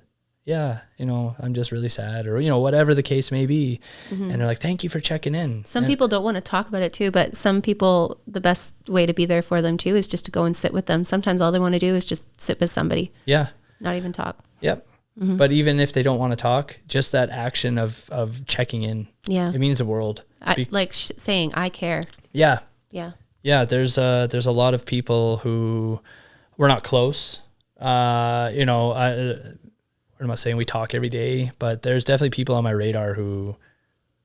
Yeah, I'm just really sad, or whatever the case may be. And they're like, thank you for checking in. Some people don't want to talk about it too, but some people, the best way to be there for them too is just to go and sit with them. Sometimes all they want to do is just sit with somebody. Yeah. Not even talk. Yep. But even if they don't want to talk, just that action of checking in, it means the world. Saying, I care. Yeah. Yeah. Yeah. There's a lot of people who we're not close. I'm not saying we talk every day, but there's definitely people on my radar who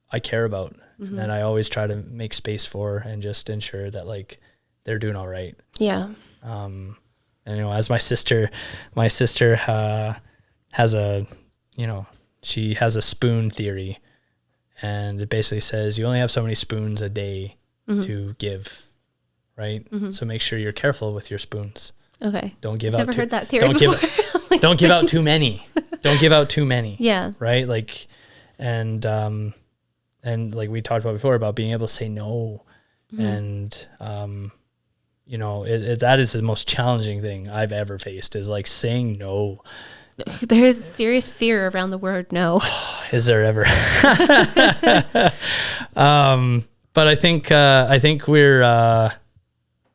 I care about, and I always try to make space for and just ensure that, like, they're doing all right. Yeah. And as my sister has a, she has a spoon theory, and it basically says you only have so many spoons a day to give, right? So make sure you're careful with your spoons. Okay. Don't give out. Never heard that theory before. Don't give out too many. Don't give out too many. Yeah. Right. Like, and like we talked about before about being able to say no, and that is the most challenging thing I've ever faced, is like saying no. There's serious fear around the word no. Is there ever? But I think we're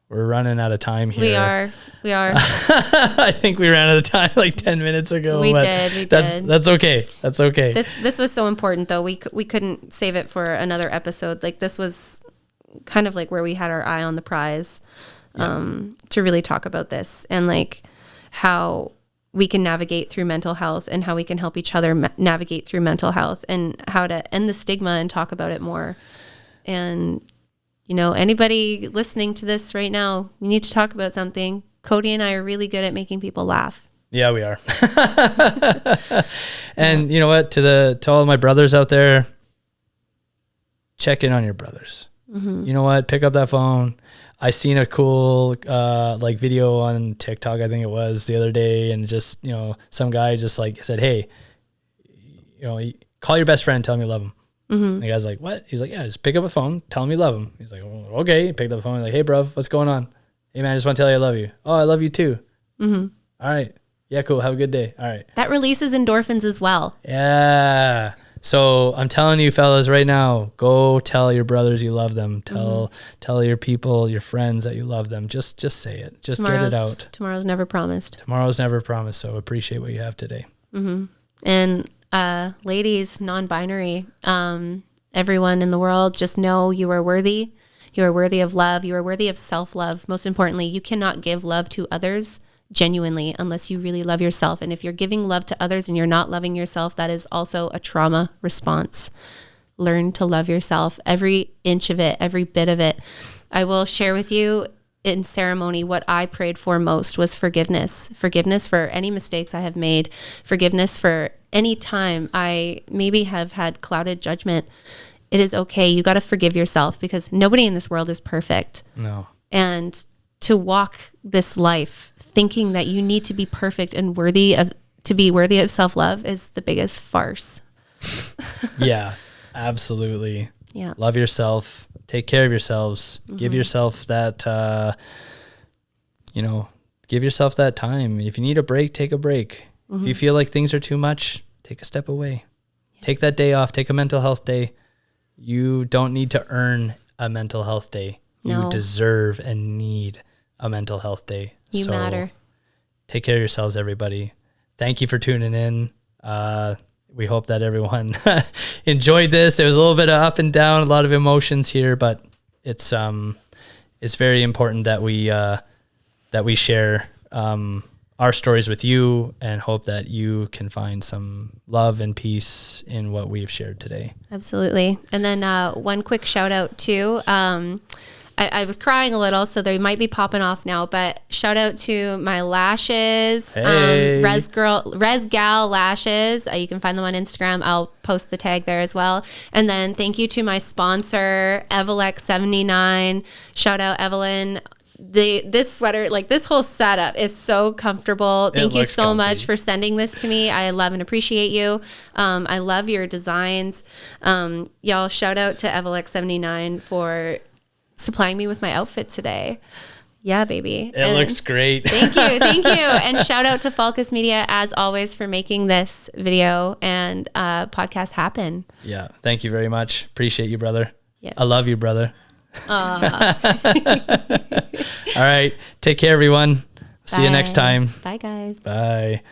running out of time here. We are. I think we ran out of time like 10 minutes ago. We did. That's okay. That's okay. This was so important though. We couldn't save it for another episode. Like, this was kind of like where we had our eye on the prize, to really talk about this, and like how we can navigate through mental health, and how we can help each other navigate through mental health, and how to end the stigma and talk about it more. And anybody listening to this right now, you need to talk about something. Cody and I are really good at making people laugh. Yeah, we are. And you know what? To all of my brothers out there, check in on your brothers. You know what? Pick up that phone. I seen a cool like video on TikTok, I think it was, the other day, and just, you know, some guy just like said, hey, you know, call your best friend, tell him you love him. And the guy's like, what? He's like, yeah, just pick up a phone, tell him you love him. He's like, well, okay. He picked up the phone, like, hey, bro, what's going on? Hey, man, I just want to tell you I love you. Oh, I love you too. All right. Yeah, cool. Have a good day. All right. That releases endorphins as well. Yeah. So I'm telling you, fellas, right now, go tell your brothers you love them. Tell your people, your friends that you love them. Just say it. Just get it out. Tomorrow's never promised. Tomorrow's never promised. So appreciate what you have today. And ladies, non-binary, everyone in the world, just know you are worthy. You are worthy of love. You are worthy of self-love. Most importantly, you cannot give love to others genuinely unless you really love yourself. And if you're giving love to others and you're not loving yourself, that is also a trauma response. Learn to love yourself, every inch of it, every bit of it. I will share with you in ceremony what I prayed for most was forgiveness. Forgiveness for any mistakes I have made. Forgiveness for any time I maybe have had clouded judgment. It is okay. You got to forgive yourself because nobody in this world is perfect. No. And to walk this life thinking that you need to be perfect and worthy of self-love is the biggest farce. Yeah, absolutely. Yeah. Love yourself. Take care of yourselves. Give yourself that, give yourself that time. If you need a break, take a break. If you feel like things are too much, take a step away. Yeah. Take that day off. Take a mental health day. You don't need to earn a mental health day. No. You deserve and need a mental health day. You matter. Take care of yourselves, everybody. Thank you for tuning in. We hope that everyone enjoyed this. There was a little bit of up and down, a lot of emotions here, but it's very important that we share our stories with you and hope that you can find some love and peace in what we've shared today. Absolutely. And then one quick shout out too. I was crying a little, so they might be popping off now, but shout out to my lashes, hey. Res Gal Lashes. You can find them on Instagram. I'll post the tag there as well. And then thank you to my sponsor, Evelec79. Shout out Evelyn. This sweater, like this whole setup is so comfortable. Thank you so much for sending this to me. I love and appreciate you. I love your designs. Y'all shout out to Evelec79 for supplying me with my outfit today. Yeah, baby. It looks great. Thank you. And shout out to Falcus Media, as always, for making this video and podcast happen. Yeah, thank you very much. Appreciate you, brother. Yeah. I love you, brother. All right. Take care, everyone. See you next time. Bye, guys. Bye.